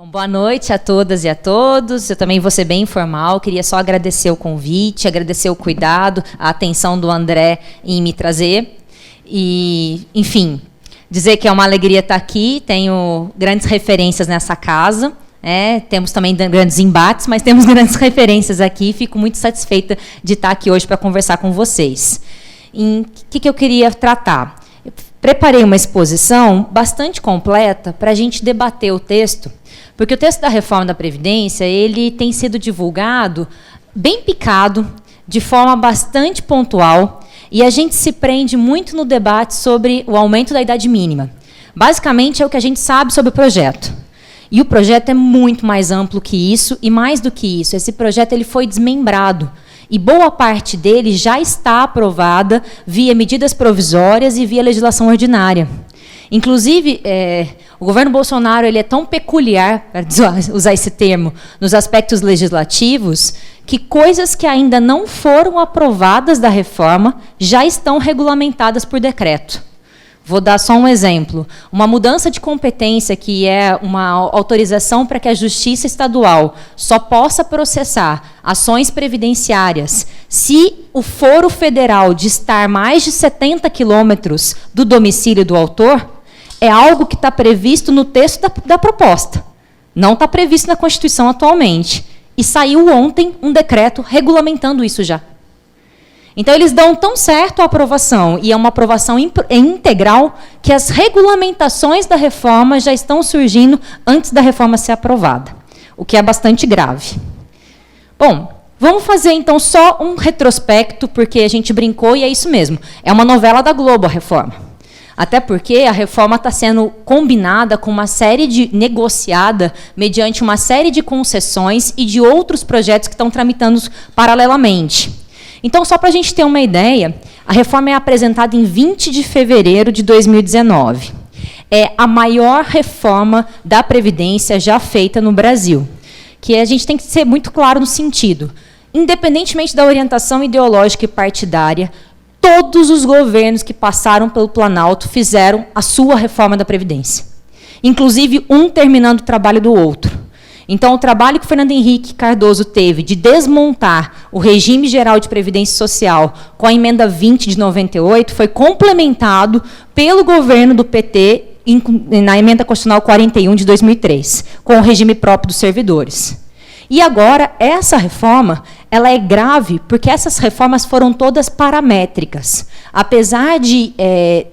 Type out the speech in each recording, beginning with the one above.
Bom, boa noite a todas e a todos. Eu também vou ser bem informal, queria só agradecer o convite, agradecer o cuidado, a atenção do André em me trazer. E, enfim, dizer que é uma alegria estar aqui, tenho grandes referências nessa casa, temos também grandes embates, mas temos grandes referências aqui, fico muito satisfeita de estar aqui hoje para conversar com vocês. O que eu queria tratar? Eu preparei uma exposição bastante completa para a gente debater o texto, porque o texto da reforma da Previdência ele tem sido divulgado bem picado, de forma bastante pontual, e a gente se prende muito no debate sobre o aumento da idade mínima. Basicamente, é o que a gente sabe sobre o projeto. E o projeto é muito mais amplo que isso, e mais do que isso, esse projeto ele foi desmembrado. E boa parte dele já está aprovada via medidas provisórias e via legislação ordinária. Inclusive, o governo Bolsonaro ele é tão peculiar, para usar esse termo, nos aspectos legislativos, que coisas que ainda não foram aprovadas da reforma já estão regulamentadas por decreto. Vou dar só um exemplo. Uma mudança de competência, que é uma autorização para que a Justiça Estadual só possa processar ações previdenciárias se o foro federal distar mais de 70 quilômetros do domicílio do autor, é algo que está previsto no texto da proposta. Não está previsto na Constituição atualmente. E saiu ontem um decreto regulamentando isso já. Então, eles dão tão certo a aprovação, e é uma aprovação integral, que as regulamentações da reforma já estão surgindo antes da reforma ser aprovada, o que é bastante grave. Bom, vamos fazer, então, só um retrospecto, porque a gente brincou e é isso mesmo. É uma novela da Globo, a reforma. Até porque a reforma está sendo combinada com uma série negociada mediante uma série de concessões e de outros projetos que estão tramitando paralelamente. Então, só para a gente ter uma ideia, a reforma é apresentada em 20 de fevereiro de 2019. É a maior reforma da Previdência já feita no Brasil. Que a gente tem que ser muito claro no sentido, independentemente da orientação ideológica e partidária, todos os governos que passaram pelo Planalto fizeram a sua reforma da Previdência. Inclusive, um terminando o trabalho do outro. Então, o trabalho que o Fernando Henrique Cardoso teve de desmontar o regime geral de previdência social com a emenda 20 de 98 foi complementado pelo governo do PT na emenda constitucional 41 de 2003, com o regime próprio dos servidores. E agora, essa reforma ela é grave porque essas reformas foram todas paramétricas. Apesar de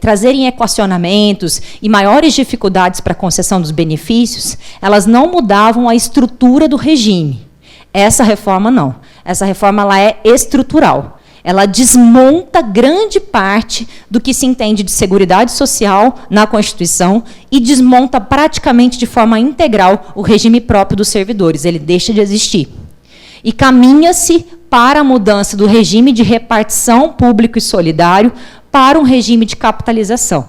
trazerem equacionamentos e maiores dificuldades para a concessão dos benefícios, elas não mudavam a estrutura do regime. Essa reforma não. Essa reforma ela é estrutural. Ela desmonta grande parte do que se entende de seguridade social na Constituição e desmonta praticamente de forma integral o regime próprio dos servidores. Ele deixa de existir. E caminha-se para a mudança do regime de repartição público e solidário para um regime de capitalização.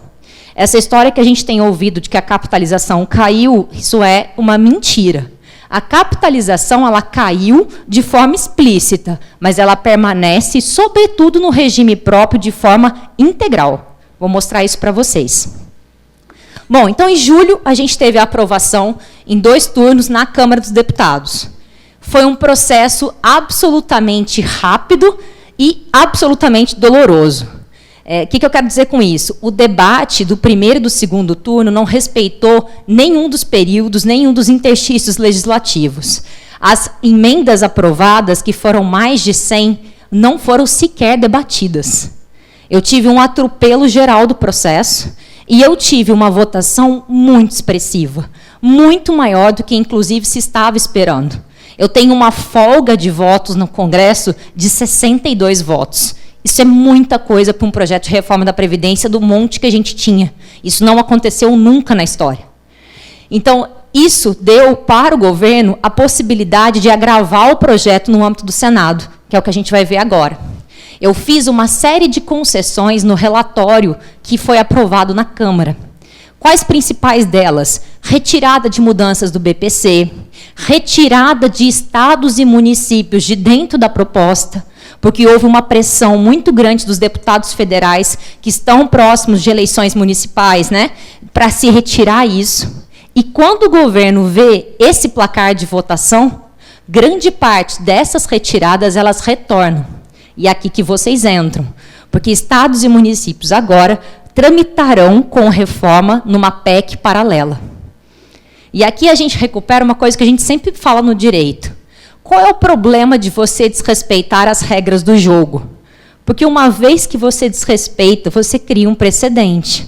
Essa história que a gente tem ouvido de que a capitalização caiu, isso é uma mentira. A capitalização ela caiu de forma explícita, mas ela permanece, sobretudo, no regime próprio de forma integral. Vou mostrar isso para vocês. Bom, então, em julho, a gente teve a aprovação em 2 turnos na Câmara dos Deputados. Foi um processo absolutamente rápido e absolutamente doloroso. O que eu quero dizer com isso? O debate do primeiro e do segundo turno não respeitou nenhum dos períodos, nenhum dos interstícios legislativos. As emendas aprovadas, que foram mais de 100, não foram sequer debatidas. Eu tive um atropelo geral do processo e eu tive uma votação muito expressiva, muito maior do que, inclusive, se estava esperando. Eu tenho uma folga de votos no Congresso de 62 votos. Isso é muita coisa para um projeto de reforma da Previdência do monte que a gente tinha. Isso não aconteceu nunca na história. Então, isso deu para o governo a possibilidade de agravar o projeto no âmbito do Senado, que é o que a gente vai ver agora. Eu fiz uma série de concessões no relatório que foi aprovado na Câmara. Quais principais delas? Retirada de mudanças do BPC, retirada de estados e municípios de dentro da proposta, porque houve uma pressão muito grande dos deputados federais que estão próximos de eleições municipais, para se retirar isso. E quando o governo vê esse placar de votação, grande parte dessas retiradas, elas retornam. E é aqui que vocês entram. Porque estados e municípios agora tramitarão com reforma numa PEC paralela. E aqui a gente recupera uma coisa que a gente sempre fala no direito. Qual é o problema de você desrespeitar as regras do jogo? Porque uma vez que você desrespeita, você cria um precedente.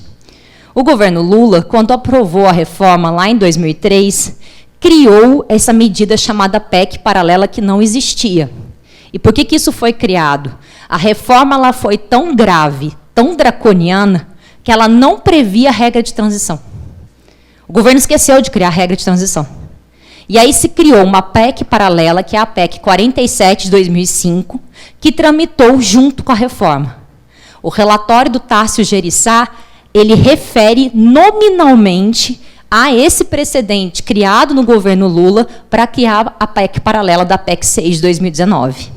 O governo Lula, quando aprovou a reforma lá em 2003, criou essa medida chamada PEC paralela que não existia. E por que isso foi criado? A reforma ela foi tão grave, tão draconiana, que ela não previa a regra de transição. O governo esqueceu de criar a regra de transição. E aí se criou uma PEC paralela, que é a PEC 47 de 2005, que tramitou junto com a reforma. O relatório do Tássio Gerissá, ele refere nominalmente a esse precedente criado no governo Lula para criar a PEC paralela da PEC 6 de 2019.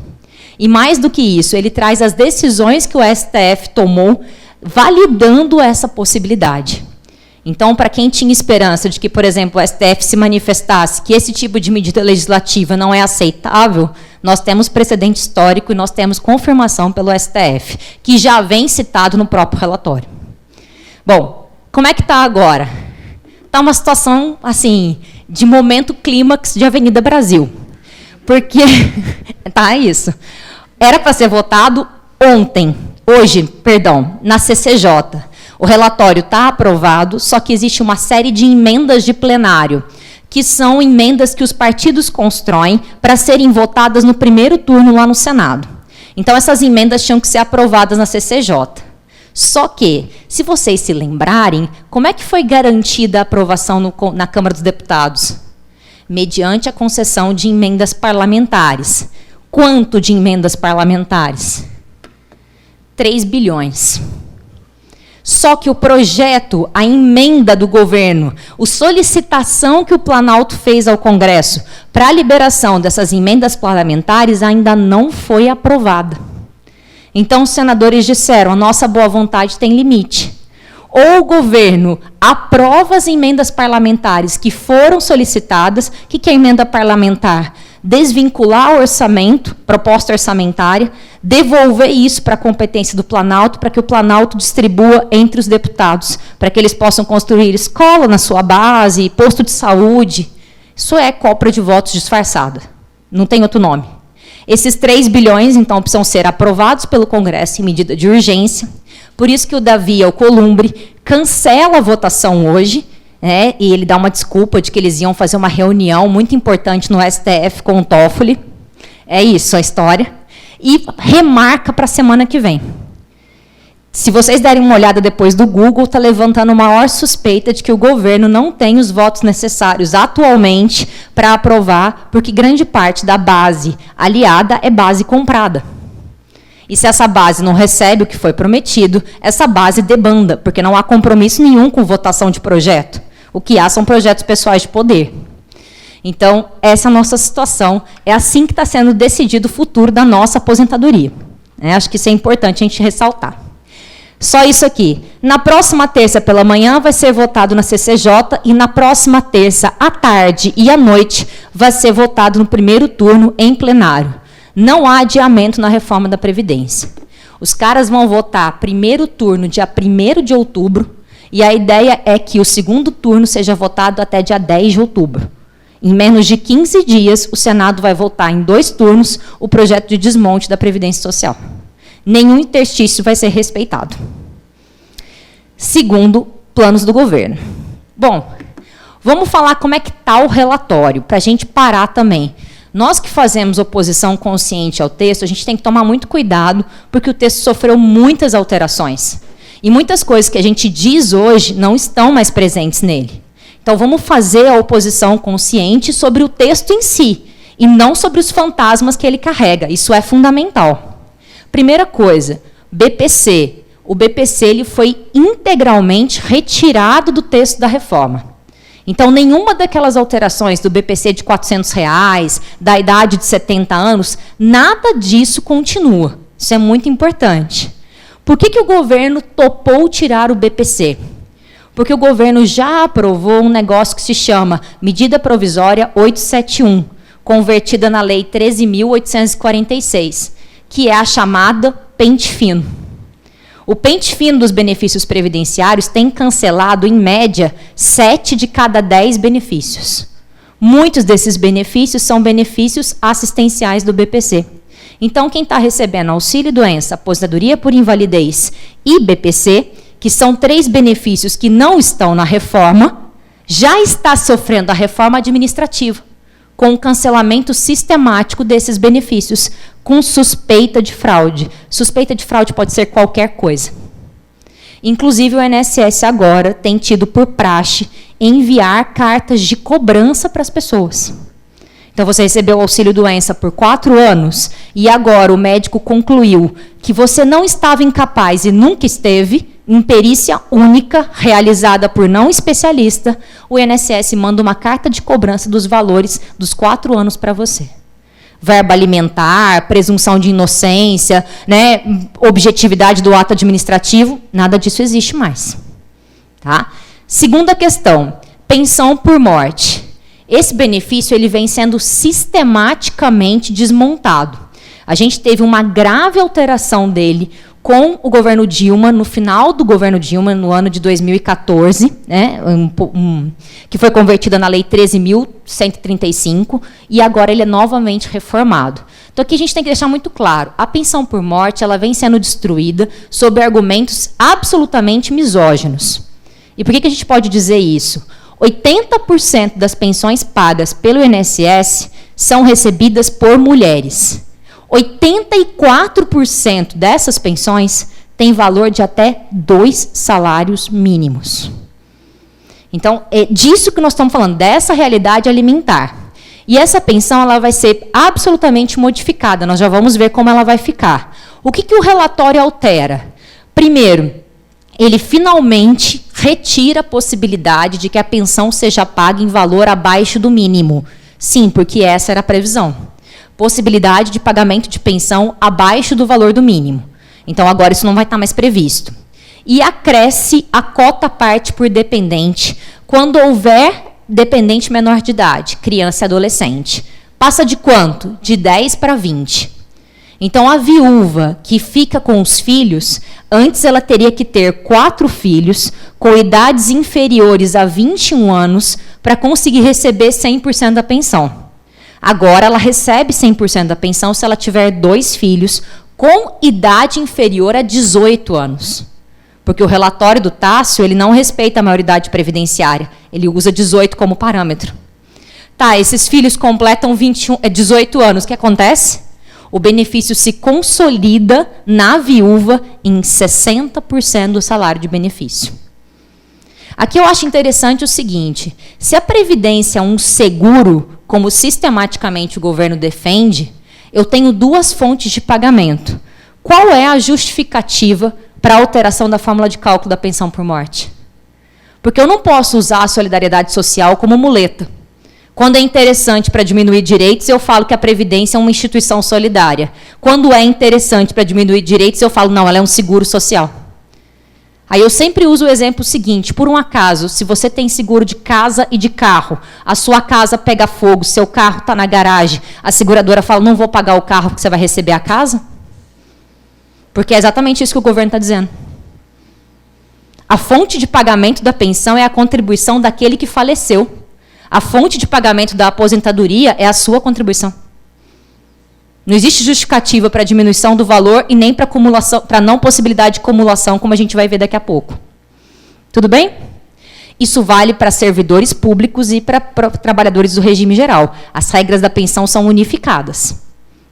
E mais do que isso, ele traz as decisões que o STF tomou validando essa possibilidade. Então, para quem tinha esperança de que, por exemplo, o STF se manifestasse que esse tipo de medida legislativa não é aceitável, nós temos precedente histórico e nós temos confirmação pelo STF, que já vem citado no próprio relatório. Bom, como é que está agora? Está uma situação, assim, de momento clímax de Avenida Brasil. Porque, tá isso. Era para ser votado hoje, na CCJ. O relatório está aprovado, só que existe uma série de emendas de plenário, que são emendas que os partidos constroem para serem votadas no primeiro turno lá no Senado. Então, essas emendas tinham que ser aprovadas na CCJ. Só que, se vocês se lembrarem, como é que foi garantida a aprovação na Câmara dos Deputados? Mediante a concessão de emendas parlamentares. Quanto de emendas parlamentares? 3 bilhões. Só que o projeto, a emenda do governo, a solicitação que o Planalto fez ao Congresso para a liberação dessas emendas parlamentares ainda não foi aprovada. Então, os senadores disseram, a nossa boa vontade tem limite. Ou o governo aprova as emendas parlamentares que foram solicitadas, o que é emenda parlamentar? Desvincular o orçamento, proposta orçamentária, devolver isso para a competência do Planalto, para que o Planalto distribua entre os deputados, para que eles possam construir escola na sua base, posto de saúde. Isso é compra de votos disfarçada. Não tem outro nome. Esses 3 bilhões, então, precisam ser aprovados pelo Congresso em medida de urgência. Por isso que o Davi Alcolumbre cancela a votação hoje, e ele dá uma desculpa de que eles iam fazer uma reunião muito importante no STF com o Toffoli. É isso a história. E remarca para a semana que vem. Se vocês derem uma olhada depois do Google, está levantando a maior suspeita de que o governo não tem os votos necessários atualmente para aprovar, porque grande parte da base aliada é base comprada. E se essa base não recebe o que foi prometido, essa base debanda, porque não há compromisso nenhum com votação de projeto. O que há são projetos pessoais de poder. Então, essa é a nossa situação. É assim que está sendo decidido o futuro da nossa aposentadoria. Acho que isso é importante a gente ressaltar. Só isso aqui. Na próxima terça pela manhã vai ser votado na CCJ e na próxima terça à tarde e à noite vai ser votado no primeiro turno em plenário. Não há adiamento na reforma da Previdência. Os caras vão votar primeiro turno dia 1º de outubro e a ideia é que o segundo turno seja votado até dia 10 de outubro. Em menos de 15 dias, o Senado vai votar em 2 turnos o projeto de desmonte da Previdência Social. Nenhum interstício vai ser respeitado. Segundo, planos do governo. Bom, vamos falar como é que está o relatório, para a gente parar também. Nós que fazemos oposição consciente ao texto, a gente tem que tomar muito cuidado, porque o texto sofreu muitas alterações. E muitas coisas que a gente diz hoje não estão mais presentes nele. Então, vamos fazer a oposição consciente sobre o texto em si, e não sobre os fantasmas que ele carrega. Isso é fundamental. Primeira coisa, BPC. O BPC ele foi integralmente retirado do texto da reforma. Então, nenhuma daquelas alterações do BPC de R$400, da idade de 70 anos, nada disso continua. Isso é muito importante. Por que o governo topou tirar o BPC? Porque o governo já aprovou um negócio que se chama Medida Provisória 871, convertida na Lei 13.846, que é a chamada pente fino. O pente fino dos benefícios previdenciários tem cancelado, em média, 7 de cada 10 benefícios. Muitos desses benefícios são benefícios assistenciais do BPC. Então, quem está recebendo auxílio-doença, aposentadoria por invalidez e BPC, que são 3 benefícios que não estão na reforma, já está sofrendo a reforma administrativa, com o cancelamento sistemático desses benefícios, com suspeita de fraude. Suspeita de fraude pode ser qualquer coisa. Inclusive, o INSS agora tem tido por praxe enviar cartas de cobrança para as pessoas. Então, você recebeu o auxílio-doença por 4 anos e agora o médico concluiu que você não estava incapaz e nunca esteve, em perícia única, realizada por não especialista, o INSS manda uma carta de cobrança dos valores dos 4 anos para você. Verba alimentar, presunção de inocência, né, objetividade do ato administrativo, nada disso existe mais. Tá? Segunda questão, pensão por morte. Esse benefício ele vem sendo sistematicamente desmontado. A gente teve uma grave alteração dele com o governo Dilma, no final do governo Dilma, no ano de 2014, né, que foi convertida na Lei 13.135, e agora ele é novamente reformado. Então, aqui a gente tem que deixar muito claro, a pensão por morte ela vem sendo destruída sob argumentos absolutamente misóginos. E por que a gente pode dizer isso? 80% das pensões pagas pelo INSS são recebidas por mulheres. 84% dessas pensões têm valor de até 2 salários mínimos. Então, é disso que nós estamos falando, dessa realidade alimentar. E essa pensão ela vai ser absolutamente modificada, nós já vamos ver como ela vai ficar. O que o relatório altera? Primeiro, ele finalmente retira a possibilidade de que a pensão seja paga em valor abaixo do mínimo. Sim, porque essa era a previsão. Possibilidade de pagamento de pensão abaixo do valor do mínimo. Então, agora isso não vai estar mais previsto. E acresce a cota parte por dependente quando houver dependente menor de idade, criança e adolescente. Passa de quanto? De 10 para 20. Então, a viúva que fica com os filhos, antes ela teria que ter 4 filhos com idades inferiores a 21 anos para conseguir receber 100% da pensão. Agora, ela recebe 100% da pensão se ela tiver 2 filhos com idade inferior a 18 anos. Porque o relatório do Tássio, ele não respeita a maioridade previdenciária. Ele usa 18 como parâmetro. Tá, esses filhos completam 18 anos. O que acontece? O benefício se consolida na viúva em 60% do salário de benefício. Aqui eu acho interessante o seguinte, se a Previdência é um seguro, como sistematicamente o governo defende, eu tenho 2 fontes de pagamento. Qual é a justificativa para a alteração da fórmula de cálculo da pensão por morte? Porque eu não posso usar a solidariedade social como muleta. Quando é interessante para diminuir direitos, eu falo que a Previdência é uma instituição solidária. Quando é interessante para diminuir direitos, eu falo, não, ela é um seguro social. Aí eu sempre uso o exemplo seguinte, por um acaso, se você tem seguro de casa e de carro, a sua casa pega fogo, seu carro está na garagem, a seguradora fala, não vou pagar o carro porque você vai receber a casa? Porque é exatamente isso que o governo está dizendo. A fonte de pagamento da pensão é a contribuição daquele que faleceu. A fonte de pagamento da aposentadoria é a sua contribuição. Não existe justificativa para diminuição do valor e nem para não possibilidade de acumulação, como a gente vai ver daqui a pouco. Tudo bem? Isso vale para servidores públicos e para trabalhadores do regime geral. As regras da pensão são unificadas.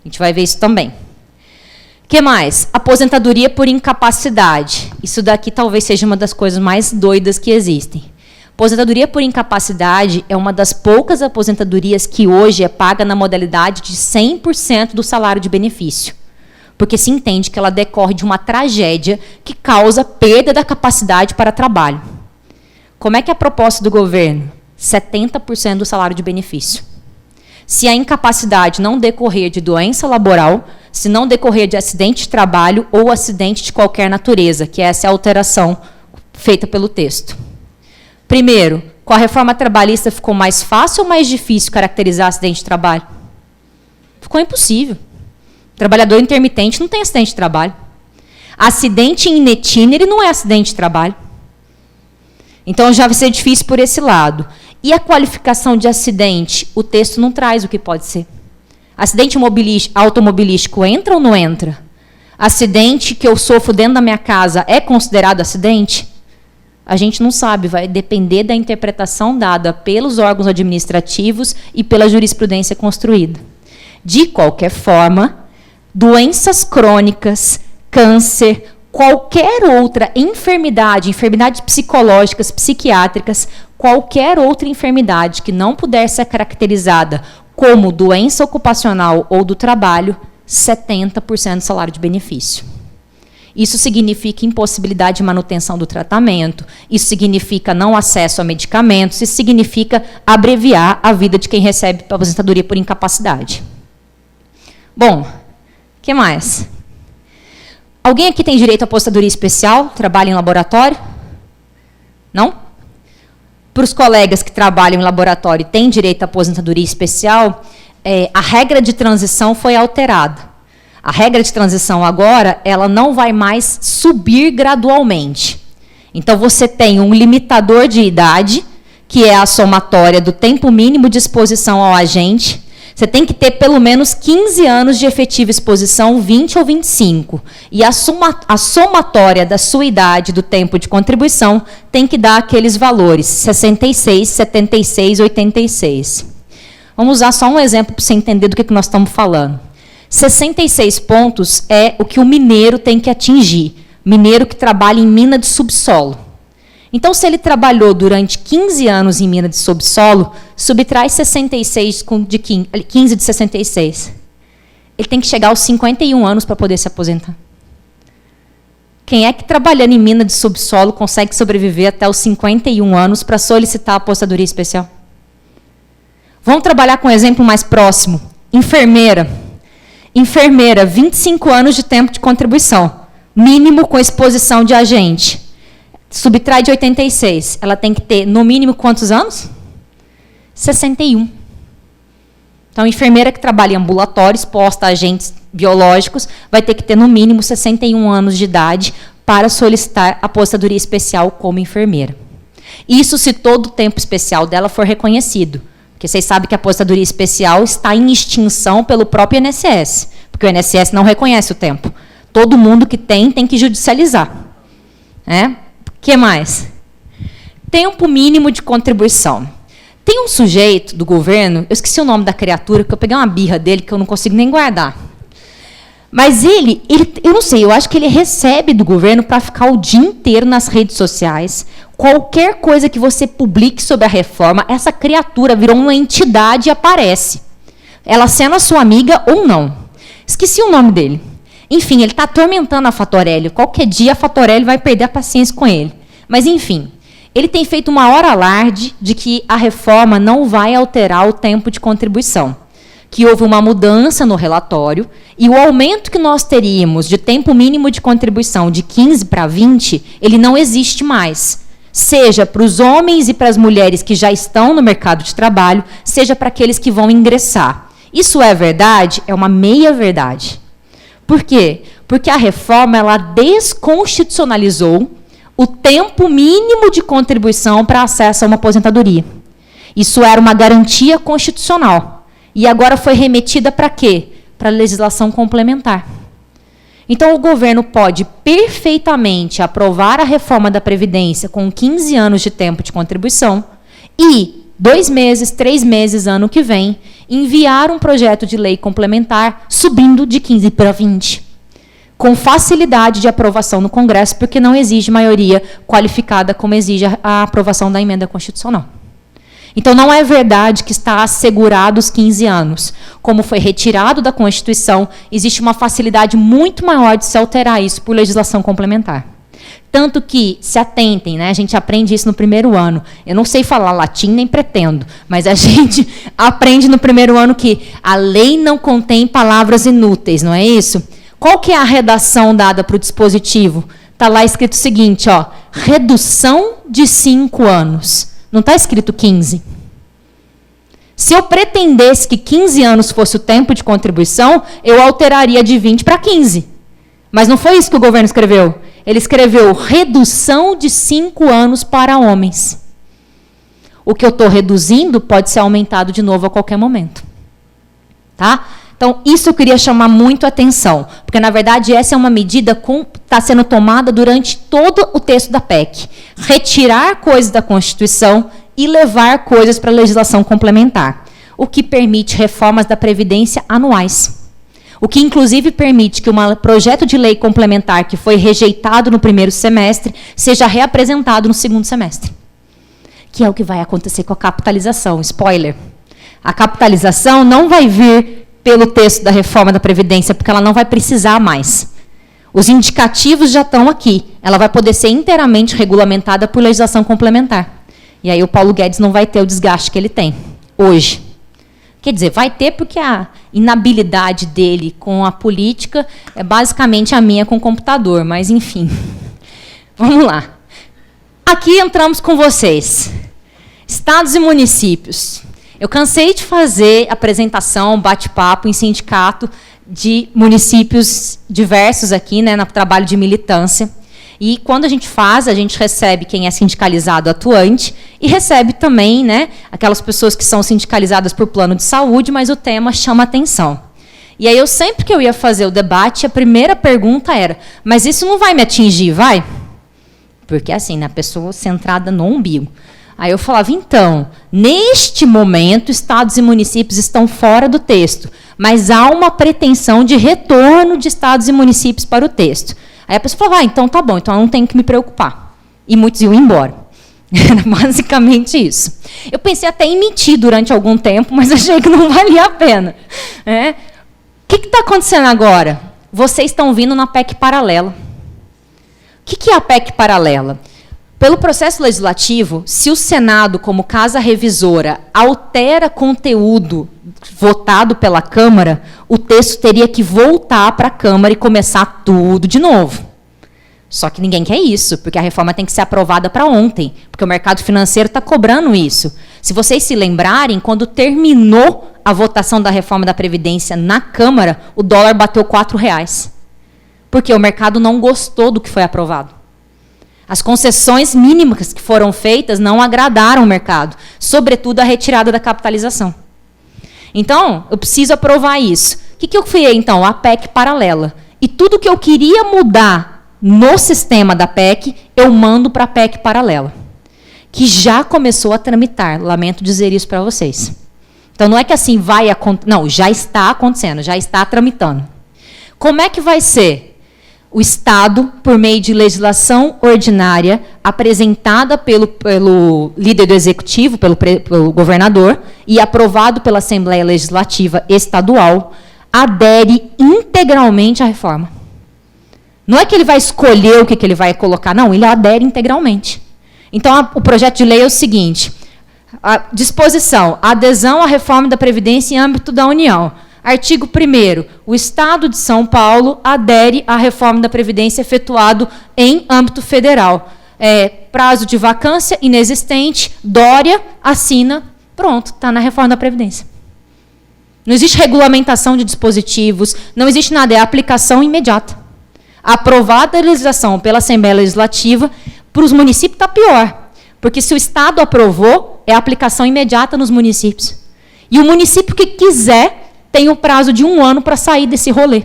A gente vai ver isso também. O que mais? Aposentadoria por incapacidade. Isso daqui talvez seja uma das coisas mais doidas que existem. Aposentadoria por incapacidade é uma das poucas aposentadorias que hoje é paga na modalidade de 100% do salário de benefício. Porque se entende que ela decorre de uma tragédia que causa perda da capacidade para trabalho. Como é que é a proposta do governo? 70% do salário de benefício. Se a incapacidade não decorrer de doença laboral, se não decorrer de acidente de trabalho ou acidente de qualquer natureza, que essa é a alteração feita pelo texto. Primeiro, com a reforma trabalhista ficou mais fácil ou mais difícil caracterizar acidente de trabalho? Ficou impossível. Trabalhador intermitente não tem acidente de trabalho. Acidente in itinere não é acidente de trabalho. Então já vai ser difícil por esse lado. E a qualificação de acidente? O texto não traz o que pode ser. Acidente automobilístico entra ou não entra? Acidente que eu sofro dentro da minha casa é considerado acidente? A gente não sabe, vai depender da interpretação dada pelos órgãos administrativos e pela jurisprudência construída. De qualquer forma, doenças crônicas, câncer, qualquer outra enfermidade, enfermidades psicológicas, psiquiátricas, qualquer outra enfermidade que não puder ser caracterizada como doença ocupacional ou do trabalho, 70% do salário de benefício. Isso significa impossibilidade de manutenção do tratamento, isso significa não acesso a medicamentos, isso significa abreviar a vida de quem recebe aposentadoria por incapacidade. Bom, o que mais? Alguém aqui tem direito à aposentadoria especial? Trabalha em laboratório? Não? Para os colegas que trabalham em laboratório e têm direito à aposentadoria especial, a regra de transição foi alterada. A regra de transição agora, ela não vai mais subir gradualmente. Então, você tem um limitador de idade, que é a somatória do tempo mínimo de exposição ao agente. Você tem que ter pelo menos 15 anos de efetiva exposição, 20 ou 25. E a somatória da sua idade, do tempo de contribuição, tem que dar aqueles valores, 66, 76, 86. Vamos usar só um exemplo para você entender do que nós estamos falando. 66 pontos é o que o mineiro tem que atingir. Mineiro que trabalha em mina de subsolo. Então, se ele trabalhou durante 15 anos em mina de subsolo, subtrai 66 de 15 de 66. Ele tem que chegar aos 51 anos para poder se aposentar. Quem é que trabalhando em mina de subsolo consegue sobreviver até os 51 anos para solicitar a aposentadoria especial? Vamos trabalhar com um exemplo mais próximo. Enfermeira. Enfermeira, 25 anos de tempo de contribuição. Mínimo com exposição de agente. Subtrai de 86. Ela tem que ter, no mínimo, quantos anos? 61. Então, a enfermeira que trabalha em ambulatório, exposta a agentes biológicos, vai ter que ter, no mínimo, 61 anos de idade para solicitar a aposentadoria especial como enfermeira. Isso se todo o tempo especial dela for reconhecido. Porque vocês sabem que a aposentadoria especial está em extinção pelo próprio INSS. Porque o INSS não reconhece o tempo. Todo mundo que tem que judicializar. O que mais? Tempo mínimo de contribuição. Tem um sujeito do governo, eu esqueci o nome da criatura, porque eu peguei uma birra dele que eu não consigo nem guardar. Mas ele, eu não sei, eu acho que ele recebe do governo para ficar o dia inteiro nas redes sociais. Qualquer coisa que você publique sobre a reforma, essa criatura virou uma entidade e aparece. Ela sendo a sua amiga ou não. Esqueci o nome dele. Enfim, ele está atormentando a Fatorelli. Qualquer dia a Fatorelli vai perder a paciência com ele. Mas, enfim, ele tem feito uma hora alarde de que a reforma não vai alterar o tempo de contribuição. Que houve uma mudança no relatório e o aumento que nós teríamos de tempo mínimo de contribuição de 15 para 20, ele não existe mais. Seja para os homens e para as mulheres que já estão no mercado de trabalho, seja para aqueles que vão ingressar. Isso é verdade? É uma meia-verdade. Por quê? Porque a reforma ela desconstitucionalizou o tempo mínimo de contribuição para acesso a uma aposentadoria. Isso era uma garantia constitucional. E agora foi remetida para quê? Para a legislação complementar. Então, o governo pode perfeitamente aprovar a reforma da Previdência com 15 anos de tempo de contribuição e 2 meses, 3 meses, ano que vem, enviar um projeto de lei complementar subindo de 15 para 20. Com facilidade de aprovação no Congresso, porque não exige maioria qualificada como exige a aprovação da emenda constitucional. Então, não é verdade que está assegurado os 15 anos. Como foi retirado da Constituição, existe uma facilidade muito maior de se alterar isso por legislação complementar. Tanto que, se atentem, né, a gente aprende isso no primeiro ano. Eu não sei falar latim, nem pretendo, mas a gente aprende no primeiro ano que a lei não contém palavras inúteis, não é isso? Qual que é a redação dada para o dispositivo? Está lá escrito o seguinte, ó, redução de 5 anos. Não está escrito 15. Se eu pretendesse que 15 anos fosse o tempo de contribuição, eu alteraria de 20 para 15. Mas não foi isso que o governo escreveu. Ele escreveu redução de 5 anos para homens. O que eu estou reduzindo pode ser aumentado de novo a qualquer momento. Tá? Então, isso eu queria chamar muito a atenção, porque, na verdade, essa é uma medida que está sendo tomada durante todo o texto da PEC. Retirar coisas da Constituição e levar coisas para a legislação complementar, o que permite reformas da Previdência anuais. O que, inclusive, permite que um projeto de lei complementar que foi rejeitado no primeiro semestre seja reapresentado no segundo semestre. Que é o que vai acontecer com a capitalização. Spoiler. A capitalização não vai vir pelo texto da reforma da Previdência, porque ela não vai precisar mais. Os indicativos já estão aqui. Ela vai poder ser inteiramente regulamentada por legislação complementar. E aí o Paulo Guedes não vai ter o desgaste que ele tem hoje. Quer dizer, vai ter porque a inabilidade dele com a política é basicamente a minha com o computador, mas enfim. Vamos lá. Aqui entramos com vocês. Estados e municípios. Eu cansei de fazer apresentação, bate-papo em sindicato de municípios diversos aqui, né, no trabalho de militância. E quando a gente faz, a gente recebe quem é sindicalizado atuante e recebe também, né, aquelas pessoas que são sindicalizadas por plano de saúde, mas o tema chama atenção. E aí, sempre que eu ia fazer o debate, a primeira pergunta era, mas isso não vai me atingir, vai? Porque assim, né, a pessoa centrada no umbigo. Aí eu falava, então, neste momento, estados e municípios estão fora do texto, mas há uma pretensão de retorno de estados e municípios para o texto. Aí a pessoa falava, então tá bom, então eu não tenho que me preocupar. E muitos iam embora. Era basicamente isso. Eu pensei até em mentir durante algum tempo, mas achei que não valia a pena. O que está acontecendo agora? Vocês estão vindo na PEC paralela. O que é a PEC paralela? Pelo processo legislativo, se o Senado, como casa revisora, altera conteúdo votado pela Câmara, o texto teria que voltar para a Câmara e começar tudo de novo. Só que ninguém quer isso, porque a reforma tem que ser aprovada para ontem, porque o mercado financeiro está cobrando isso. Se vocês se lembrarem, quando terminou a votação da reforma da Previdência na Câmara, o dólar bateu R$4, porque o mercado não gostou do que foi aprovado. As concessões mínimas que foram feitas não agradaram o mercado, sobretudo a retirada da capitalização. Então, eu preciso aprovar isso. O que eu criei, então? A PEC paralela. E tudo que eu queria mudar no sistema da PEC, eu mando para a PEC paralela, que já começou a tramitar. Lamento dizer isso para vocês. Então, não é que assim vai acontecer. Não, já está acontecendo, já está tramitando. Como é que vai ser? O Estado, por meio de legislação ordinária, apresentada pelo líder do Executivo, pelo governador, e aprovado pela Assembleia Legislativa Estadual, adere integralmente à reforma. Não é que ele vai escolher o que ele vai colocar, não, ele adere integralmente. Então, o projeto de lei é o seguinte, a disposição, adesão à reforma da Previdência em âmbito da União. Artigo 1º, o Estado de São Paulo adere à reforma da Previdência efetuado em âmbito federal. Prazo de vacância inexistente, Dória assina, pronto, está na reforma da Previdência. Não existe regulamentação de dispositivos, não existe nada, é aplicação imediata. Aprovada a legislação pela Assembleia Legislativa, para os municípios está pior, porque se o Estado aprovou, é aplicação imediata nos municípios. E o município que quiser tem o prazo de 1 ano para sair desse rolê.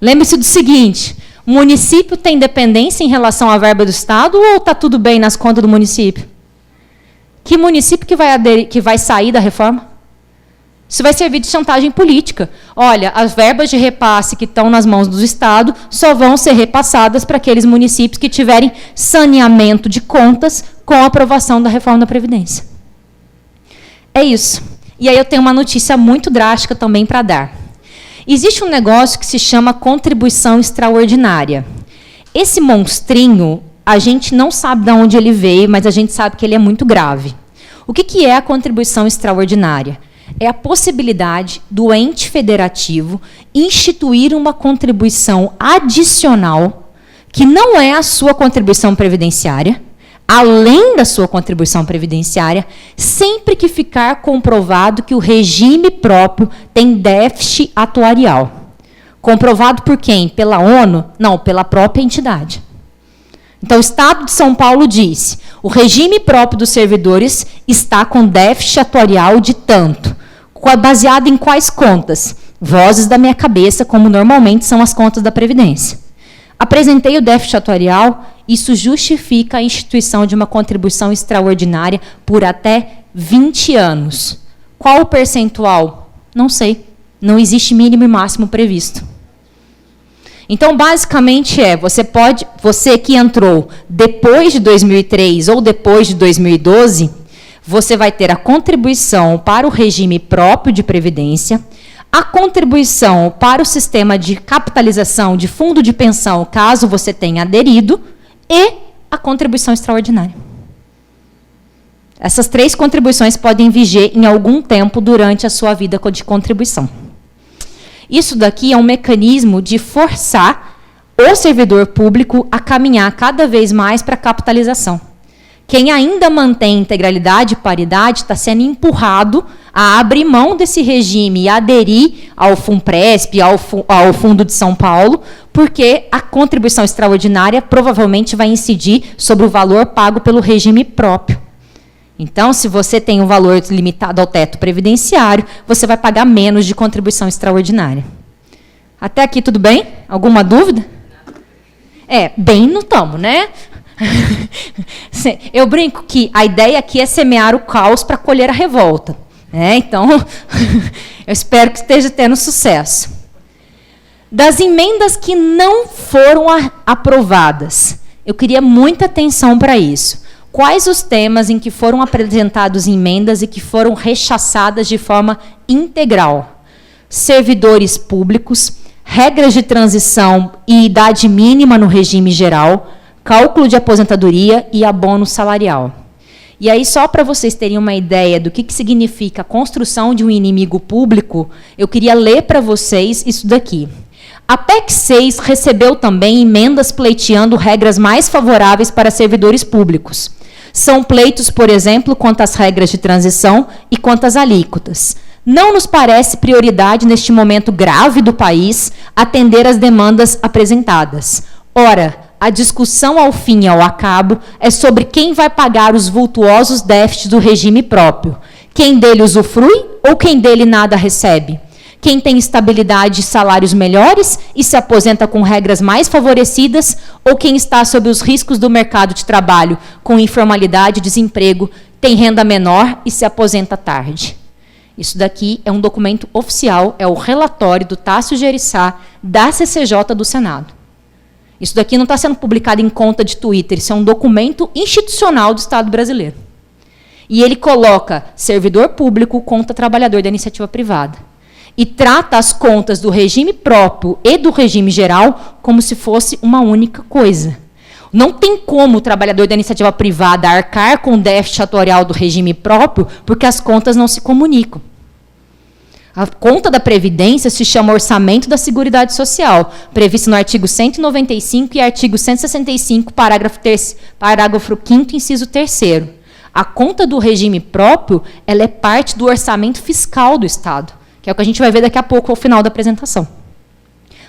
Lembre-se do seguinte, o município tem dependência em relação à verba do Estado ou está tudo bem nas contas do município? Que município que vai sair da reforma? Isso vai servir de chantagem política. Olha, as verbas de repasse que estão nas mãos do Estado só vão ser repassadas para aqueles municípios que tiverem saneamento de contas com a aprovação da reforma da Previdência. É isso. E aí eu tenho uma notícia muito drástica também para dar. Existe um negócio que se chama contribuição extraordinária. Esse monstrinho, a gente não sabe de onde ele veio, mas a gente sabe que ele é muito grave. O que é a contribuição extraordinária? É a possibilidade do ente federativo instituir uma contribuição adicional que não é a sua contribuição previdenciária, além da sua contribuição previdenciária, sempre que ficar comprovado que o regime próprio tem déficit atuarial. Comprovado por quem? Pela ONU? Não, pela própria entidade. Então, o Estado de São Paulo disse, o regime próprio dos servidores está com déficit atuarial de tanto. Baseado em quais contas? Vozes da minha cabeça, como normalmente são as contas da Previdência. Apresentei o déficit atuarial, isso justifica a instituição de uma contribuição extraordinária por até 20 anos. Qual o percentual? Não sei. Não existe mínimo e máximo previsto. Então, basicamente você que entrou depois de 2003 ou depois de 2012, você vai ter a contribuição para o regime próprio de previdência, a contribuição para o sistema de capitalização de fundo de pensão, caso você tenha aderido, e a contribuição extraordinária. Essas 3 contribuições podem viger em algum tempo durante a sua vida de contribuição. Isso daqui é um mecanismo de forçar o servidor público a caminhar cada vez mais para a capitalização. Quem ainda mantém integralidade e paridade está sendo empurrado a abrir mão desse regime e aderir ao FUNPRESP, ao Fundo de São Paulo, porque a contribuição extraordinária provavelmente vai incidir sobre o valor pago pelo regime próprio. Então, se você tem um valor limitado ao teto previdenciário, você vai pagar menos de contribuição extraordinária. Até aqui tudo bem? Alguma dúvida? Bem não estamos, né? Eu brinco que a ideia aqui é semear o caos para colher a revolta. Então, eu espero que esteja tendo sucesso. Das emendas que não foram aprovadas, eu queria muita atenção para isso. Quais os temas em que foram apresentados emendas e que foram rechaçadas de forma integral? Servidores públicos, regras de transição e idade mínima no regime geral, cálculo de aposentadoria e abono salarial. E aí, só para vocês terem uma ideia do que significa a construção de um inimigo público, eu queria ler para vocês isso daqui. A PEC 6 recebeu também emendas pleiteando regras mais favoráveis para servidores públicos. São pleitos, por exemplo, quanto às regras de transição e quanto às alíquotas. Não nos parece prioridade, neste momento grave do país, atender às demandas apresentadas. Ora, a discussão ao fim e ao cabo é sobre quem vai pagar os vultuosos déficits do regime próprio. Quem dele usufrui ou quem dele nada recebe? Quem tem estabilidade e salários melhores e se aposenta com regras mais favorecidas, ou quem está sob os riscos do mercado de trabalho, com informalidade e desemprego, tem renda menor e se aposenta tarde? Isso daqui é um documento oficial, é o relatório do Tássio Gereissá, da CCJ do Senado. Isso daqui não está sendo publicado em conta de Twitter, isso é um documento institucional do Estado brasileiro. E ele coloca servidor público contra trabalhador da iniciativa privada. E trata as contas do regime próprio e do regime geral como se fosse uma única coisa. Não tem como o trabalhador da iniciativa privada arcar com o déficit atuarial do regime próprio, porque as contas não se comunicam. A conta da Previdência se chama Orçamento da Seguridade Social, previsto no artigo 195 e artigo 165, parágrafo 5º, inciso 3º. A conta do regime próprio, ela é parte do orçamento fiscal do Estado, que é o que a gente vai ver daqui a pouco ao final da apresentação.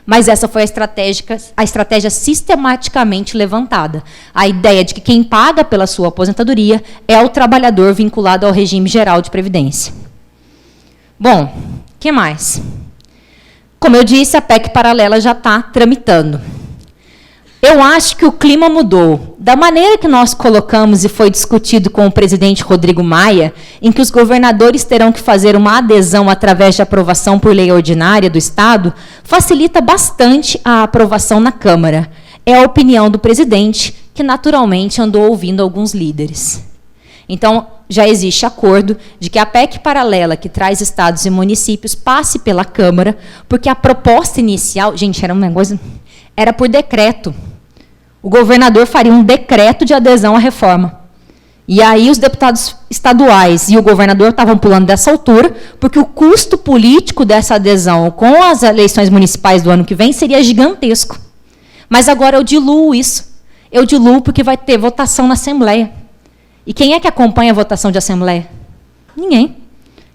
Mas essa foi a estratégia sistematicamente levantada. A ideia de que quem paga pela sua aposentadoria é o trabalhador vinculado ao regime geral de previdência. Bom, o que mais? Como eu disse, a PEC paralela já está tramitando. Eu acho que o clima mudou. Da maneira que nós colocamos e foi discutido com o presidente Rodrigo Maia, em que os governadores terão que fazer uma adesão através de aprovação por lei ordinária do Estado, facilita bastante a aprovação na Câmara. É a opinião do presidente, que naturalmente andou ouvindo alguns líderes. Então, já existe acordo de que a PEC paralela que traz estados e municípios passe pela Câmara, porque a proposta inicial, gente, era um negócio, era por decreto. O governador faria um decreto de adesão à reforma. E aí os deputados estaduais e o governador estavam pulando dessa altura, porque o custo político dessa adesão com as eleições municipais do ano que vem seria gigantesco. Mas agora eu diluo isso. Eu diluo porque vai ter votação na Assembleia. E quem é que acompanha a votação de Assembleia? Ninguém.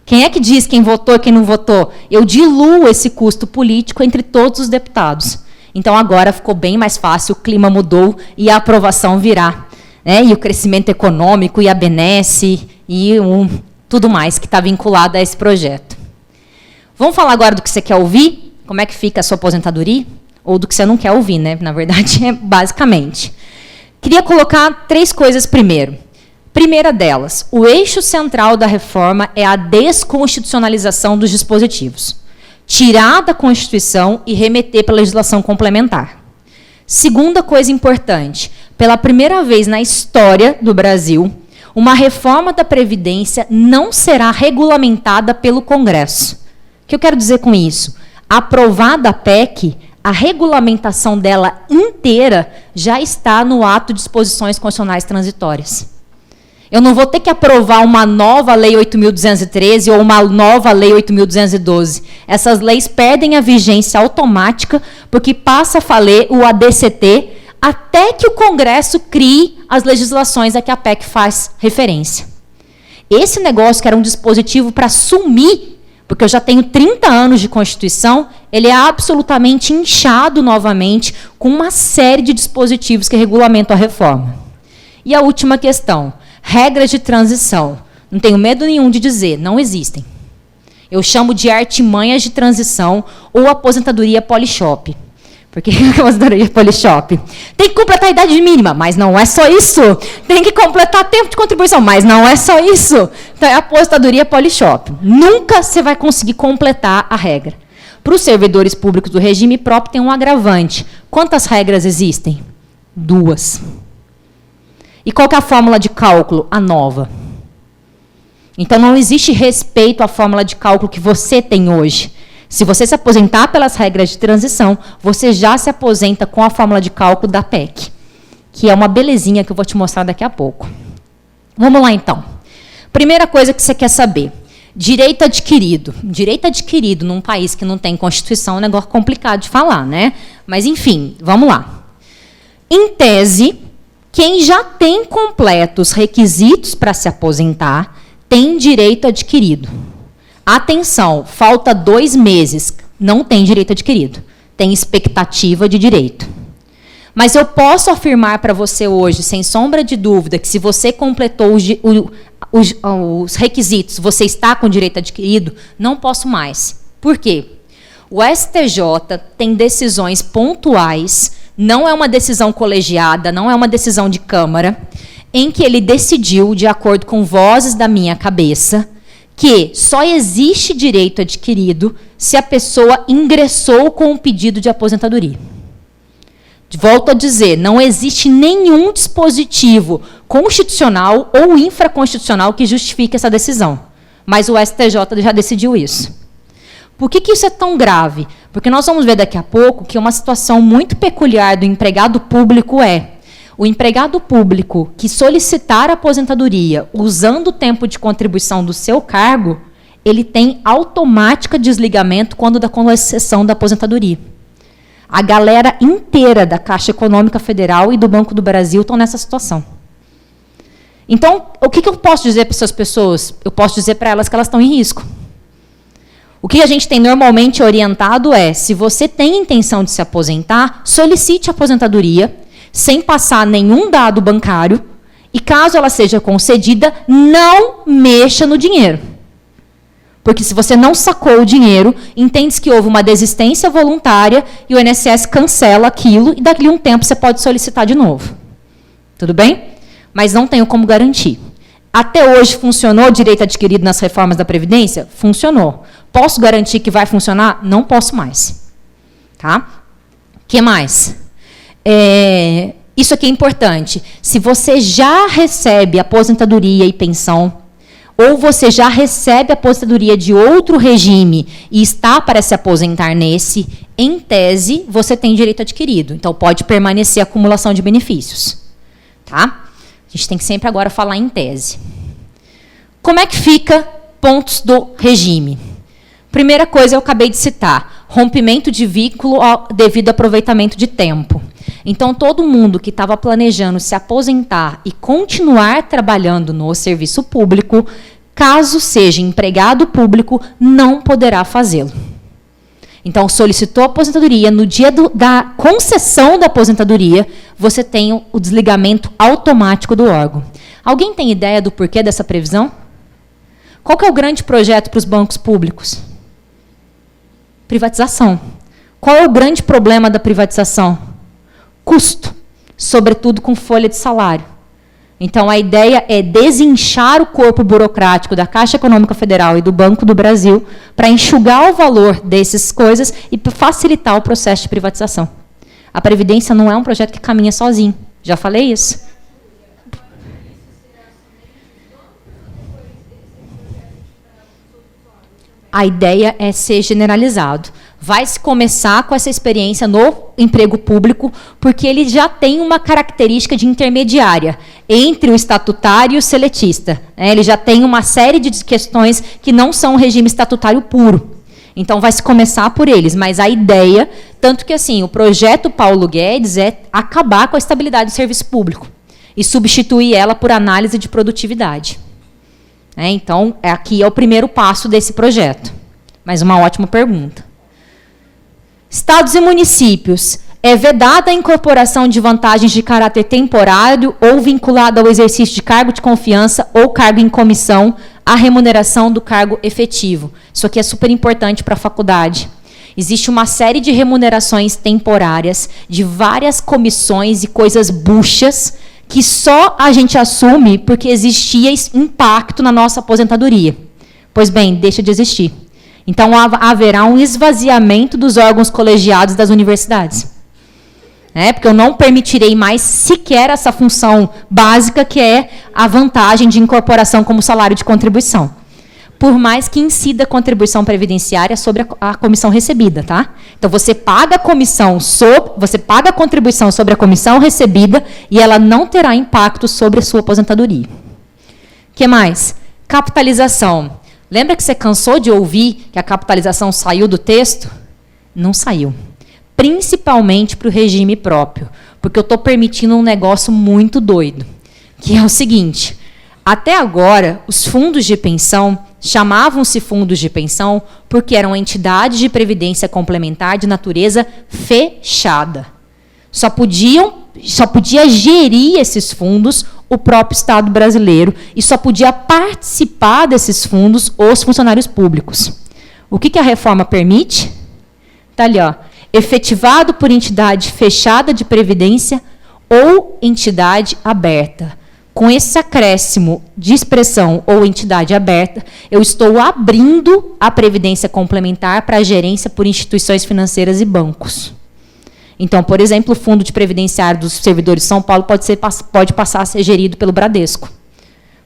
Quem é que diz quem votou e quem não votou? Eu diluo esse custo político entre todos os deputados. Então agora ficou bem mais fácil, o clima mudou e a aprovação virá. Né? E o crescimento econômico e a benesse e tudo mais que está vinculado a esse projeto. Vamos falar agora do que você quer ouvir? Como é que fica a sua aposentadoria? Ou do que você não quer ouvir, né? Na verdade, é basicamente. Queria colocar 3 coisas primeiro. Primeira delas, o eixo central da reforma é a desconstitucionalização dos dispositivos. Tirar da Constituição e remeter para a legislação complementar. Segunda coisa importante, pela primeira vez na história do Brasil, uma reforma da Previdência não será regulamentada pelo Congresso. O que eu quero dizer com isso? Aprovada a PEC, a regulamentação dela inteira já está no ato de disposições constitucionais transitórias. Eu não vou ter que aprovar uma nova Lei 8.213 ou uma nova Lei 8.212. Essas leis perdem a vigência automática porque passa a valer o ADCT até que o Congresso crie as legislações a que a PEC faz referência. Esse negócio que era um dispositivo para sumir, porque eu já tenho 30 anos de Constituição, ele é absolutamente inchado novamente com uma série de dispositivos que regulamentam a reforma. E a última questão, regras de transição. Não tenho medo nenhum de dizer, não existem. Eu chamo de artimanhas de transição ou aposentadoria polishop. Por que aposentadoria polishop? Tem que completar a idade mínima, mas não é só isso. Tem que completar tempo de contribuição, mas não é só isso. Então é aposentadoria polishop. Nunca você vai conseguir completar a regra. Para os servidores públicos do regime próprio tem um agravante. Quantas regras existem? 2. E qual que é a fórmula de cálculo? A nova. Então não existe respeito à fórmula de cálculo que você tem hoje. Se você se aposentar pelas regras de transição, você já se aposenta com a fórmula de cálculo da PEC, que é uma belezinha que eu vou te mostrar daqui a pouco. Vamos lá, então. Primeira coisa que você quer saber. Direito adquirido. Direito adquirido num país que não tem Constituição é um negócio complicado de falar, né? Mas, enfim, vamos lá. Em tese, quem já tem completo os requisitos para se aposentar tem direito adquirido. Atenção, falta 2 meses, não tem direito adquirido. Tem expectativa de direito. Mas eu posso afirmar para você hoje, sem sombra de dúvida, que se você completou os requisitos, você está com direito adquirido? Não posso mais. Por quê? O STJ tem decisões pontuais, não é uma decisão colegiada, não é uma decisão de Câmara, em que ele decidiu, de acordo com vozes da minha cabeça, que só existe direito adquirido se a pessoa ingressou com o pedido de aposentadoria. Volto a dizer, não existe nenhum dispositivo constitucional ou infraconstitucional que justifique essa decisão. Mas o STJ já decidiu isso. Por que isso é tão grave? Porque nós vamos ver daqui a pouco que uma situação muito peculiar do empregado público é o empregado público que solicitar aposentadoria usando o tempo de contribuição do seu cargo, ele tem automática desligamento quando da concessão da aposentadoria. A galera inteira da Caixa Econômica Federal e do Banco do Brasil estão nessa situação. Então, o que eu posso dizer para essas pessoas? Eu posso dizer para elas que elas estão em risco. O que a gente tem normalmente orientado é, se você tem intenção de se aposentar, solicite aposentadoria, sem passar nenhum dado bancário, e caso ela seja concedida, não mexa no dinheiro. Porque se você não sacou o dinheiro, entende-se que houve uma desistência voluntária e o INSS cancela aquilo e daqui a um tempo você pode solicitar de novo. Tudo bem? Mas não tenho como garantir. Até hoje funcionou o direito adquirido nas reformas da Previdência? Funcionou. Posso garantir que vai funcionar? Não posso mais. Tá? O que mais? Isso aqui é importante. Se você já recebe aposentadoria e pensão, ou você já recebe aposentadoria de outro regime e está para se aposentar nesse, em tese, você tem direito adquirido. Então, pode permanecer a acumulação de benefícios. Tá? A gente tem que sempre agora falar em tese. Como é que fica pontos do regime? Primeira coisa, eu acabei de citar. Rompimento de vínculo devido ao aproveitamento de tempo. Então, todo mundo que estava planejando se aposentar e continuar trabalhando no serviço público, caso seja empregado público, não poderá fazê-lo. Então, solicitou a aposentadoria, no dia da concessão da aposentadoria, você tem o desligamento automático do órgão. Alguém tem ideia do porquê dessa previsão? Qual que é o grande projeto para os bancos públicos? Privatização. Qual é o grande problema da privatização? Custo, sobretudo com folha de salário. Então, a ideia é desinchar o corpo burocrático da Caixa Econômica Federal e do Banco do Brasil para enxugar o valor dessas coisas e facilitar o processo de privatização. A Previdência não é um projeto que caminha sozinho. Já falei isso. A ideia é ser generalizado. Vai se começar com essa experiência no emprego público, porque ele já tem uma característica de intermediária entre o estatutário e o seletista. Ele já tem uma série de questões que não são um regime estatutário puro. Então, vai se começar por eles. Mas a ideia, tanto que assim, o projeto Paulo Guedes é acabar com a estabilidade do serviço público e substituir ela por análise de produtividade. Então, aqui é o primeiro passo desse projeto. Mas uma ótima pergunta. Estados e municípios. É vedada a incorporação de vantagens de caráter temporário ou vinculada ao exercício de cargo de confiança ou cargo em comissão à remuneração do cargo efetivo. Isso aqui é super importante para a faculdade. Existe uma série de remunerações temporárias de várias comissões e coisas buchas que só a gente assume porque existia impacto na nossa aposentadoria. Pois bem, deixa de existir. Então, haverá um esvaziamento dos órgãos colegiados das universidades. Porque eu não permitirei mais sequer essa função básica, que é a vantagem de incorporação como salário de contribuição. Por mais que incida a contribuição previdenciária sobre a comissão recebida, tá? Então, você paga a contribuição sobre a comissão recebida e ela não terá impacto sobre a sua aposentadoria. O que mais? Capitalização. Lembra que você cansou de ouvir que a capitalização saiu do texto? Não saiu. Principalmente para o regime próprio. Porque eu estou permitindo um negócio muito doido. Que é o seguinte. Até agora, os fundos de pensão chamavam-se fundos de pensão porque eram entidades de previdência complementar de natureza fechada. Só podia gerir esses fundos o próprio Estado brasileiro e só podia participar desses fundos os funcionários públicos. O que a reforma permite? Está ali, ó, efetivado por entidade fechada de previdência ou entidade aberta. Com esse acréscimo de expressão ou entidade aberta, eu estou abrindo a previdência complementar para a gerência por instituições financeiras e bancos. Então, por exemplo, o Fundo de Previdenciário dos Servidores de São Paulo pode passar a ser gerido pelo Bradesco,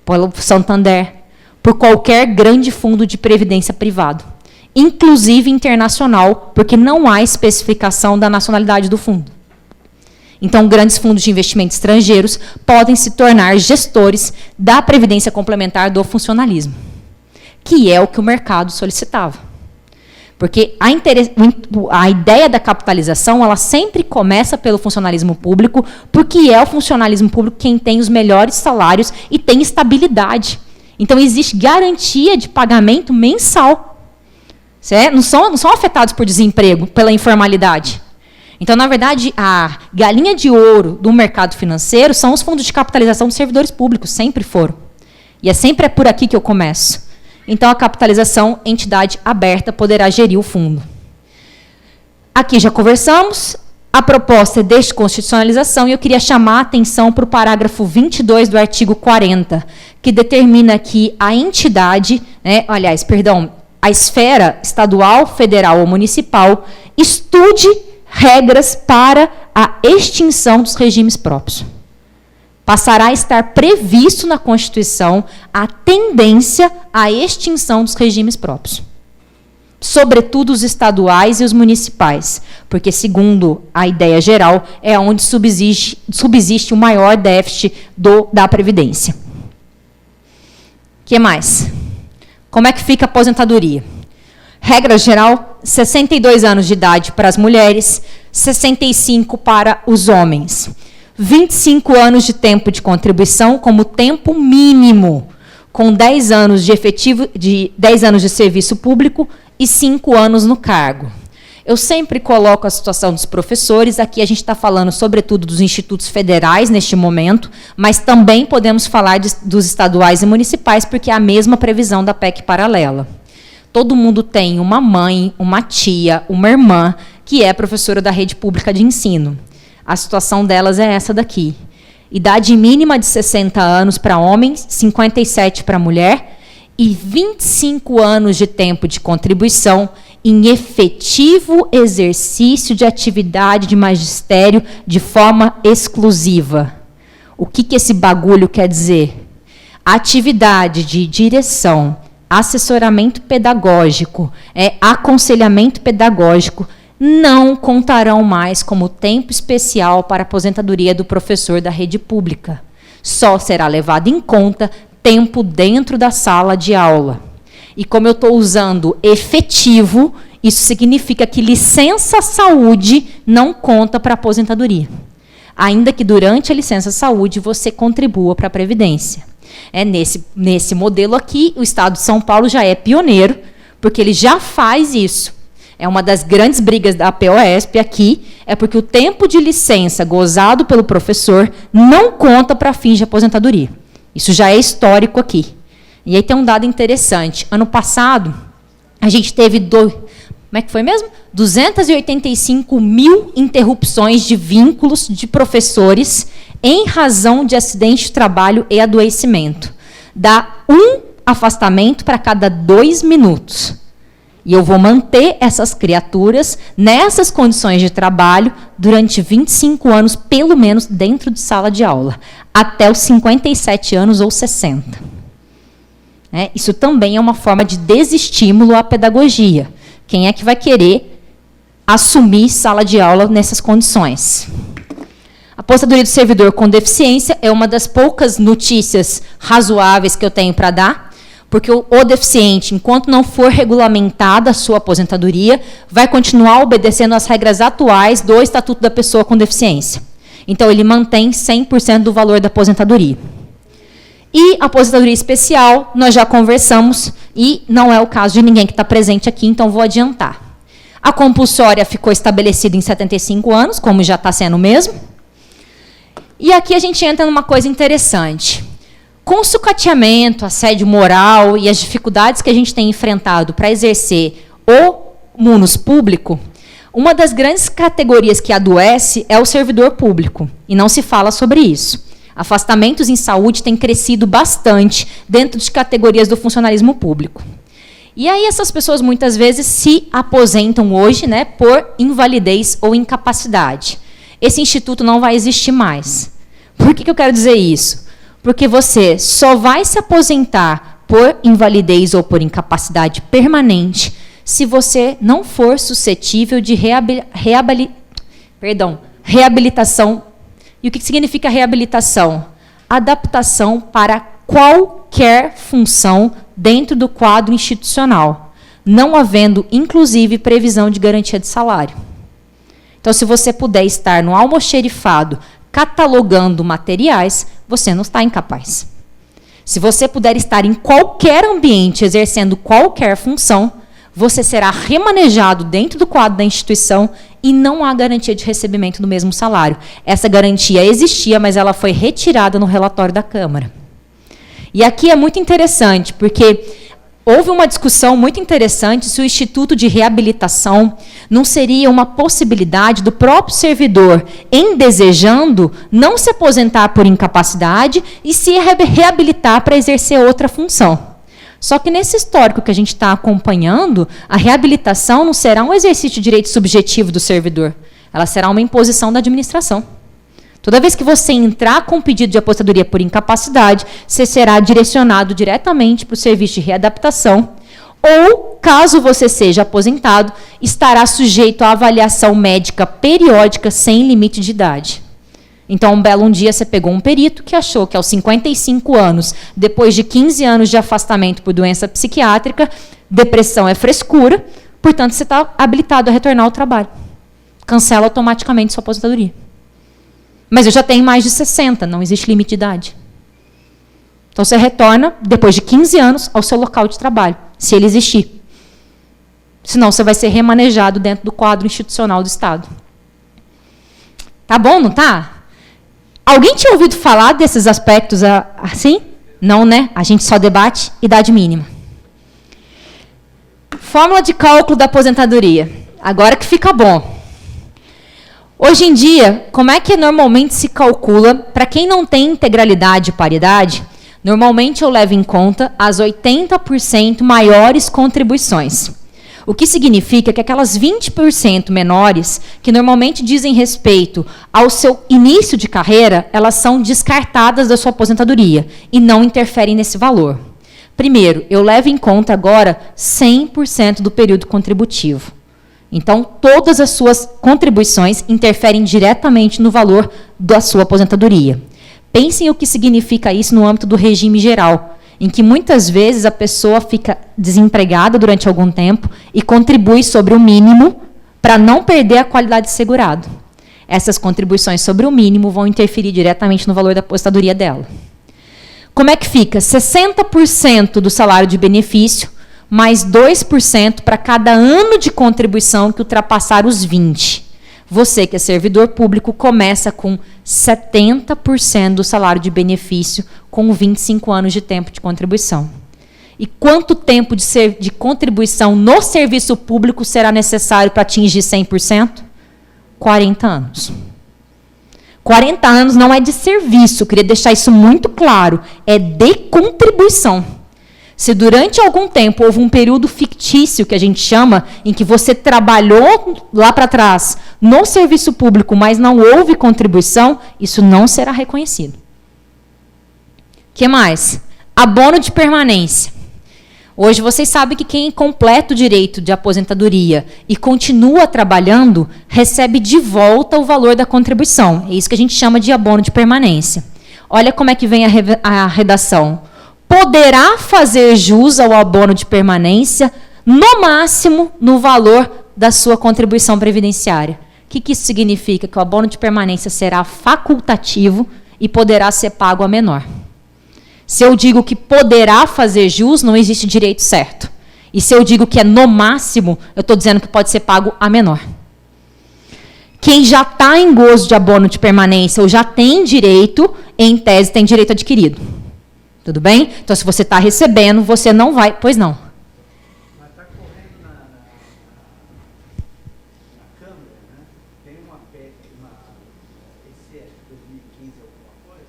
pelo Santander, por qualquer grande fundo de previdência privado, inclusive internacional, porque não há especificação da nacionalidade do fundo. Então, grandes fundos de investimento estrangeiros podem se tornar gestores da previdência complementar do funcionalismo, que é o que o mercado solicitava. Porque a ideia da capitalização, ela sempre começa pelo funcionalismo público, porque é o funcionalismo público quem tem os melhores salários e tem estabilidade. Então, existe garantia de pagamento mensal. Não são afetados por desemprego, pela informalidade. Então, na verdade, a galinha de ouro do mercado financeiro são os fundos de capitalização dos servidores públicos, sempre foram. E sempre é por aqui que eu começo. Então, a capitalização, entidade aberta, poderá gerir o fundo. Aqui já conversamos. A proposta é desconstitucionalização e eu queria chamar a atenção para o parágrafo 22 do artigo 40, que determina que a entidade, a esfera estadual, federal ou municipal, estude regras para a extinção dos regimes próprios. Passará a estar previsto na Constituição a tendência à extinção dos regimes próprios. Sobretudo os estaduais e os municipais, porque, segundo a ideia geral, é onde subsiste o maior déficit da Previdência. O que mais? Como é que fica a aposentadoria? Regra geral, 62 anos de idade para as mulheres, 65 para os homens. 25 anos de tempo de contribuição como tempo mínimo, com 10 anos de 10 anos de serviço público e 5 anos no cargo. Eu sempre coloco a situação dos professores, aqui a gente está falando sobretudo dos institutos federais neste momento, mas também podemos falar dos estaduais e municipais, porque é a mesma previsão da PEC paralela. Todo mundo tem uma mãe, uma tia, uma irmã, que é professora da rede pública de ensino. A situação delas é essa daqui. Idade mínima de 60 anos para homens, 57 para mulher, e 25 anos de tempo de contribuição em efetivo exercício de atividade de magistério de forma exclusiva. O que esse bagulho quer dizer? Atividade de direção, assessoramento pedagógico, aconselhamento pedagógico, não contarão mais como tempo especial para a aposentadoria do professor da rede pública. Só será levado em conta tempo dentro da sala de aula. E como eu estou usando efetivo, isso significa que licença saúde não conta para a aposentadoria. Ainda que durante a licença saúde você contribua para a Previdência. Nesse modelo aqui, o Estado de São Paulo já é pioneiro, porque ele já faz isso. É uma das grandes brigas da POSP aqui, é porque o tempo de licença gozado pelo professor não conta para fins de aposentadoria. Isso já é histórico aqui. E aí tem um dado interessante. Ano passado, a gente teve 285 mil interrupções de vínculos de professores em razão de acidente de trabalho e adoecimento. Dá um afastamento para cada 2 minutos. E eu vou manter essas criaturas nessas condições de trabalho durante 25 anos, pelo menos, dentro de sala de aula, até os 57 anos ou 60. Isso também é uma forma de desestímulo à pedagogia. Quem é que vai querer assumir sala de aula nessas condições? A aposentadoria do servidor com deficiência é uma das poucas notícias razoáveis que eu tenho para dar, porque o deficiente, enquanto não for regulamentada a sua aposentadoria, vai continuar obedecendo às regras atuais do Estatuto da Pessoa com Deficiência. Então, ele mantém 100% do valor da aposentadoria. E a aposentadoria especial, nós já conversamos, e não é o caso de ninguém que está presente aqui, então vou adiantar. A compulsória ficou estabelecida em 75 anos, como já está sendo mesmo. E aqui a gente entra numa coisa interessante. Com o sucateamento, assédio moral e as dificuldades que a gente tem enfrentado para exercer o munus público, uma das grandes categorias que adoece é o servidor público, e não se fala sobre isso. Afastamentos em saúde têm crescido bastante dentro de categorias do funcionalismo público. E aí essas pessoas muitas vezes se aposentam hoje, por invalidez ou incapacidade. Esse instituto não vai existir mais. Por que eu quero dizer isso? Porque você só vai se aposentar por invalidez ou por incapacidade permanente se você não for suscetível de reabilitação. E o que significa reabilitação? Adaptação para qualquer função dentro do quadro institucional, não havendo, inclusive, previsão de garantia de salário. Então, se você puder estar no almoxerifado catalogando materiais, você não está incapaz. Se você puder estar em qualquer ambiente exercendo qualquer função, você será remanejado dentro do quadro da instituição e não há garantia de recebimento do mesmo salário. Essa garantia existia, mas ela foi retirada no relatório da Câmara. E aqui é muito interessante, porque houve uma discussão muito interessante se o Instituto de Reabilitação não seria uma possibilidade do próprio servidor, em desejando, não se aposentar por incapacidade e se reabilitar para exercer outra função. Só que nesse histórico que a gente está acompanhando, a reabilitação não será um exercício de direito subjetivo do servidor, ela será uma imposição da administração. Toda vez que você entrar com pedido de aposentadoria por incapacidade, você será direcionado diretamente para o serviço de readaptação, ou, caso você seja aposentado, estará sujeito à avaliação médica periódica sem limite de idade. Então, um belo dia, você pegou um perito que achou que aos 55 anos, depois de 15 anos de afastamento por doença psiquiátrica, depressão é frescura, portanto, você está habilitado a retornar ao trabalho. cancela automaticamente sua aposentadoria. Mas eu já tenho mais de 60, não existe limite de idade. Então, você retorna, depois de 15 anos, ao seu local de trabalho, se ele existir. Senão, você vai ser remanejado dentro do quadro institucional do Estado. Tá bom, não tá? Alguém tinha ouvido falar desses aspectos assim? Não, né? A gente só debate idade mínima. Fórmula de cálculo da aposentadoria. Agora que fica bom. Hoje em dia, como é que normalmente se calcula? Para quem não tem integralidade e paridade, normalmente eu levo em conta as 80% maiores contribuições. O que significa que aquelas 20% menores, que normalmente dizem respeito ao seu início de carreira, elas são descartadas da sua aposentadoria e não interferem nesse valor. Primeiro, eu levo em conta agora 100% do período contributivo. Então, todas as suas contribuições interferem diretamente no valor da sua aposentadoria. Pensem o que significa isso no âmbito do regime geral, em que muitas vezes a pessoa fica desempregada durante algum tempo e contribui sobre o mínimo para não perder a qualidade de segurado. Essas contribuições sobre o mínimo vão interferir diretamente no valor da aposentadoria dela. Como é que fica? 60% do salário de benefício, mais 2% para cada ano de contribuição que ultrapassar os 20. Você, que é servidor público, começa com 70% do salário de benefício com 25 anos de tempo de contribuição. E quanto tempo de contribuição no serviço público será necessário para atingir 100%? 40 anos. 40 anos não é de serviço, eu queria deixar isso muito claro, é de contribuição. Se durante algum tempo houve um período fictício, que a gente chama, em que você trabalhou lá para trás no serviço público, mas não houve contribuição, isso não será reconhecido. O que mais? Abono de permanência. Hoje vocês sabem que quem completa o direito de aposentadoria e continua trabalhando, recebe de volta o valor da contribuição. É isso que a gente chama de abono de permanência. Olha como é que vem a redação. Poderá fazer jus ao abono de permanência, no máximo, no valor da sua contribuição previdenciária. O que isso significa? Que o abono de permanência será facultativo e poderá ser pago a menor. Se eu digo que poderá fazer jus, não existe direito certo. E se eu digo que é no máximo, eu estou dizendo que pode ser pago a menor. Quem já está em gozo de abono de permanência ou já tem direito, em tese, tem direito adquirido. Tudo bem? Então, se você está recebendo, você não vai... Pois não. Mas está correndo na Câmara, né? Tem uma PEC, esse é 2015 alguma coisa,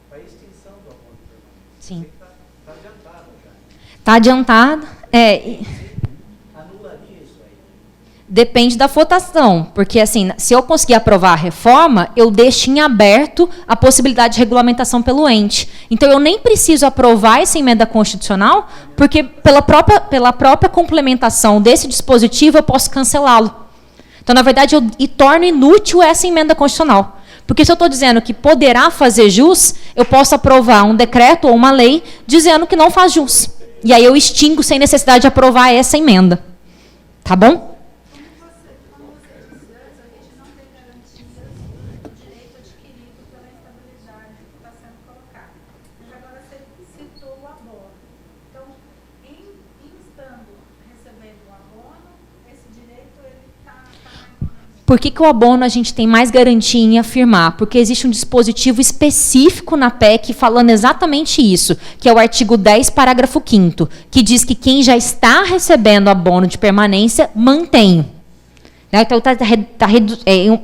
para a extinção do abono permanente. Sim. Está adiantado já. Está adiantado. Anularia isso aí? Depende da votação, porque assim, se eu conseguir aprovar a reforma, eu deixo em aberto a possibilidade de regulamentação pelo ente. Então, eu nem preciso aprovar essa emenda constitucional, porque pela própria complementação desse dispositivo, eu posso cancelá-lo. Então, na verdade, eu torno inútil essa emenda constitucional. Porque se eu estou dizendo que poderá fazer jus, eu posso aprovar um decreto ou uma lei dizendo que não faz jus. E aí eu extingo sem necessidade de aprovar essa emenda. Tá bom? Por que o abono a gente tem mais garantia em afirmar? Porque existe um dispositivo específico na PEC falando exatamente isso, que é o artigo 10, parágrafo 5º, que diz que quem já está recebendo abono de permanência, mantém. Então,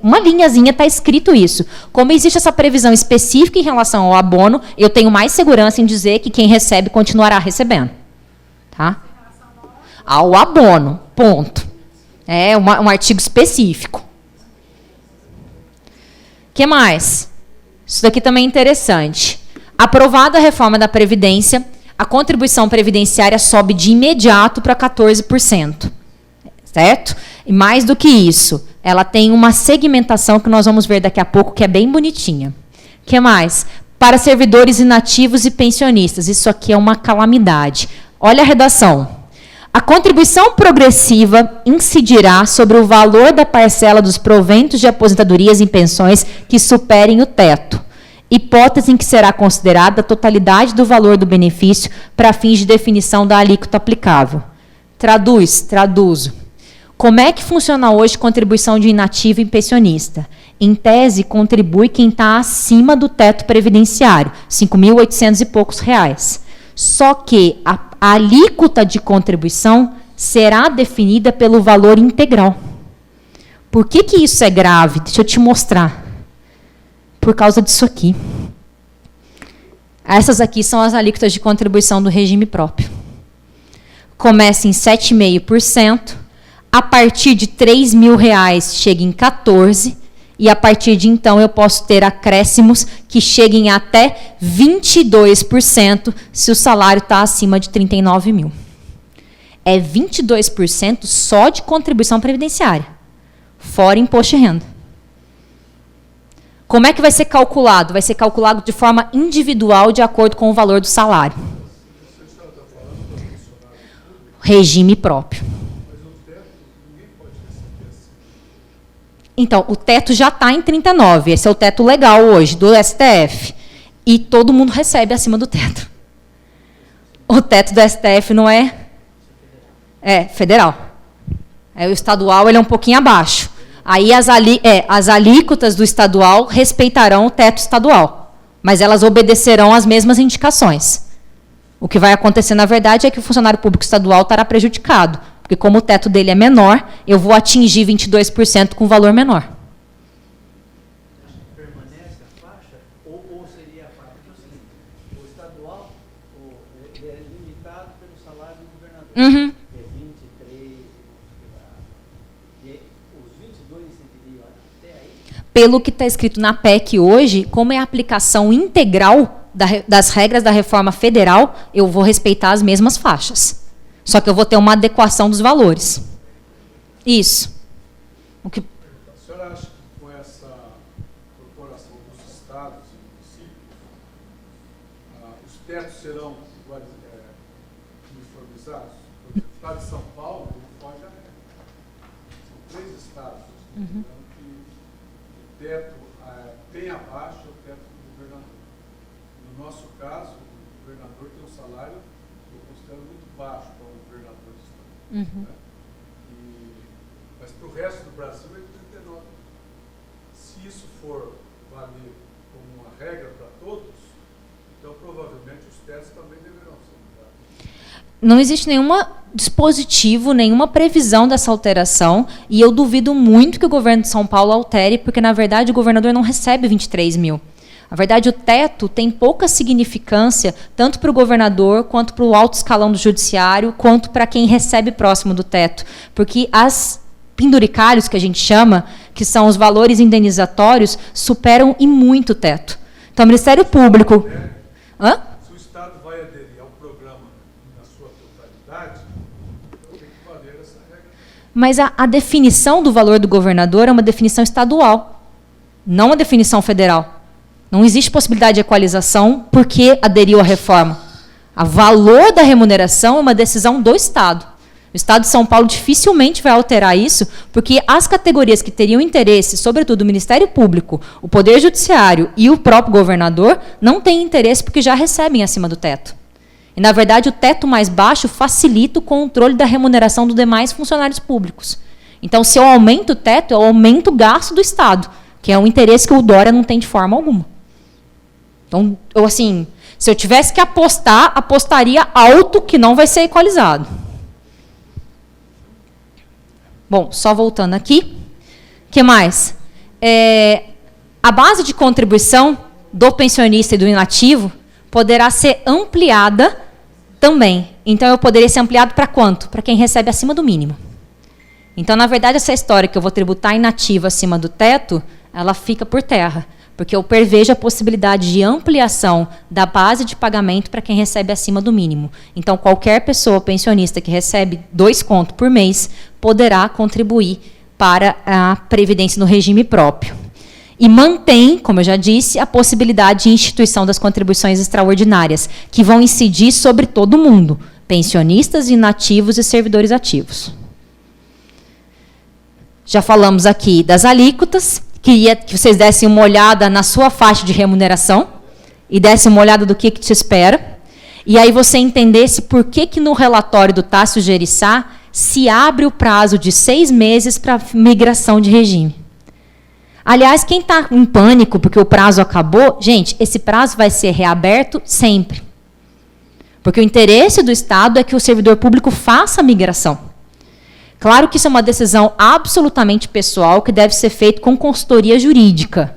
uma linhazinha está escrito isso. Como existe essa previsão específica em relação ao abono, eu tenho mais segurança em dizer que quem recebe continuará recebendo. Tá? Ao abono, ponto. É um artigo específico. O que mais? Isso daqui também é interessante. Aprovada a reforma da Previdência, a contribuição previdenciária sobe de imediato para 14%. Certo? E mais do que isso, ela tem uma segmentação que nós vamos ver daqui a pouco, que é bem bonitinha. O que mais? Para servidores inativos e pensionistas. Isso aqui é uma calamidade. Olha a redação. A contribuição progressiva incidirá sobre o valor da parcela dos proventos de aposentadorias e pensões que superem o teto, hipótese em que será considerada a totalidade do valor do benefício para fins de definição da alíquota aplicável. Traduzo. Como é que funciona hoje contribuição de inativo e pensionista? Em tese, contribui quem está acima do teto previdenciário, R$ 5.800 e poucos reais. Só que a alíquota de contribuição será definida pelo valor integral. Por que isso é grave? Deixa eu te mostrar. Por causa disso aqui. Essas aqui são as alíquotas de contribuição do regime próprio. Começa em 7,5%, a partir de R$ 3.000 chega em 14%, e a partir de então eu posso ter acréscimos que cheguem até 22% se o salário está acima de 39 mil. É 22% só de contribuição previdenciária, fora imposto de renda. Como é que vai ser calculado? Vai ser calculado de forma individual, de acordo com o valor do salário. Regime próprio. Então, o teto já está em 39. Esse é o teto legal hoje, do STF. E todo mundo recebe acima do teto. O teto do STF não é... É federal. O estadual ele é um pouquinho abaixo. Aí as alíquotas do estadual respeitarão o teto estadual, mas elas obedecerão às mesmas indicações. O que vai acontecer, na verdade, é que o funcionário público estadual estará prejudicado, porque como o teto dele é menor, eu vou atingir 22% com valor menor. Permanece a faixa ou seria a faixa? Porque é o seguinte, o estadual ele é limitado pelo salário do governador. Uhum. É 23, e os 22 incentivam até aí? Pelo que está escrito na PEC hoje, como é a aplicação integral das regras da reforma federal, eu vou respeitar as mesmas faixas. Só que eu vou ter uma adequação dos valores. Isso. O que... A senhora acha que com essa incorporação dos estados e municípios, os tetos serão uniformizados? Porque o estado de São Paulo pode a regra. São 3 estados. Então, que o teto tem abaixo o teto do governador. No nosso caso, o governador tem um salário que eu considero muito baixo para o governador do estado. Né? Mas para o resto do Brasil é 39. Se isso for valer como uma regra para todos, então provavelmente os tetos também deverão ser mudados. Não existe nenhum dispositivo, nenhuma previsão dessa alteração, e eu duvido muito que o governo de São Paulo altere, porque, na verdade, o governador não recebe 23 mil. Na verdade, o teto tem pouca significância, tanto para o governador, quanto para o alto escalão do judiciário, quanto para quem recebe próximo do teto. Porque as penduricários, que a gente chama, que são os valores indenizatórios, superam e muito o teto. Então, o Ministério Público... Hã? Se o Estado vai aderir ao programa na sua totalidade, então tem que valer essa regra. Mas a definição do valor do governador é uma definição estadual, não uma definição federal. Não existe possibilidade de equalização porque aderiu à reforma. O valor da remuneração é uma decisão do Estado. O Estado de São Paulo dificilmente vai alterar isso, porque as categorias que teriam interesse, sobretudo o Ministério Público, o Poder Judiciário e o próprio governador, não têm interesse porque já recebem acima do teto. E, na verdade, o teto mais baixo facilita o controle da remuneração dos demais funcionários públicos. Então, se eu aumento o teto, eu aumento o gasto do Estado, que é um interesse que o Dória não tem de forma alguma. Então, se eu tivesse que apostar, apostaria alto que não vai ser equalizado. Bom, só voltando aqui. O que mais? A base de contribuição do pensionista e do inativo poderá ser ampliada também. Então, eu poderia ser ampliado para quanto? Para quem recebe acima do mínimo. Então, na verdade, essa história que eu vou tributar inativo acima do teto, ela fica por terra. Porque eu prevejo a possibilidade de ampliação da base de pagamento para quem recebe acima do mínimo. Então, qualquer pessoa pensionista que recebe 2 contos por mês poderá contribuir para a previdência no regime próprio. E mantém, como eu já disse, a possibilidade de instituição das contribuições extraordinárias, que vão incidir sobre todo mundo, pensionistas, inativos e servidores ativos. Já falamos aqui das alíquotas. Queria que vocês dessem uma olhada na sua faixa de remuneração e dessem uma olhada do que te espera. E aí você entendesse por que no relatório do Tássio Gerissá se abre o prazo de 6 meses para migração de regime. Aliás, quem está em pânico porque o prazo acabou, gente, esse prazo vai ser reaberto sempre. Porque o interesse do Estado é que o servidor público faça a migração. Claro que isso é uma decisão absolutamente pessoal que deve ser feita com consultoria jurídica.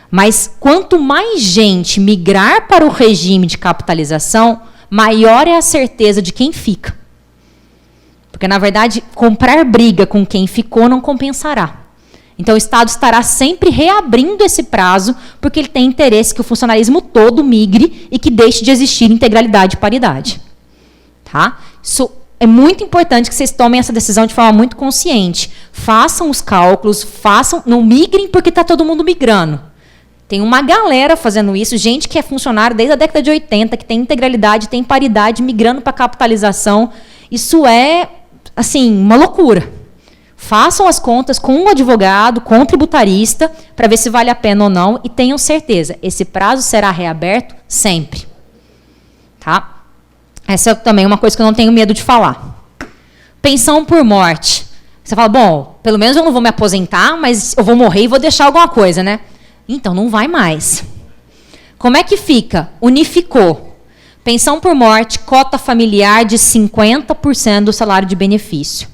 Mas quanto mais gente migrar para o regime de capitalização, maior é a certeza de quem fica. Porque, na verdade, comprar briga com quem ficou não compensará. Então, o Estado estará sempre reabrindo esse prazo, porque ele tem interesse que o funcionalismo todo migre e que deixe de existir integralidade e paridade. Tá? Isso é muito importante que vocês tomem essa decisão de forma muito consciente. Façam os cálculos, não migrem porque está todo mundo migrando. Tem uma galera fazendo isso, gente que é funcionário desde a década de 80, que tem integralidade, tem paridade, migrando para capitalização. Isso é, assim, uma loucura. Façam as contas com um advogado, com um tributarista, para ver se vale a pena ou não, e tenham certeza, esse prazo será reaberto sempre. Tá? Essa é também uma coisa que eu não tenho medo de falar. Pensão por morte. Você fala, bom, pelo menos eu não vou me aposentar, mas eu vou morrer e vou deixar alguma coisa, né? Então, não vai mais. Como é que fica? Unificou. Pensão por morte, cota familiar de 50% do salário de benefício.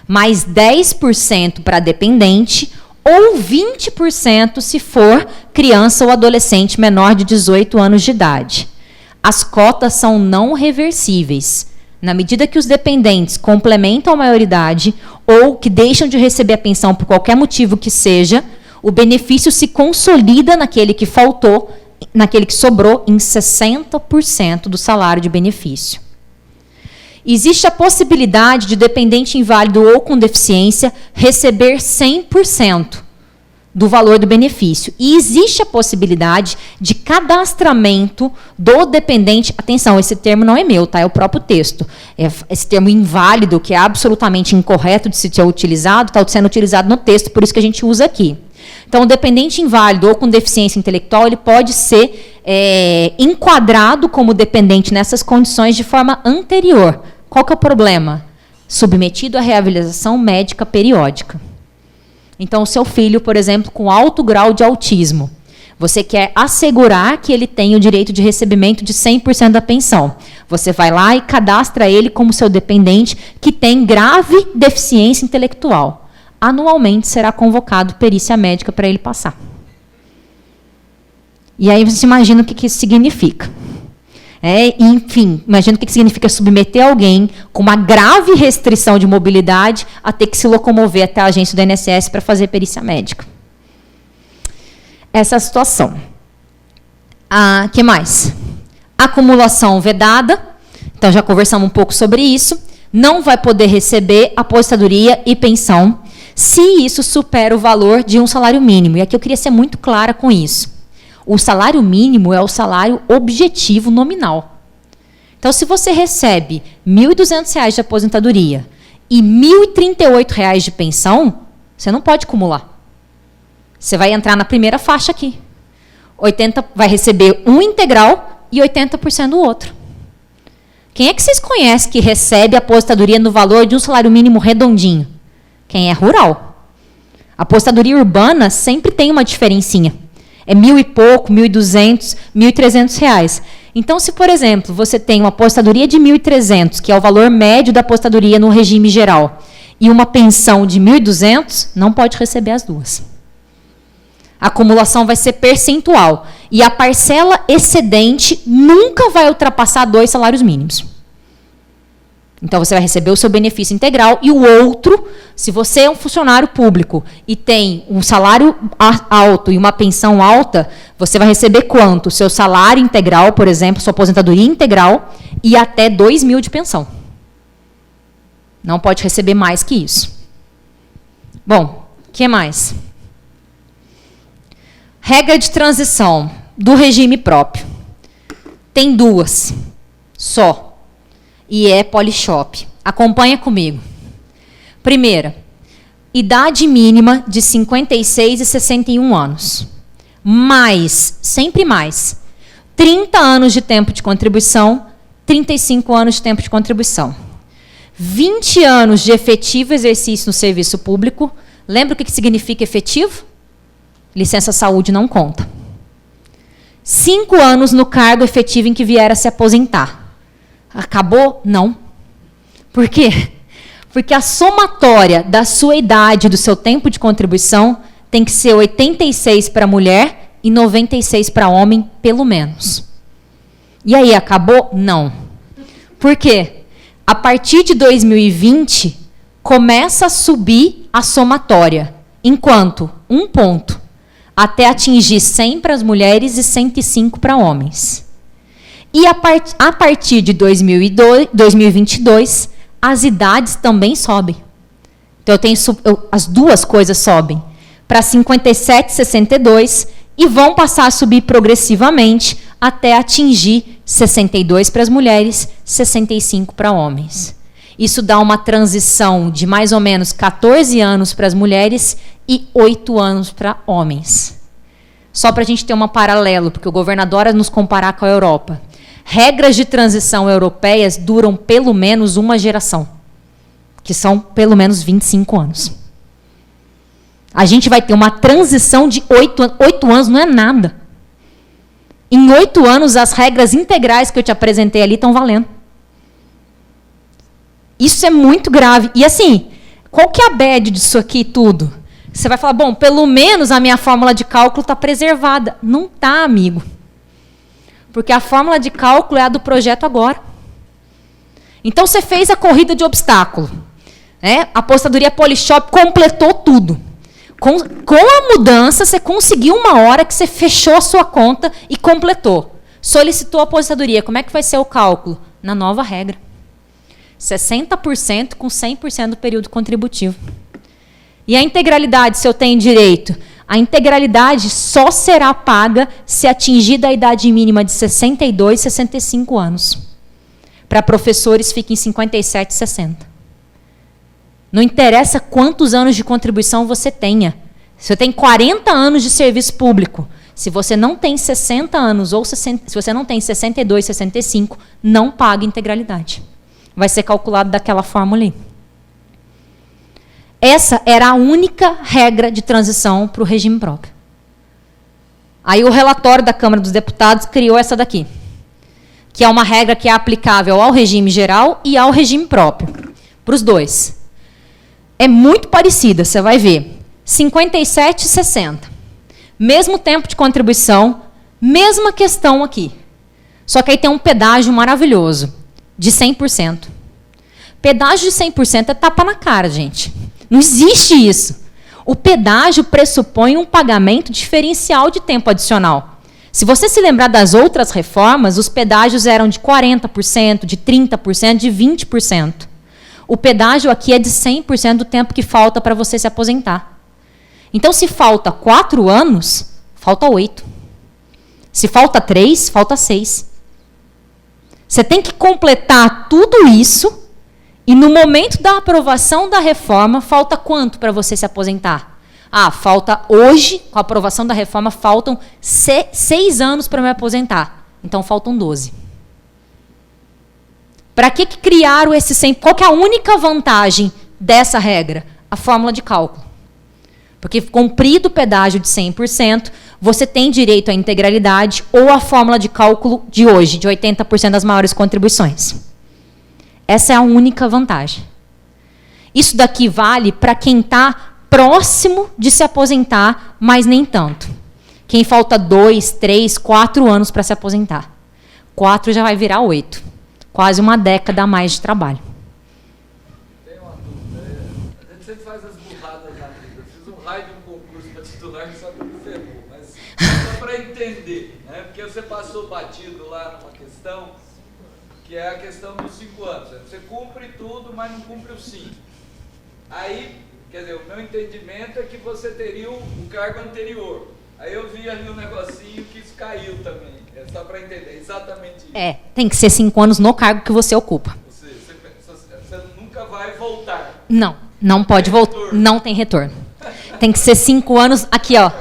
Mais 10% para dependente ou 20% se for criança ou adolescente menor de 18 anos de idade. As cotas são não reversíveis. Na medida que os dependentes complementam a maioridade ou que deixam de receber a pensão por qualquer motivo que seja, o benefício se consolida naquele que faltou, naquele que sobrou, em 60% do salário de benefício. Existe a possibilidade de dependente inválido ou com deficiência receber 100% do valor do benefício. E existe a possibilidade de cadastramento do dependente. Atenção, esse termo não é meu, tá? É o próprio texto. Esse termo inválido, que é absolutamente incorreto de se ser utilizado, está sendo utilizado no texto, por isso que a gente usa aqui. Então, o dependente inválido ou com deficiência intelectual, ele pode ser enquadrado como dependente nessas condições de forma anterior. Qual que é o problema? Submetido à reavaliação médica periódica. Então, o seu filho, por exemplo, com alto grau de autismo, você quer assegurar que ele tem o direito de recebimento de 100% da pensão. Você vai lá e cadastra ele como seu dependente que tem grave deficiência intelectual. Anualmente será convocado perícia médica para ele passar. E aí você imagina o que isso significa. Enfim, imagina o que significa submeter alguém com uma grave restrição de mobilidade a ter que se locomover até a agência do INSS para fazer perícia médica. Essa é a situação. Que mais? Acumulação vedada. Então, já conversamos um pouco sobre isso. Não vai poder receber aposentadoria e pensão se isso supera o valor de um salário mínimo. E aqui eu queria ser muito clara com isso. O salário mínimo é o salário objetivo nominal. Então, se você recebe R$ 1.200 de aposentadoria e R$ 1.038 de pensão, você não pode acumular. Você vai entrar na primeira faixa aqui. Vai receber um integral e 80% do outro. Quem é que vocês conhecem que recebe aposentadoria no valor de um salário mínimo redondinho? Quem é rural. A aposentadoria urbana sempre tem uma diferencinha. É 1.000 e pouco, 1.200, 1.300 reais. Então, se, por exemplo, você tem uma aposentadoria de 1.300, que é o valor médio da aposentadoria no regime geral, e uma pensão de 1.200, não pode receber as duas. A acumulação vai ser percentual. E a parcela excedente nunca vai ultrapassar 2 salários mínimos. Então, você vai receber o seu benefício integral e o outro, se você é um funcionário público e tem um salário alto e uma pensão alta, você vai receber quanto? O seu salário integral, por exemplo, sua aposentadoria integral e até 2.000 de pensão. Não pode receber mais que isso. Bom, o que mais? Regra de transição do regime próprio. Tem 2 só. e é Polishop. Acompanha comigo. Primeira, idade mínima de 56 e 61 anos. Mais, sempre mais, 30 anos de tempo de contribuição, 35 anos de tempo de contribuição. 20 anos de efetivo exercício no serviço público. Lembra o que significa efetivo? Licença saúde não conta. 5 anos no cargo efetivo em que vier a se aposentar. Acabou? Não. Por quê? Porque a somatória da sua idade e do seu tempo de contribuição tem que ser 86 para mulher e 96 para homem, pelo menos. E aí, acabou? Não. Por quê? A partir de 2020, começa a subir a somatória. Enquanto? 1 ponto. Até atingir 100 para as mulheres e 105 para homens. E a partir de 2022, as idades também sobem. Então, as duas coisas sobem para 57 e 62 e vão passar a subir progressivamente até atingir 62 para as mulheres, 65 para homens. Isso dá uma transição de mais ou menos 14 anos para as mulheres e 8 anos para homens. Só para a gente ter um paralelo, porque o governador adora nos comparar com a Europa. Regras de transição europeias duram pelo menos uma geração, que são pelo menos 25 anos. A gente vai ter uma transição de 8 anos. 8 anos não é nada. Em 8 anos, as regras integrais que eu te apresentei ali estão valendo. Isso é muito grave. E assim, qual que é a bad disso aqui tudo? Você vai falar, bom, pelo menos a minha fórmula de cálculo está preservada. Não está, amigo. Porque a fórmula de cálculo é a do projeto agora. Então, você fez a corrida de obstáculo. A apostadoria Polishop completou tudo. Com a mudança, você conseguiu uma hora que você fechou a sua conta e completou. Solicitou a apostadoria. Como é que vai ser o cálculo? Na nova regra. 60% com 100% do período contributivo. E a integralidade, se eu tenho direito? A integralidade só será paga se atingida a idade mínima de 62 e 65 anos. Para professores, fica em 57 e 60. Não interessa quantos anos de contribuição você tenha. Se você tem 40 anos de serviço público, se você não tem 60 anos ou se você não tem 62, 65, não paga integralidade. Vai ser calculado daquela forma ali. Essa era a única regra de transição para o regime próprio. Aí o relatório da Câmara dos Deputados criou essa daqui, que é uma regra que é aplicável ao regime geral e ao regime próprio, para os dois. É muito parecida, você vai ver. 57 e 60. Mesmo tempo de contribuição, mesma questão aqui. Só que aí tem um pedágio maravilhoso, de 100%. Pedágio de 100% é tapa na cara, gente. Não existe isso. O pedágio pressupõe um pagamento diferencial de tempo adicional. Se você se lembrar das outras reformas, os pedágios eram de 40%, de 30%, de 20%. O pedágio aqui é de 100% do tempo que falta para você se aposentar. Então, se falta 4 anos, falta 8. Se falta 3, falta 6. Você tem que completar tudo isso e no momento da aprovação da reforma, falta quanto para você se aposentar? Falta hoje, com a aprovação da reforma, faltam 6 anos para me aposentar. Então, faltam 12. Para que criaram esse 100%? Qual que é a única vantagem dessa regra? A fórmula de cálculo. Porque cumprido o pedágio de 100%, você tem direito à integralidade ou à fórmula de cálculo de hoje, de 80% das maiores contribuições. Essa é a única vantagem. Isso daqui vale para quem está próximo de se aposentar, mas nem tanto. Quem falta 2, 3, 4 anos para se aposentar. 4 já vai virar 8. Quase uma década a mais de trabalho. Tem uma dúvida. A gente sempre faz as burradas na vida. Eu fiz um raio de um concurso para titular que só que me ferrou. Mas só para entender, né? Porque você passou batido lá numa questão, que é a questão dos 5 anos. Você cumpre tudo, mas não cumpre os 5. Aí, quer dizer, o meu entendimento é que você teria o cargo anterior. Aí eu vi ali um negocinho que isso caiu também. É só para entender, exatamente isso. Tem que ser 5 anos no cargo que você ocupa. Você Não pode voltar. Não tem retorno. Tem que ser 5 anos. Aqui, ó.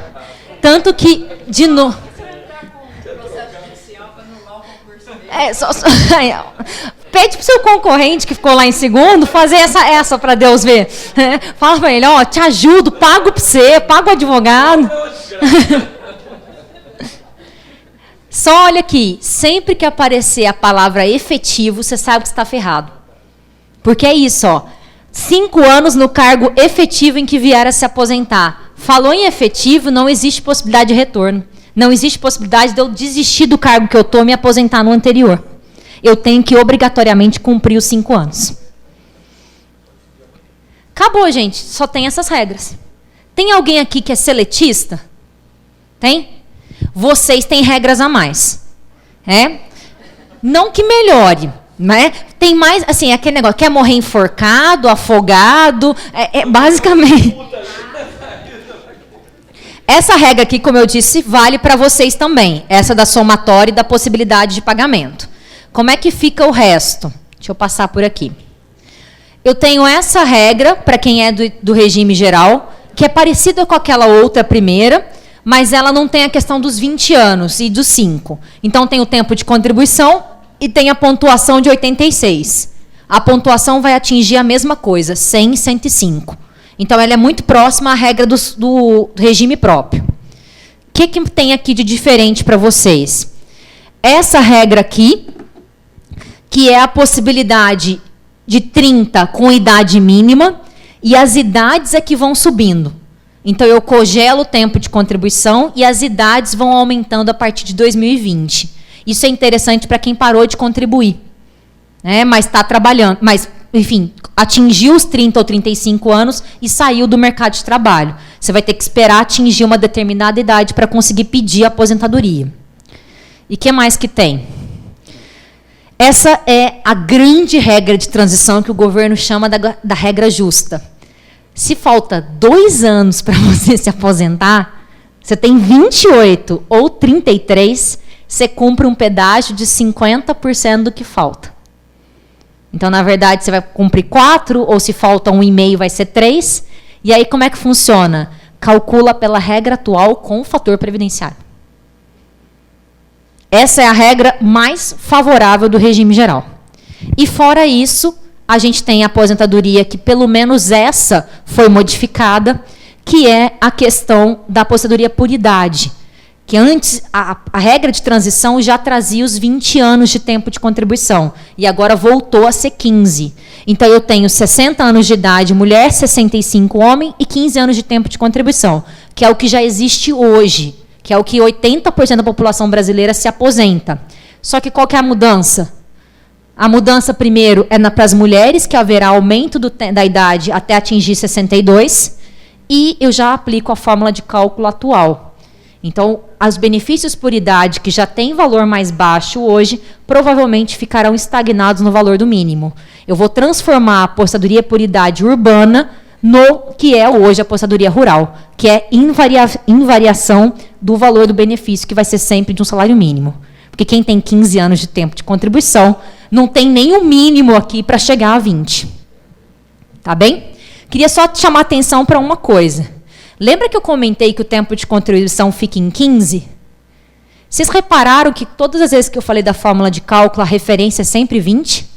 Tanto que, de novo. Pede pro seu concorrente que ficou lá em segundo fazer essa para Deus ver. Fala para ele, ó, te ajudo, pago para você, pago o advogado. Só olha aqui, sempre que aparecer a palavra efetivo, você sabe que está ferrado. Porque é isso, ó. 5 anos no cargo efetivo em que vier a se aposentar. Falou em efetivo, não existe possibilidade de retorno. Não existe possibilidade de eu desistir do cargo que eu estou e me aposentar no anterior. Eu tenho que obrigatoriamente cumprir os 5 anos. Acabou, gente. Só tem essas regras. Tem alguém aqui que é seletista? Tem? Vocês têm regras a mais. Não que melhore, né? Tem mais, assim, aquele negócio, quer morrer enforcado, afogado, basicamente... Essa regra aqui, como eu disse, vale para vocês também. Essa da somatória e da possibilidade de pagamento. Como é que fica o resto? Deixa eu passar por aqui. Eu tenho essa regra, para quem é do regime geral, que é parecida com aquela outra primeira, mas ela não tem a questão dos 20 anos e dos 5. Então, tem o tempo de contribuição e tem a pontuação de 86. A pontuação vai atingir a mesma coisa, 100 e 105. Então, ela é muito próxima à regra do regime próprio. O que tem aqui de diferente para vocês? Essa regra aqui, que é a possibilidade de 30 com idade mínima, e as idades é que vão subindo. Então, eu congelo o tempo de contribuição e as idades vão aumentando a partir de 2020. Isso é interessante para quem parou de contribuir, mas está trabalhando, mas... Enfim, atingiu os 30 ou 35 anos e saiu do mercado de trabalho. Você vai ter que esperar atingir uma determinada idade para conseguir pedir a aposentadoria. E o que mais que tem? Essa é a grande regra de transição que o governo chama da regra justa. Se falta 2 anos para você se aposentar, você tem 28 ou 33, você cumpre um pedágio de 50% do que falta. Então, na verdade, você vai cumprir 4, ou se falta 1,5, vai ser 3. E aí, como é que funciona? Calcula pela regra atual com o fator previdenciário. Essa é a regra mais favorável do regime geral. E fora isso, a gente tem a aposentadoria que, pelo menos essa, foi modificada, que é a questão da aposentadoria por idade. Que antes, a regra de transição já trazia os 20 anos de tempo de contribuição. E agora voltou a ser 15. Então, eu tenho 60 anos de idade, mulher, 65, homem, e 15 anos de tempo de contribuição. Que é o que já existe hoje. Que é o que 80% da população brasileira se aposenta. Só que qual que é a mudança? A mudança, primeiro, é para as mulheres, que haverá aumento da idade até atingir 62. E eu já aplico a fórmula de cálculo atual. Então, os benefícios por idade, que já têm valor mais baixo hoje, provavelmente ficarão estagnados no valor do mínimo. Eu vou transformar a aposentadoria por idade urbana no que é hoje a aposentadoria rural, que é invariação do valor do benefício, que vai ser sempre de um salário mínimo. Porque quem tem 15 anos de tempo de contribuição não tem nem o mínimo aqui para chegar a 20. Tá bem? Queria só te chamar a atenção para uma coisa. Lembra que eu comentei que o tempo de contribuição fica em 15? Vocês repararam que todas as vezes que eu falei da fórmula de cálculo, a referência é sempre 20?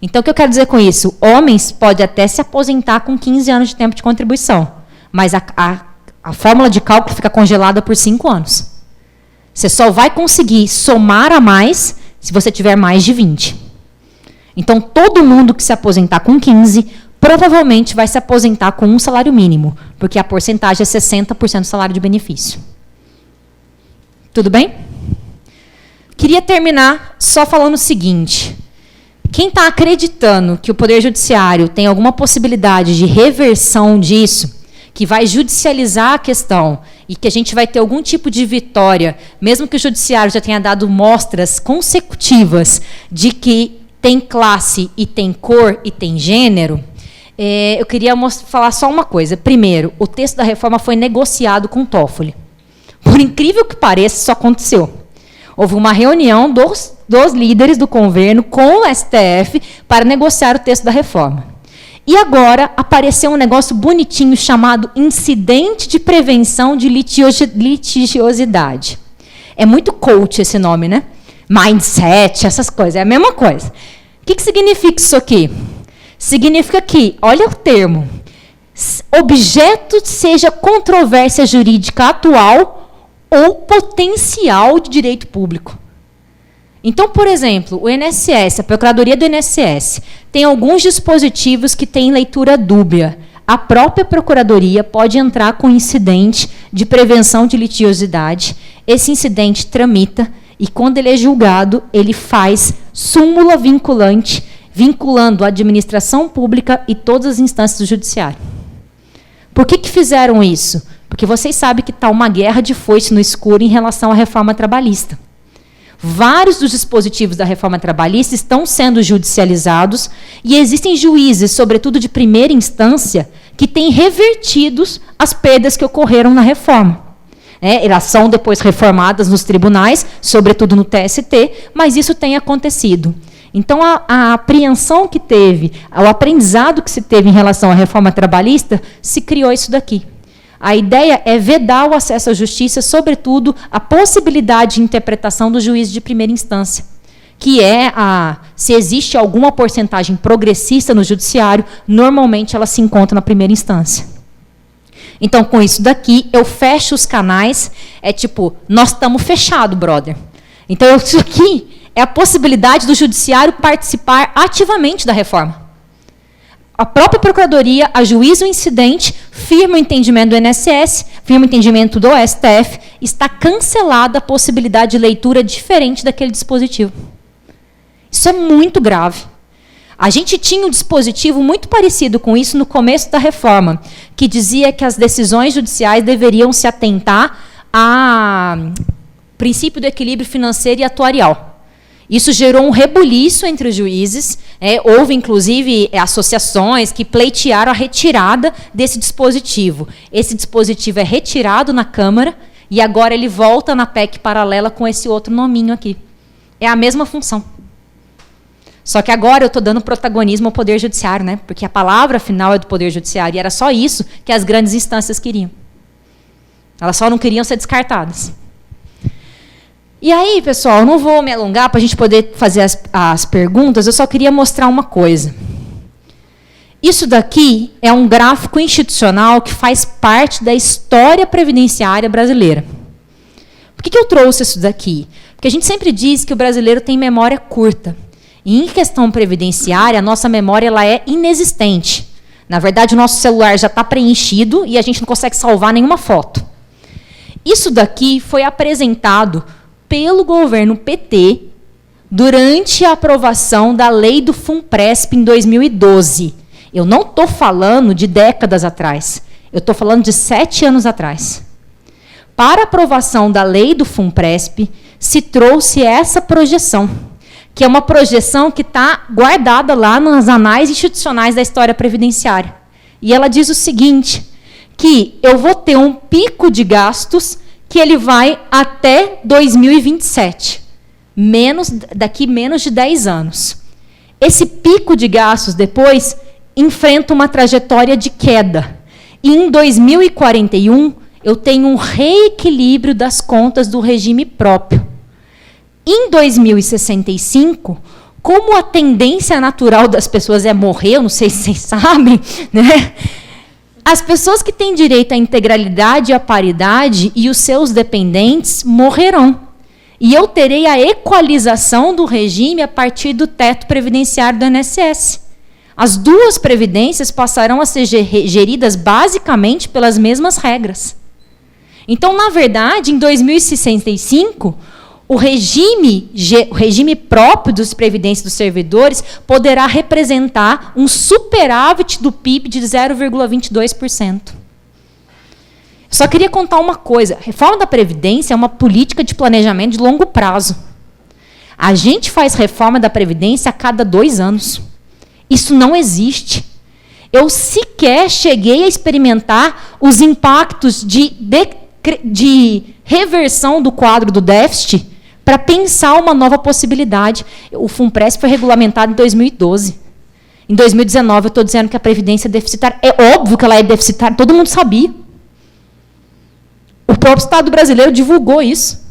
Então, o que eu quero dizer com isso? Homens podem até se aposentar com 15 anos de tempo de contribuição, mas a fórmula de cálculo fica congelada por 5 anos. Você só vai conseguir somar a mais se você tiver mais de 20. Então, todo mundo que se aposentar com 15, provavelmente vai se aposentar com um salário mínimo, porque a porcentagem é 60% do salário de benefício. Tudo bem? Queria terminar só falando o seguinte. Quem está acreditando que o Poder Judiciário tem alguma possibilidade de reversão disso, que vai judicializar a questão e que a gente vai ter algum tipo de vitória, mesmo que o Judiciário já tenha dado mostras consecutivas de que tem classe e tem cor e tem gênero, eu queria falar só uma coisa. Primeiro, o texto da reforma foi negociado com o Toffoli. Por incrível que pareça, isso aconteceu. Houve uma reunião dos líderes do governo com o STF para negociar o texto da reforma. E agora apareceu um negócio bonitinho chamado Incidente de Prevenção de Litigiosidade. É muito coach esse nome, né? Mindset, essas coisas, é a mesma coisa. O que significa isso aqui? Significa que, olha o termo, objeto seja controvérsia jurídica atual ou potencial de direito público. Então, por exemplo, o INSS, a Procuradoria do INSS, tem alguns dispositivos que têm leitura dúbia. A própria Procuradoria pode entrar com incidente de prevenção de litigiosidade. Esse incidente tramita e, quando ele é julgado, ele faz súmula vinculante, vinculando a administração pública e todas as instâncias do judiciário. Por que fizeram isso? Porque vocês sabem que está uma guerra de foice no escuro em relação à reforma trabalhista. Vários dos dispositivos da reforma trabalhista estão sendo judicializados e existem juízes, sobretudo de primeira instância, que têm revertido as perdas que ocorreram na reforma. Elas são depois reformadas nos tribunais, sobretudo no TST, mas isso tem acontecido. Então, a apreensão que teve, o aprendizado que se teve em relação à reforma trabalhista, se criou isso daqui. A ideia é vedar o acesso à justiça, sobretudo a possibilidade de interpretação do juiz de primeira instância, que é se existe alguma porcentagem progressista no judiciário, normalmente ela se encontra na primeira instância. Então, com isso daqui, eu fecho os canais, é tipo, nós estamos fechados, brother. Então, isso aqui é a possibilidade do judiciário participar ativamente da reforma. A própria Procuradoria ajuiza o incidente, firma o entendimento do INSS, firma o entendimento do STF, está cancelada a possibilidade de leitura diferente daquele dispositivo. Isso é muito grave. A gente tinha um dispositivo muito parecido com isso no começo da reforma, que dizia que as decisões judiciais deveriam se atentar ao princípio do equilíbrio financeiro e atuarial. Isso gerou um rebuliço entre os juízes. Houve, inclusive, associações que pleitearam a retirada desse dispositivo. Esse dispositivo é retirado na Câmara e agora ele volta na PEC paralela com esse outro nominho aqui. É a mesma função. Só que agora eu estou dando protagonismo ao Poder Judiciário, né? Porque a palavra final é do Poder Judiciário. E era só isso que as grandes instâncias queriam. Elas só não queriam ser descartadas. E aí, pessoal, eu não vou me alongar para a gente poder fazer as perguntas, eu só queria mostrar uma coisa. Isso daqui é um gráfico institucional que faz parte da história previdenciária brasileira. Por que eu trouxe isso daqui? Porque a gente sempre diz que o brasileiro tem memória curta. E em questão previdenciária, a nossa memória ela é inexistente. Na verdade, o nosso celular já está preenchido e a gente não consegue salvar nenhuma foto. Isso daqui foi apresentado pelo governo PT durante a aprovação da lei do FUNPRESP em 2012. Eu não estou falando de décadas atrás, eu estou falando de 7 anos atrás. Para a aprovação da lei do FUNPRESP, se trouxe essa projeção, que é uma projeção que está guardada lá nas anais institucionais da história previdenciária. E ela diz o seguinte, que eu vou ter um pico de gastos que ele vai até 2027, daqui menos de 10 anos. Esse pico de gastos depois enfrenta uma trajetória de queda. E em 2041, eu tenho um reequilíbrio das contas do regime próprio. Em 2065, como a tendência natural das pessoas é morrer, eu não sei se vocês sabem, né? As pessoas que têm direito à integralidade e à paridade e os seus dependentes morrerão. E eu terei a equalização do regime a partir do teto previdenciário do INSS. As duas previdências passarão a ser geridas basicamente pelas mesmas regras. Então, na verdade, em 2065, o regime próprio dos previdências dos servidores poderá representar um superávit do PIB de 0,22%. Só queria contar uma coisa. A reforma da Previdência é uma política de planejamento de longo prazo. A gente faz reforma da Previdência a cada 2 anos. Isso não existe. Eu sequer cheguei a experimentar os impactos de reversão do quadro do déficit para pensar uma nova possibilidade. O FUNPRESP foi regulamentado em 2012. Em 2019, eu estou dizendo que a Previdência é deficitária. É óbvio que ela é deficitária, todo mundo sabia. O próprio Estado brasileiro divulgou isso.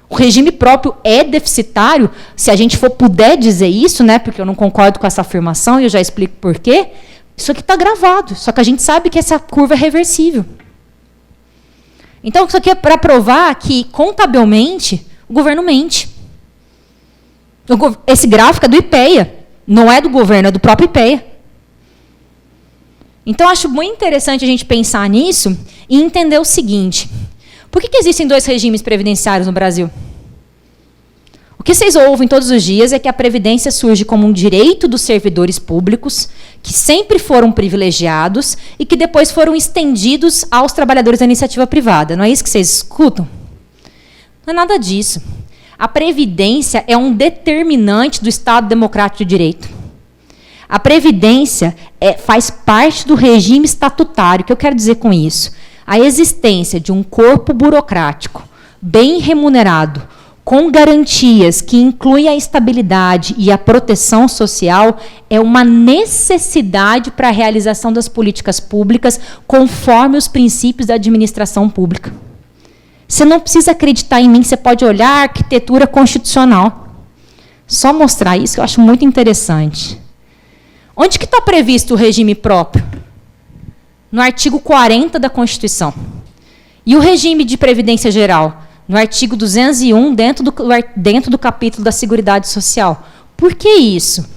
O regime próprio é deficitário, se a gente puder dizer isso, né, porque eu não concordo com essa afirmação e eu já explico por quê. Isso aqui está gravado, só que a gente sabe que essa curva é reversível. Então, isso aqui é para provar que, contabilmente, o governo mente. Esse gráfico é do IPEA, não é do governo, é do próprio IPEA. Então, acho muito interessante a gente pensar nisso e entender o seguinte. Por que existem 2 regimes previdenciários no Brasil? O que vocês ouvem todos os dias é que a Previdência surge como um direito dos servidores públicos, que sempre foram privilegiados e que depois foram estendidos aos trabalhadores da iniciativa privada. Não é isso que vocês escutam? Não é nada disso. A Previdência é um determinante do Estado Democrático de Direito. A Previdência faz parte do regime estatutário. O que eu quero dizer com isso? A existência de um corpo burocrático bem remunerado, com garantias que incluem a estabilidade e a proteção social, é uma necessidade para a realização das políticas públicas conforme os princípios da administração pública. Você não precisa acreditar em mim, você pode olhar a arquitetura constitucional. Só mostrar isso que eu acho muito interessante. Onde que está previsto o regime próprio? No artigo 40 da Constituição. E o regime de previdência geral? No artigo 201, dentro do capítulo da Seguridade Social. Por que isso?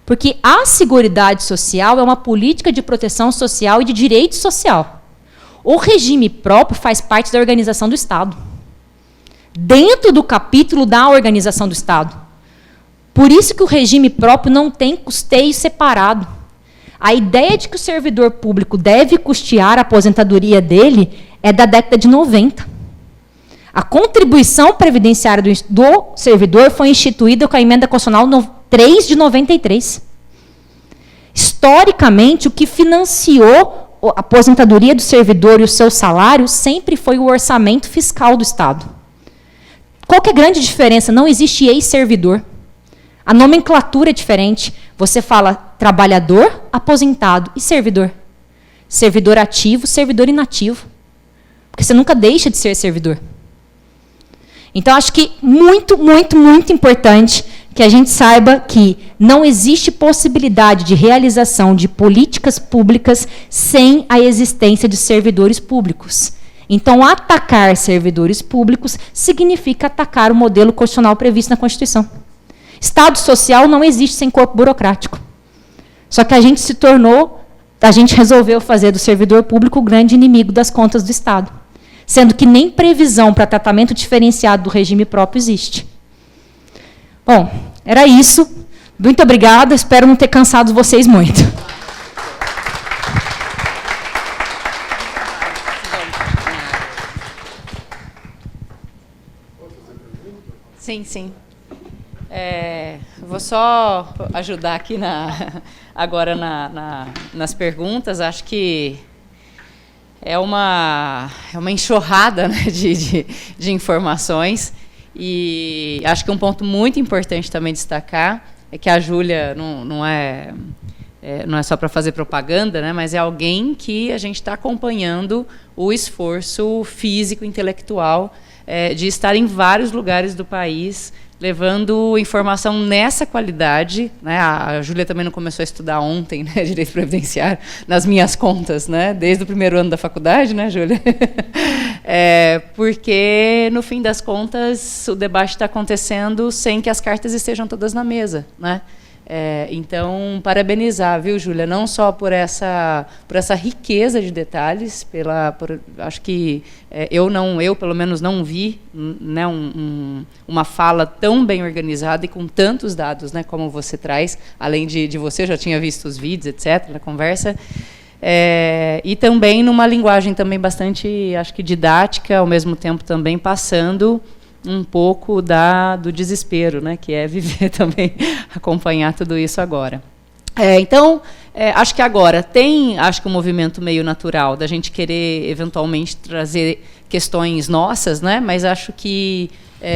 Porque a Seguridade Social é uma política de proteção social e de direito social. O regime próprio faz parte da organização do Estado. Dentro do capítulo da organização do Estado. Por isso que o regime próprio não tem custeio separado. A ideia de que o servidor público deve custear a aposentadoria dele é da década de 90. A contribuição previdenciária do servidor foi instituída com a Emenda Constitucional 3 de 93. Historicamente, o que financiou a aposentadoria do servidor e o seu salário sempre foi o orçamento fiscal do Estado. Qual que é a grande diferença? Não existe ex-servidor. A nomenclatura é diferente. Você fala trabalhador, aposentado e servidor. Servidor ativo, servidor inativo. Porque você nunca deixa de ser servidor. Então, acho que muito, muito, muito importante que a gente saiba que não existe possibilidade de realização de políticas públicas sem a existência de servidores públicos. Então, atacar servidores públicos significa atacar o modelo constitucional previsto na Constituição. Estado social não existe sem corpo burocrático. Só que a gente resolveu fazer do servidor público o grande inimigo das contas do Estado. Sendo que nem previsão para tratamento diferenciado do regime próprio existe. Bom, era isso. Muito obrigada. Espero não ter cansado vocês muito. Sim. Vou só ajudar aqui agora nas perguntas. Acho que é uma enxurrada, né, de informações. E acho que um ponto muito importante também destacar é que a Júlia não é só para fazer propaganda, né, mas é alguém que a gente está acompanhando o esforço físico, intelectual, de estar em vários lugares do país, levando informação nessa qualidade, né? A Júlia também não começou a estudar ontem, né, direito previdenciário, nas minhas contas, né, desde o primeiro ano da faculdade, né, Júlia? Porque, no fim das contas, o debate está acontecendo sem que as cartas estejam todas na mesa, né? Então, parabenizar, viu, Júlia, não só por essa riqueza de detalhes, acho que eu pelo menos não vi, né, uma fala tão bem organizada e com tantos dados, né, como você traz, além de você, já tinha visto os vídeos, etc., na conversa, e também numa linguagem também bastante, acho que didática, ao mesmo tempo também passando um pouco do desespero, né, que é viver também, acompanhar tudo isso agora. Então, Acho que agora tem, um movimento meio natural da gente querer, eventualmente, trazer questões nossas, né? Mas acho que,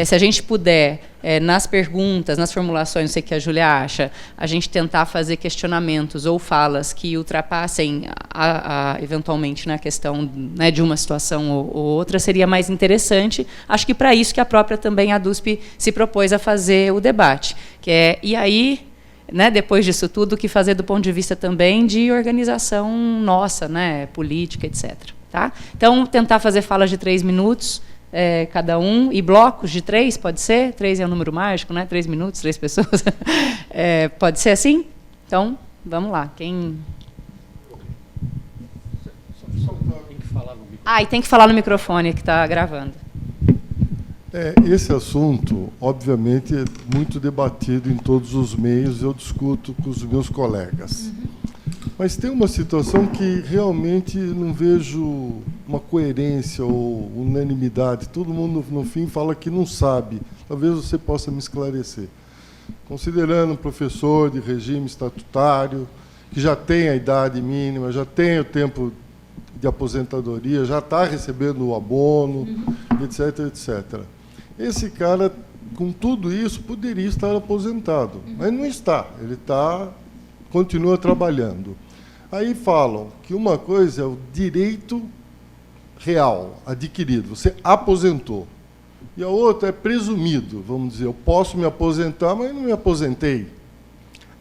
se a gente puder, nas perguntas, nas formulações, não sei o que a Júlia acha, a gente tentar fazer questionamentos ou falas que ultrapassem, eventualmente, na questão, né, de uma situação ou outra, seria mais interessante. Acho que para isso que a própria também, a DUSP, se propôs a fazer o debate. E aí, né, depois disso tudo, o que fazer do ponto de vista também de organização nossa, né, política, etc. Tá? Então, tentar fazer falas de 3 minutos, cada um, e blocos de 3, pode ser? 3 é um número mágico, né? 3 minutos, 3 pessoas. Pode ser assim? Então, vamos lá. Quem... Tem que falar no microfone. E tem que falar no microfone, que está gravando. Esse assunto, obviamente, é muito debatido em todos os meios, eu discuto com os meus colegas. Mas tem uma situação que realmente não vejo uma coerência ou unanimidade. Todo mundo, no fim, fala que não sabe. Talvez você possa me esclarecer. Considerando um professor de regime estatutário, que já tem a idade mínima, já tem o tempo de aposentadoria, já está recebendo o abono, etc., etc. Esse cara, com tudo isso, poderia estar aposentado, mas não está. Ele continua trabalhando. Aí falam que uma coisa é o direito real, adquirido, você aposentou. E a outra é presumido, vamos dizer, eu posso me aposentar, mas não me aposentei.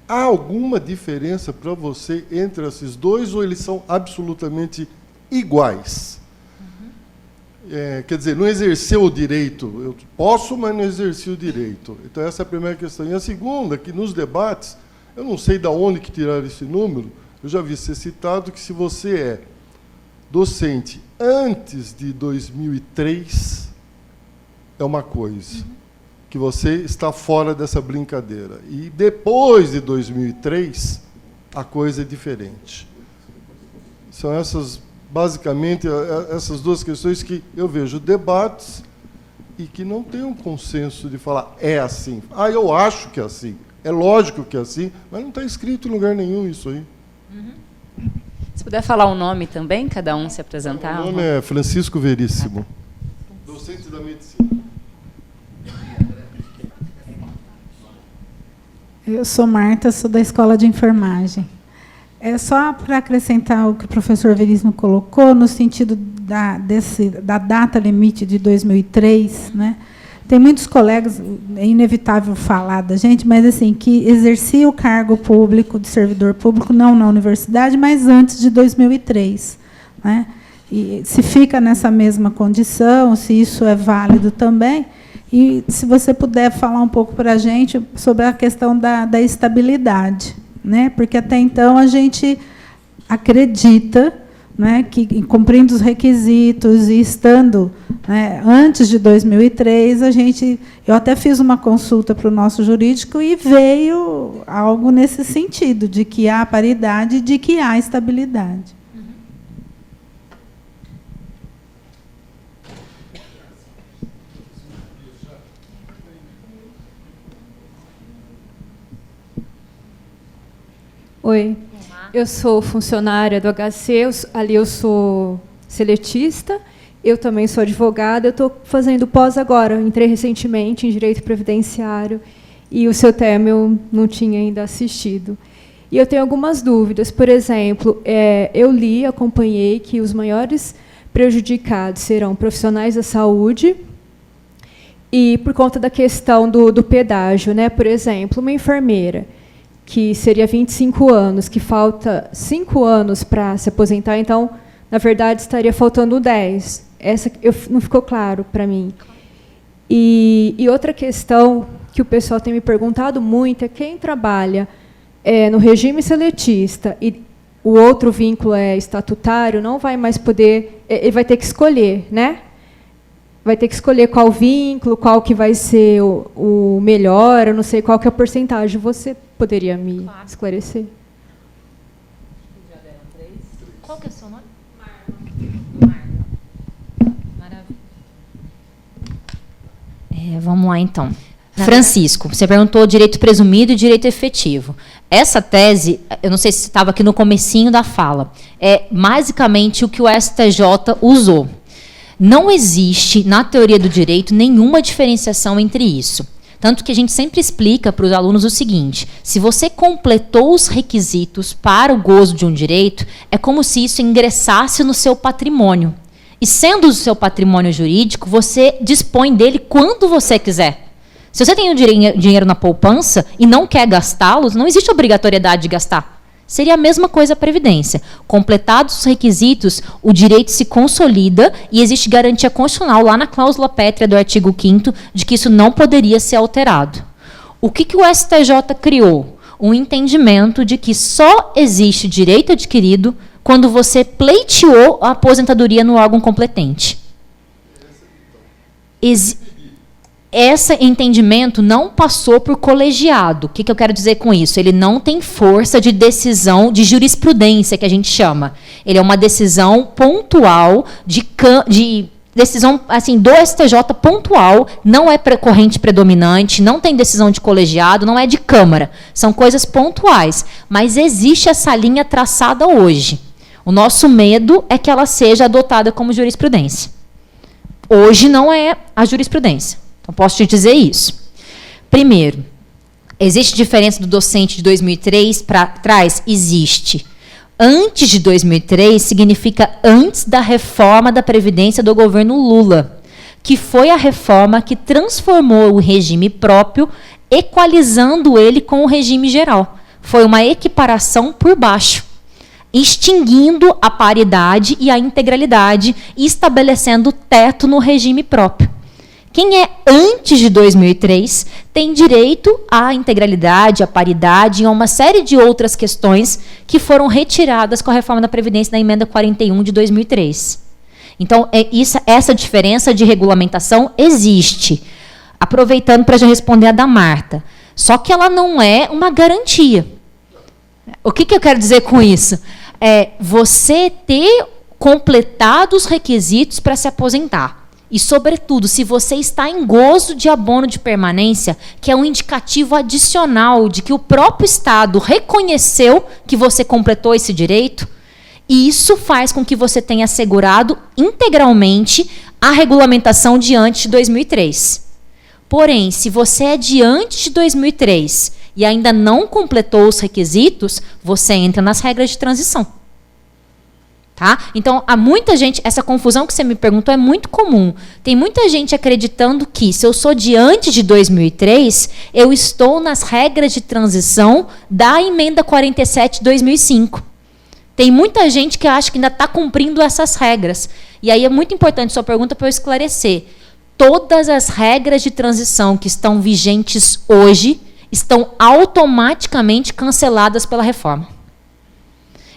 Há alguma diferença para você entre esses dois ou eles são absolutamente iguais? Quer dizer, não exerceu o direito. Eu posso, mas não exerci o direito. Então, essa é a primeira questão. E a segunda, que nos debates, eu não sei de onde que tiraram esse número, eu já vi ser citado que se você é docente antes de 2003, é uma coisa, que você está fora dessa brincadeira. E depois de 2003, a coisa é diferente. São basicamente, essas duas questões que eu vejo debates e que não tem um consenso de falar, é assim. Eu acho que é assim. É lógico que é assim, mas não está escrito em lugar nenhum isso aí. Se puder falar o nome também, cada um se apresentar. O nome é Francisco Veríssimo, docente da medicina. Eu sou Marta, sou da Escola de Enfermagem. Só para acrescentar o que o professor Veríssimo colocou, no sentido da data limite de 2003, né? Tem muitos colegas, é inevitável falar da gente, mas assim, que exercia o cargo público, de servidor público, não na universidade, mas antes de 2003. Né? E se fica nessa mesma condição, se isso é válido também, e se você puder falar um pouco para a gente sobre a questão da estabilidade. Né? Porque até então a gente acredita, né, que, cumprindo os requisitos e estando, né, antes de 2003, eu até fiz uma consulta para o nosso jurídico e veio algo nesse sentido, de que há paridade e de que há estabilidade. Oi. Eu sou funcionária do HC, ali eu sou seletista, eu também sou advogada, eu estou fazendo pós agora, entrei recentemente em Direito Previdenciário e o seu tema eu não tinha ainda assistido. E eu tenho algumas dúvidas, por exemplo, eu acompanhei que os maiores prejudicados serão profissionais da saúde e por conta da questão do pedágio, né? Por exemplo, uma enfermeira que seria 25 anos, que falta 5 anos para se aposentar, então, na verdade, estaria faltando 10. Essa não ficou claro para mim. E outra questão que o pessoal tem me perguntado muito é quem trabalha no regime seletista e o outro vínculo é estatutário, não vai mais poder... Ele vai ter que escolher, né? Vai ter que escolher qual vínculo, qual que vai ser o melhor, eu não sei qual que é a porcentagem. Você poderia me esclarecer? Qual que é o seu nome? Marla. Maravilha. Vamos lá, então. Francisco, você perguntou direito presumido e direito efetivo. Essa tese, eu não sei se estava aqui no comecinho da fala, é basicamente o que o STJ usou. Não existe, na teoria do direito, nenhuma diferenciação entre isso. Tanto que a gente sempre explica para os alunos o seguinte: se você completou os requisitos para o gozo de um direito, é como se isso ingressasse no seu patrimônio. E sendo o seu patrimônio jurídico, você dispõe dele quando você quiser. Se você tem um dinheiro na poupança e não quer gastá-los, não existe obrigatoriedade de gastar. Seria a mesma coisa a Previdência. Completados os requisitos, o direito se consolida e existe garantia constitucional lá na cláusula pétrea do artigo 5º de que isso não poderia ser alterado. O que o STJ criou? Um entendimento de que só existe direito adquirido quando você pleiteou a aposentadoria no órgão competente. Esse entendimento não passou por colegiado. O que eu quero dizer com isso? Ele não tem força de decisão de jurisprudência, que a gente chama. Ele é uma decisão pontual, de decisão assim, do STJ pontual, não é corrente predominante, não tem decisão de colegiado, não é de Câmara. São coisas pontuais. Mas existe essa linha traçada hoje. O nosso medo é que ela seja adotada como jurisprudência. Hoje não é a jurisprudência. Então, posso te dizer isso. Primeiro, existe diferença do docente de 2003 para trás? Existe. Antes de 2003 significa antes da reforma da Previdência do governo Lula, que foi a reforma que transformou o regime próprio, equalizando ele com o regime geral. Foi uma equiparação por baixo, extinguindo a paridade e a integralidade e estabelecendo teto no regime próprio. Quem é antes de 2003 tem direito à integralidade, à paridade e a uma série de outras questões que foram retiradas com a reforma da Previdência da emenda 41 de 2003. Então, essa diferença de regulamentação existe. Aproveitando para já responder a da Marta. Só que ela não é uma garantia. O que eu quero dizer com isso? É você ter completado os requisitos para se aposentar. E, sobretudo, se você está em gozo de abono de permanência, que é um indicativo adicional de que o próprio Estado reconheceu que você completou esse direito, e isso faz com que você tenha assegurado integralmente a regulamentação de antes de 2003. Porém, se você é de antes de 2003 e ainda não completou os requisitos, você entra nas regras de transição. Tá? Então, há muita gente, essa confusão que você me perguntou é muito comum. Tem muita gente acreditando que, se eu sou de antes de 2003, eu estou nas regras de transição da emenda 47 de 2005. Tem muita gente que acha que ainda está cumprindo essas regras. E aí é muito importante sua pergunta para eu esclarecer. Todas as regras de transição que estão vigentes hoje estão automaticamente canceladas pela reforma.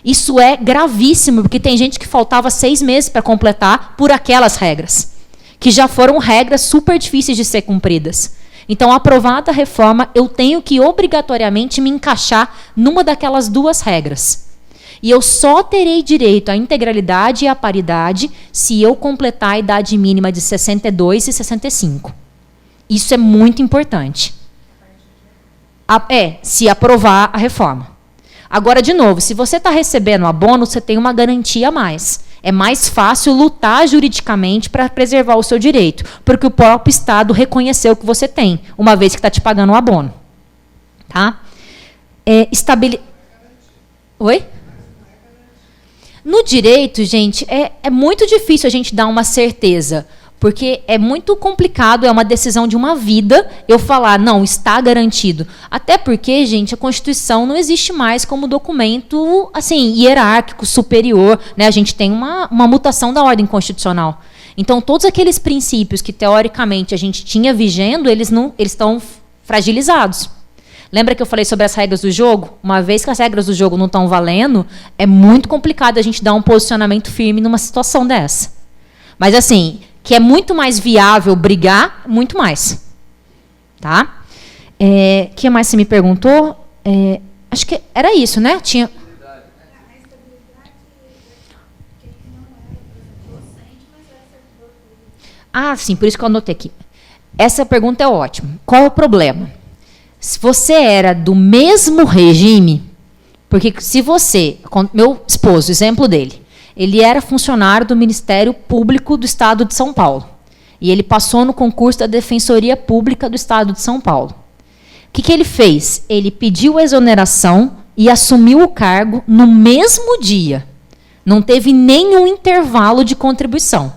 Isso é gravíssimo, porque tem gente que faltava 6 meses para completar por aquelas regras, que já foram regras super difíceis de ser cumpridas. Então, aprovada a reforma, eu tenho que obrigatoriamente me encaixar numa daquelas 2 regras. E eu só terei direito à integralidade e à paridade se eu completar a idade mínima de 62 e 65. Isso é muito importante. Se aprovar a reforma. Agora, de novo, se você está recebendo abono, você tem uma garantia a mais. É mais fácil lutar juridicamente para preservar o seu direito, porque o próprio Estado reconheceu que você tem, uma vez que está te pagando o abono. Tá? Oi? No direito, gente, é muito difícil a gente dar uma certeza, porque é muito complicado, é uma decisão de uma vida, eu falar, não, está garantido. Até porque, gente, a Constituição não existe mais como documento assim, hierárquico, superior. Né? A gente tem uma mutação da ordem constitucional. Então, todos aqueles princípios que, teoricamente, a gente tinha vigendo, eles estão fragilizados. Lembra que eu falei sobre as regras do jogo? Uma vez que as regras do jogo não estão valendo, é muito complicado a gente dar um posicionamento firme numa situação dessa. Mas, assim, que é muito mais viável brigar, muito mais. Tá? O que mais você me perguntou? Acho que era isso, né? Tinha... Ah, sim, por isso que eu anotei aqui. essa pergunta é ótima. Qual é o problema? Se você era do mesmo regime, porque se você, meu esposo, exemplo dele, ele era funcionário do Ministério Público do Estado de São Paulo. E ele passou no concurso da Defensoria Pública do Estado de São Paulo. O que ele fez? Ele pediu exoneração e assumiu o cargo no mesmo dia. Não teve nenhum intervalo de contribuição.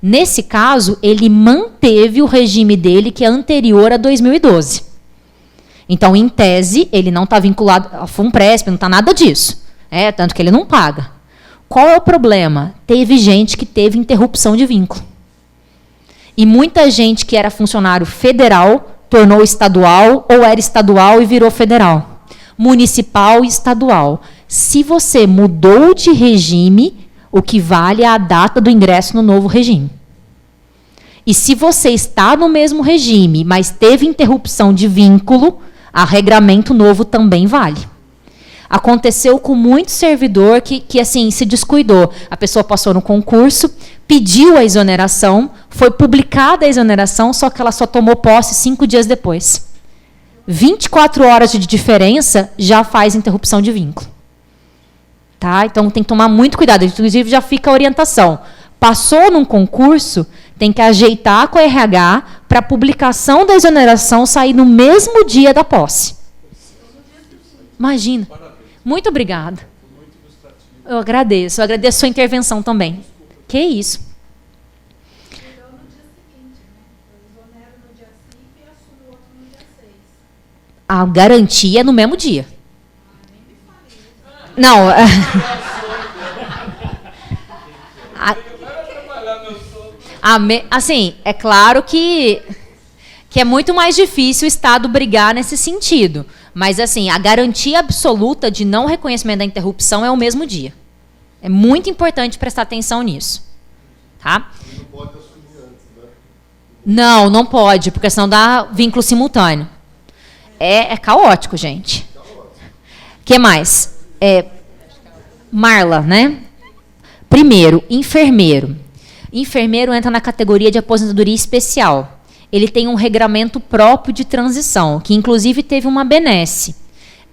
Nesse caso, ele manteve o regime dele, que é anterior a 2012. Então, em tese, ele não está vinculado a FUNPRESP, não está nada disso. Tanto que ele não paga. Qual é o problema? Teve gente que teve interrupção de vínculo. E muita gente que era funcionário federal tornou estadual, ou era estadual e virou federal. Municipal e estadual. Se você mudou de regime, o que vale é a data do ingresso no novo regime. E se você está no mesmo regime, mas teve interrupção de vínculo, a regramento novo também vale. Aconteceu com muito servidor que assim, se descuidou. A pessoa passou no concurso, pediu a exoneração, foi publicada a exoneração, só que ela só tomou posse 5 dias depois. 24 horas de diferença já faz interrupção de vínculo. Tá? Então, tem que tomar muito cuidado. Inclusive, já fica a orientação. Passou num concurso, tem que ajeitar com a RH para a publicação da exoneração sair no mesmo dia da posse. Imagina. Muito obrigada. Eu agradeço a sua intervenção também. Que isso? A garantia é no mesmo dia. Não. Assim, é claro que é muito mais difícil o Estado brigar nesse sentido. Mas, assim, a garantia absoluta de não reconhecimento da interrupção é o mesmo dia. É muito importante prestar atenção nisso. Tá? Não pode assumir antes, né? Não, não pode, porque senão dá vínculo simultâneo. É caótico, gente. O que mais? Marla, né? Primeiro, enfermeiro. Enfermeiro entra na categoria de aposentadoria especial. Ele tem um regramento próprio de transição, que inclusive teve uma benesse.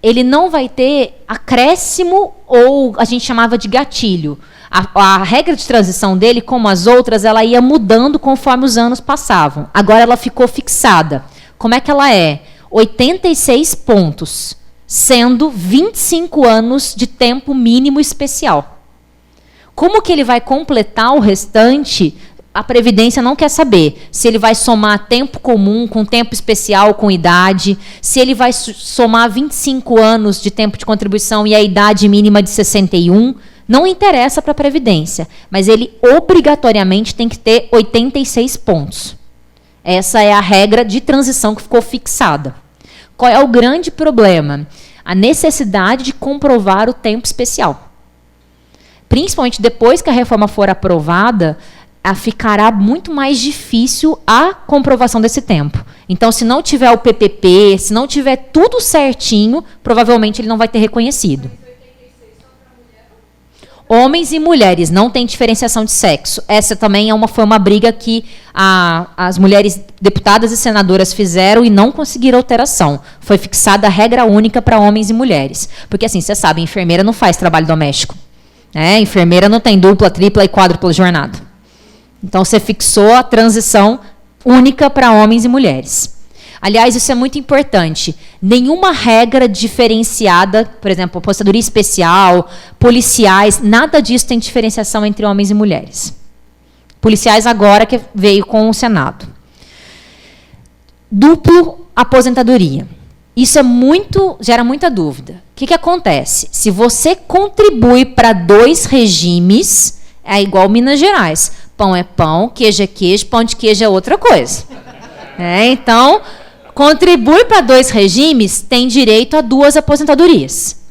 Ele não vai ter acréscimo, ou a gente chamava de gatilho. A regra de transição dele, como as outras, ela ia mudando conforme os anos passavam. Agora ela ficou fixada. Como é que ela é? 86 pontos, sendo 25 anos de tempo mínimo especial. Como que ele vai completar o restante? A Previdência não quer saber se ele vai somar tempo comum com tempo especial, com idade, se ele vai somar 25 anos de tempo de contribuição e a idade mínima de 61, não interessa para a Previdência, mas ele obrigatoriamente tem que ter 86 pontos. Essa é a regra de transição que ficou fixada. Qual é o grande problema? A necessidade de comprovar o tempo especial. Principalmente depois que a reforma for aprovada, ficará muito mais difícil a comprovação desse tempo. Então, se não tiver o PPP, se não tiver tudo certinho, provavelmente ele não vai ter reconhecido. Homens e mulheres, não tem diferenciação de sexo. Essa também foi uma briga que as mulheres deputadas e senadoras fizeram e não conseguiram alteração. Foi fixada a regra única para homens e mulheres. Porque, assim, você sabe, enfermeira não faz trabalho doméstico. Enfermeira não tem dupla, tripla e quádrupla jornada. Então, você fixou a transição única para homens e mulheres. Aliás, isso é muito importante. Nenhuma regra diferenciada, por exemplo, aposentadoria especial, policiais, nada disso tem diferenciação entre homens e mulheres. Policiais agora que veio com o Senado. Duplo aposentadoria. Isso gera muita dúvida. O que acontece? Se você contribui para 2 regimes, é igual Minas Gerais. Pão é pão, queijo é queijo, pão de queijo é outra coisa. Então, contribui para 2 regimes, tem direito a 2 aposentadorias.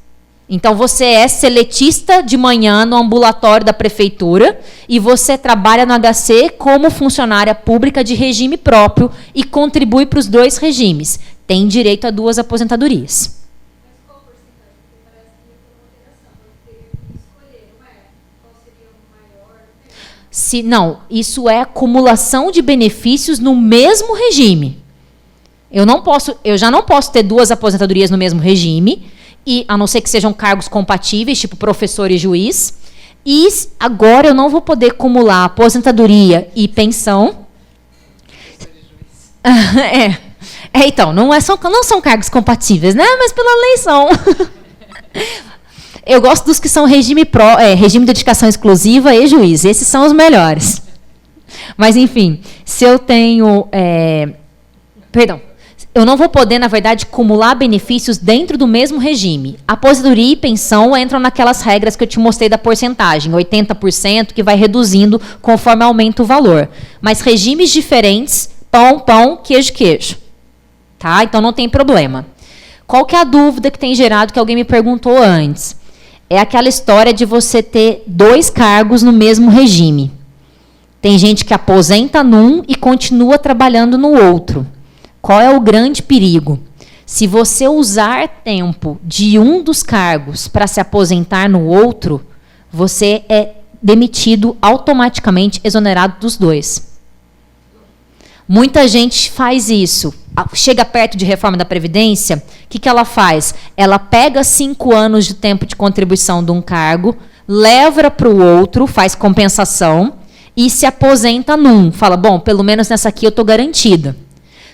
Então, você é seletista de manhã no ambulatório da prefeitura e você trabalha no HC como funcionária pública de regime próprio e contribui para os 2 regimes. Tem direito a 2 aposentadorias. Não, isso é acumulação de benefícios no mesmo regime. Eu já não posso ter 2 aposentadorias no mesmo regime, a não ser que sejam cargos compatíveis, tipo professor e juiz. E agora eu não vou poder acumular aposentadoria e pensão. Então, não são cargos compatíveis, né? Mas pela lei são. Eu gosto dos que são regime de dedicação exclusiva e juiz. Esses são os melhores. Mas, enfim, se eu tenho... eu não vou poder, na verdade, acumular benefícios dentro do mesmo regime. Aposentadoria e pensão entram naquelas regras que eu te mostrei da porcentagem, 80%, que vai reduzindo conforme aumenta o valor. Mas regimes diferentes, pão, queijo. Tá? Então não tem problema. Qual que é a dúvida que tem gerado que alguém me perguntou antes? É aquela história de você ter 2 cargos no mesmo regime. Tem gente que aposenta num e continua trabalhando no outro. Qual é o grande perigo? Se você usar tempo de um dos cargos para se aposentar no outro, você é demitido automaticamente, exonerado dos 2. Muita gente faz isso. Chega perto de reforma da Previdência, o que ela faz? Ela pega 5 anos de tempo de contribuição de um cargo, leva para o outro, faz compensação e se aposenta num. Fala, bom, pelo menos nessa aqui eu estou garantida.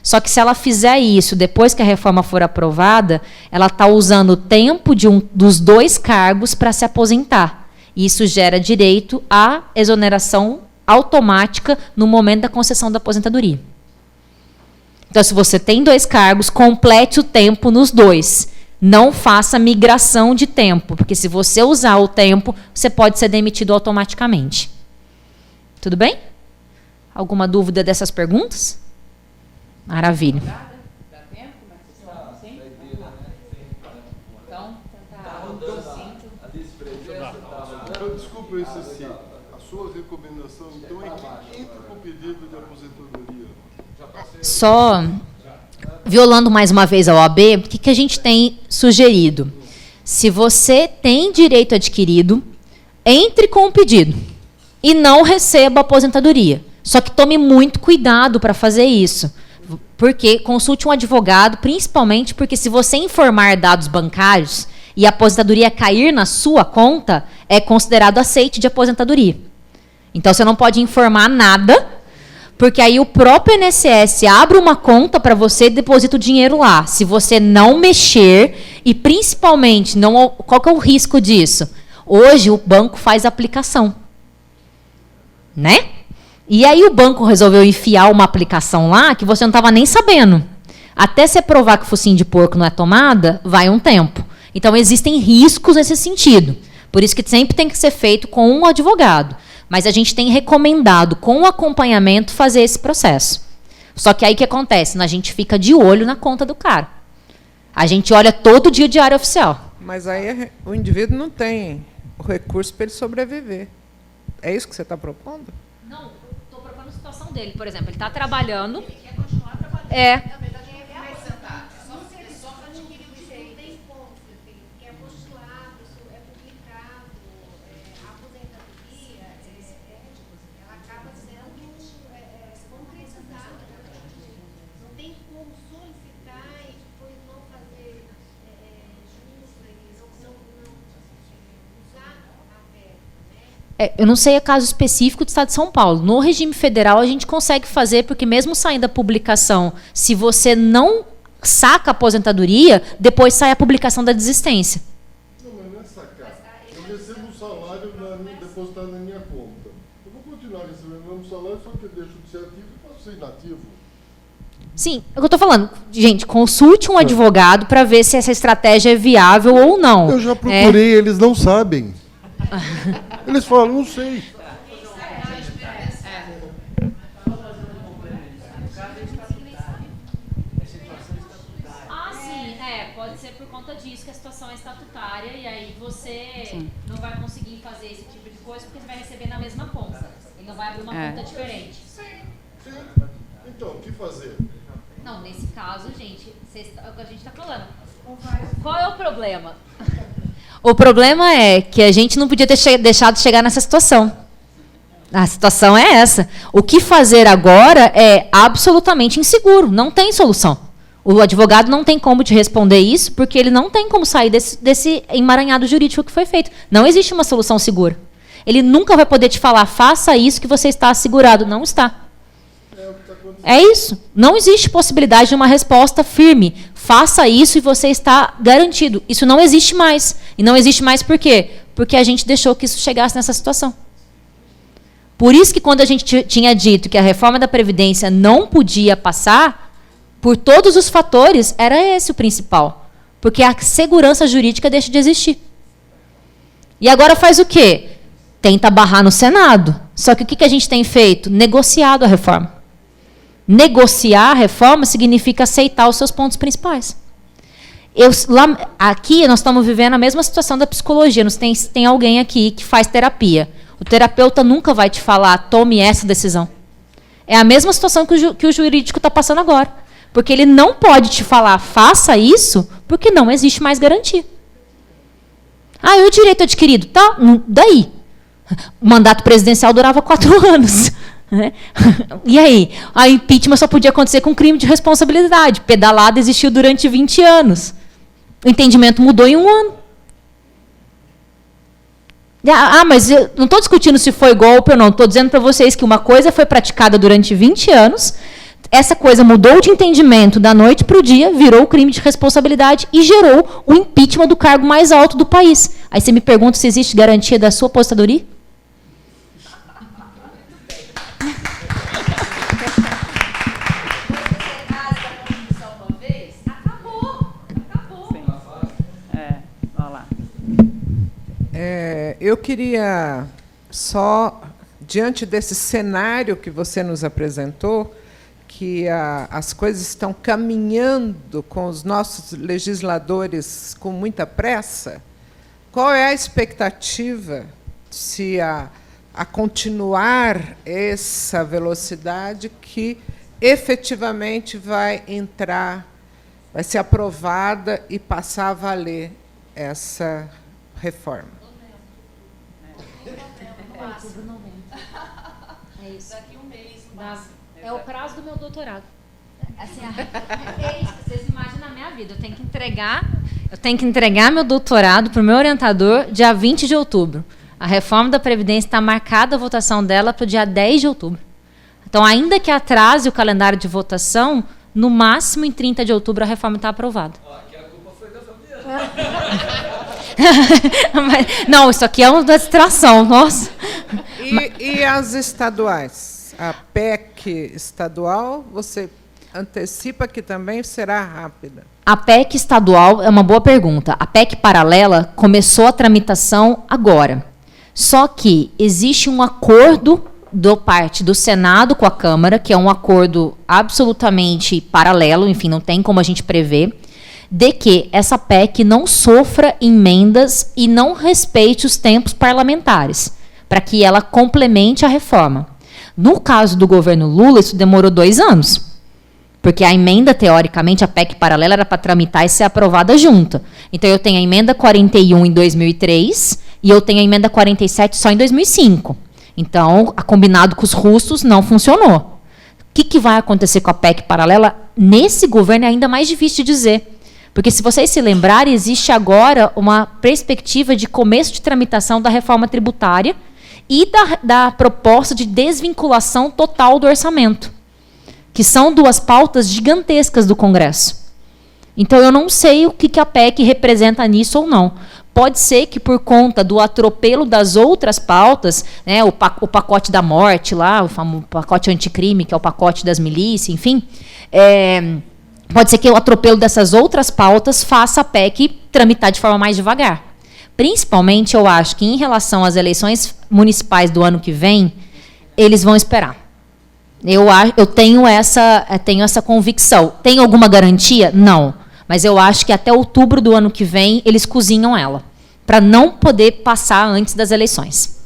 Só que se ela fizer isso depois que a reforma for aprovada, ela está usando o tempo de dos 2 cargos para se aposentar. E isso gera direito à exoneração automática no momento da concessão da aposentadoria. Então, se você tem 2 cargos, complete o tempo nos 2. Não faça migração de tempo, porque se você usar o tempo, você pode ser demitido automaticamente. Tudo bem? Alguma dúvida dessas perguntas? Maravilha. Dá tempo? Então, Desculpa isso assim. A sua recomendação, então, é que entre com o pedido de aposentadoria. Só violando mais uma vez a OAB, o que a gente tem sugerido? Se você tem direito adquirido, entre com o pedido e não receba a aposentadoria. Só que tome muito cuidado para fazer isso. Porque consulte um advogado, principalmente porque se você informar dados bancários e a aposentadoria cair na sua conta, é considerado aceite de aposentadoria. Então, você não pode informar nada, porque aí o próprio INSS abre uma conta para você e deposita o dinheiro lá. Se você não mexer, e principalmente, qual que é o risco disso? Hoje, o banco faz aplicação. Né? E aí o banco resolveu enfiar uma aplicação lá que você não estava nem sabendo. Até você provar que o focinho de porco não é tomada, vai um tempo. Então, existem riscos nesse sentido. Por isso que sempre tem que ser feito com um advogado. Mas a gente tem recomendado, com o acompanhamento, fazer esse processo. Só que aí o que acontece? A gente fica de olho na conta do cara. A gente olha todo dia o diário oficial. Mas aí o indivíduo não tem o recurso para ele sobreviver. É isso que você está propondo? Não, estou propondo a situação dele. Por exemplo, ele está trabalhando. Ele quer continuar trabalhando. Eu não sei o caso específico do Estado de São Paulo. No regime federal, a gente consegue fazer, porque mesmo saindo a publicação, se você não saca a aposentadoria, depois sai a publicação da desistência. Não, mas não é sacar. Eu recebo um salário depositado na minha conta. Eu vou continuar recebendo o mesmo salário, só que eu deixo de ser ativo e posso ser inativo. Sim, é o que eu estou falando. Gente, consulte um advogado para ver se essa estratégia é viável ou não. Eu já procurei, eles não sabem. Eles falam, não sei. Sim, pode ser por conta disso que a situação é estatutária e aí você não vai conseguir fazer esse tipo de coisa porque você vai receber na mesma conta. E não vai abrir uma conta diferente. Sim. Então, o que fazer? Não, nesse caso, gente, é o que a gente está falando. Qual é o problema? O problema é que a gente não podia ter deixado de chegar nessa situação. A situação é essa. O que fazer agora é absolutamente inseguro, não tem solução. O advogado não tem como te responder isso, porque ele não tem como sair desse emaranhado jurídico que foi feito. Não existe uma solução segura. Ele nunca vai poder te falar, faça isso que você está assegurado. Não está. É isso. Não existe possibilidade de uma resposta firme. Faça isso e você está garantido. Isso não existe mais. E não existe mais por quê? Porque a gente deixou que isso chegasse nessa situação. Por isso que quando a gente tinha dito que a reforma da Previdência não podia passar, por todos os fatores, era esse o principal. Porque a segurança jurídica deixa de existir. E agora faz o quê? Tenta barrar no Senado. Só que o que a gente tem feito? Negociado a reforma. Negociar a reforma significa aceitar os seus pontos principais. Aqui nós estamos vivendo a mesma situação da psicologia. Tem alguém aqui que faz terapia. O terapeuta nunca vai te falar, tome essa decisão. É a mesma situação que o jurídico está passando agora. Porque ele não pode te falar, faça isso, porque não existe mais garantia. Ah, e o direito adquirido? Tá, daí. O mandato presidencial durava 4 anos. Né? E aí? A impeachment só podia acontecer com crime de responsabilidade. Pedalada existiu durante 20 anos. O entendimento mudou em 1 ano. Mas eu não estou discutindo se foi golpe ou não. Estou dizendo para vocês que uma coisa foi praticada durante 20 anos, essa coisa mudou de entendimento da noite para o dia, virou crime de responsabilidade e gerou o impeachment do cargo mais alto do país. Aí você me pergunta se existe garantia da sua aposentadoria? Eu queria só, diante desse cenário que você nos apresentou, que as coisas estão caminhando com os nossos legisladores com muita pressa, qual é a expectativa se a continuar essa velocidade que efetivamente vai ser aprovada e passar a valer essa reforma? É isso. Daqui um mês. É o prazo do meu doutorado. Assim, é isso, vocês imaginam a minha vida. Eu tenho que entregar meu doutorado para o meu orientador dia 20 de outubro. A reforma da Previdência está marcada a votação dela para o dia 10 de outubro. Então, ainda que atrase o calendário de votação, no máximo em 30 de outubro a reforma está aprovada. Aqui a culpa foi da Fabiana. Não, isso aqui é uma distração, nossa. E as estaduais? A PEC estadual, você antecipa que também será rápida? A PEC estadual é uma boa pergunta. A PEC paralela começou a tramitação agora. Só que existe um acordo da parte do Senado com a Câmara, que é um acordo absolutamente paralelo, enfim, não tem como a gente prever, de que essa PEC não sofra emendas e não respeite os tempos parlamentares, para que ela complemente a reforma. No caso do governo Lula, isso demorou 2 anos, porque a emenda, teoricamente, a PEC paralela era para tramitar e ser aprovada junta. Então, eu tenho a emenda 41 em 2003 e eu tenho a emenda 47 só em 2005. Então, combinado com os russos, não funcionou. O que vai acontecer com a PEC paralela? Nesse governo é ainda mais difícil de dizer. Porque, se vocês se lembrarem, existe agora uma perspectiva de começo de tramitação da reforma tributária e da proposta de desvinculação total do orçamento, que são 2 pautas gigantescas do Congresso. Então, eu não sei o que a PEC representa nisso ou não. Pode ser que, por conta do atropelo das outras pautas, né, o pacote da morte, lá, o famoso pacote anticrime, que é o pacote das milícias, enfim, pode ser que o atropelo dessas outras pautas faça a PEC tramitar de forma mais devagar. Principalmente, eu acho que, em relação às eleições municipais do ano que vem, eles vão esperar. Eu tenho essa convicção. Tem alguma garantia? Não. Mas eu acho que até outubro do ano que vem, eles cozinham ela, para não poder passar antes das eleições.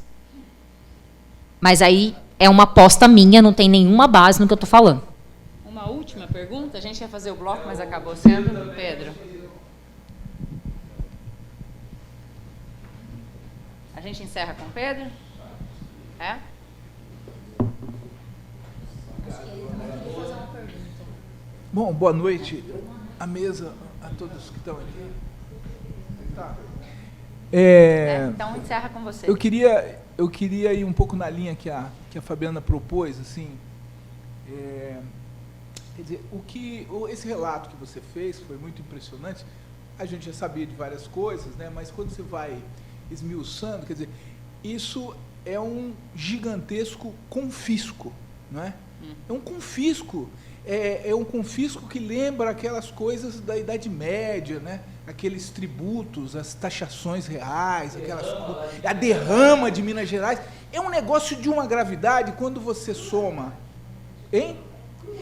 Mas aí é uma aposta minha, não tem nenhuma base no que eu estou falando. Uma última pergunta? A gente ia fazer o bloco, mas acabou sendo Pedro. A gente encerra com o Pedro? É? Bom, boa noite à mesa, a todos que estão aqui. Tá. Então, encerra com você. Eu queria ir um pouco na linha que a Fabiana propôs, assim. Quer dizer, esse relato que você fez foi muito impressionante. A gente já sabia de várias coisas, né? Mas quando você vai esmiuçando, quer dizer, isso é um gigantesco confisco, não é? É um confisco. É um confisco que lembra aquelas coisas da Idade Média, né? Aqueles tributos, as taxações reais, a derrama de Minas Gerais. É um negócio de uma gravidade quando você soma, hein?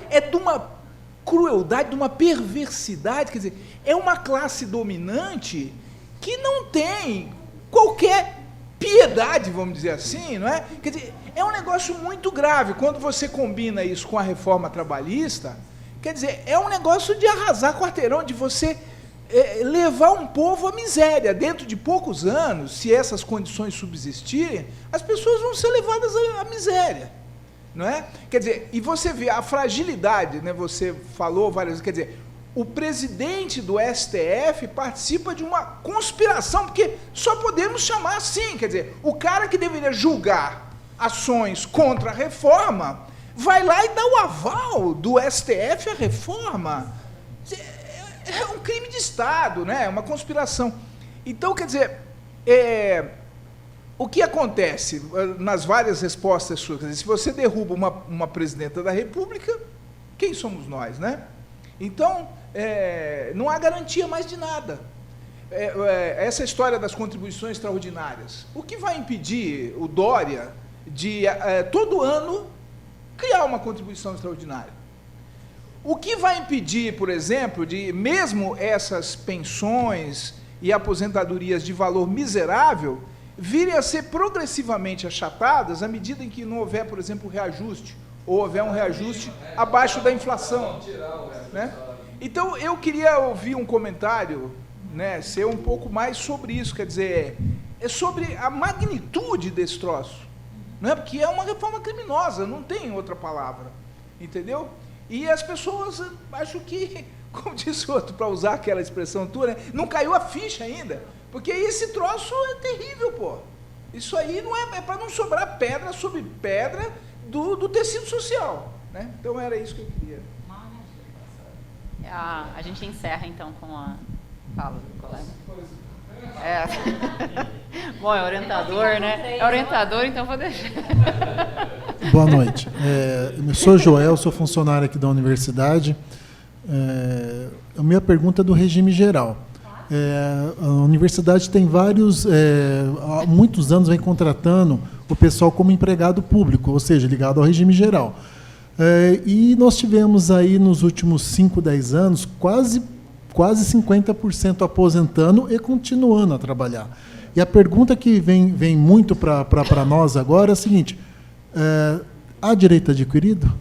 É de uma crueldade, de uma perversidade, quer dizer, é uma classe dominante que não tem qualquer piedade, vamos dizer assim, não é? Quer dizer, é um negócio muito grave. Quando você combina isso com a reforma trabalhista, quer dizer, é um negócio de arrasar quarteirão, de você levar um povo à miséria. Dentro de poucos anos, se essas condições subsistirem, as pessoas vão ser levadas à miséria, não é? Quer dizer, e você vê a fragilidade, né? Você falou várias vezes, quer dizer, o presidente do STF participa de uma conspiração, porque só podemos chamar assim, quer dizer, o cara que deveria julgar ações contra a reforma vai lá e dá o aval do STF à reforma. É um crime de Estado, né? É uma conspiração. Então, quer dizer, o que acontece nas várias respostas suas? Quer dizer, se você derruba uma presidenta da República, quem somos nós, né? Então, não há garantia mais de nada. Essa história das contribuições extraordinárias, o que vai impedir o Dória de, todo ano, criar uma contribuição extraordinária? O que vai impedir, por exemplo, de mesmo essas pensões e aposentadorias de valor miserável virem a ser progressivamente achatadas à medida em que não houver, por exemplo, reajuste, ou houver um reajuste abaixo da inflação, né? Então, eu queria ouvir um comentário, né, ser um pouco mais sobre isso, quer dizer, sobre a magnitude desse troço, não é? Porque é uma reforma criminosa, não tem outra palavra, entendeu? E as pessoas, acho que, como disse o outro, para usar aquela expressão tua, né, não caiu a ficha ainda, porque esse troço é terrível, pô. Isso aí não é para não sobrar pedra sobre pedra do tecido social, né? Então era isso que eu queria. A gente encerra então com a fala do colega. Bom, é orientador, né? É orientador, então vou deixar. Boa noite. Eu sou Joel, sou funcionário aqui da universidade. A minha pergunta é do regime geral. A universidade tem há muitos anos vem contratando o pessoal como empregado público, ou seja, ligado ao regime geral. E nós tivemos aí nos últimos 5, 10 anos quase 50% aposentando e continuando a trabalhar. E a pergunta que vem muito para nós agora é a seguinte: há direito adquirido?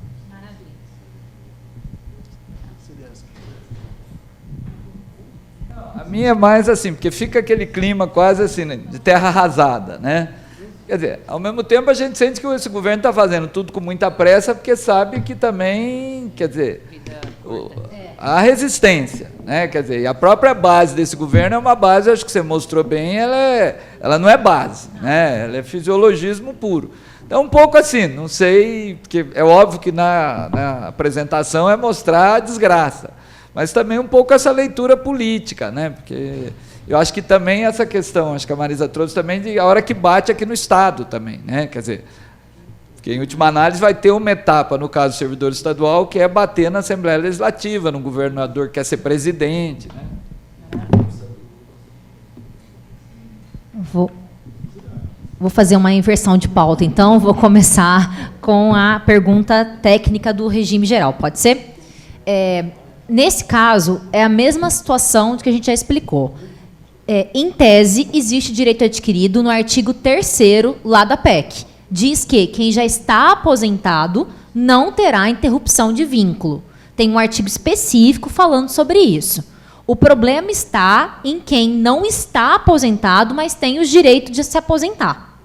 A minha é mais assim, porque fica aquele clima quase assim, né, de terra arrasada, né? Quer dizer, ao mesmo tempo a gente sente que esse governo está fazendo tudo com muita pressa, porque sabe que também, quer dizer, a resistência, né? Quer dizer, e a própria base desse governo é uma base, acho que você mostrou bem, ela não é base, né? Ela é fisiologismo puro. Então, um pouco assim, não sei, porque é óbvio que na apresentação é mostrar a desgraça, mas também um pouco essa leitura política, né? Porque eu acho que também essa questão, acho que a Marisa trouxe também, de a hora que bate aqui no Estado também, né? Quer dizer, porque em última análise vai ter uma etapa, no caso do servidor estadual, que é bater na Assembleia Legislativa, no governador que quer ser presidente, né? Vou fazer uma inversão de pauta, então vou começar com a pergunta técnica do regime geral, pode ser? Nesse caso, é a mesma situação que a gente já explicou. Em tese, existe direito adquirido no artigo 3º lá da PEC. Diz que quem já está aposentado não terá interrupção de vínculo. Tem um artigo específico falando sobre isso. O problema está em quem não está aposentado, mas tem os direitos de se aposentar.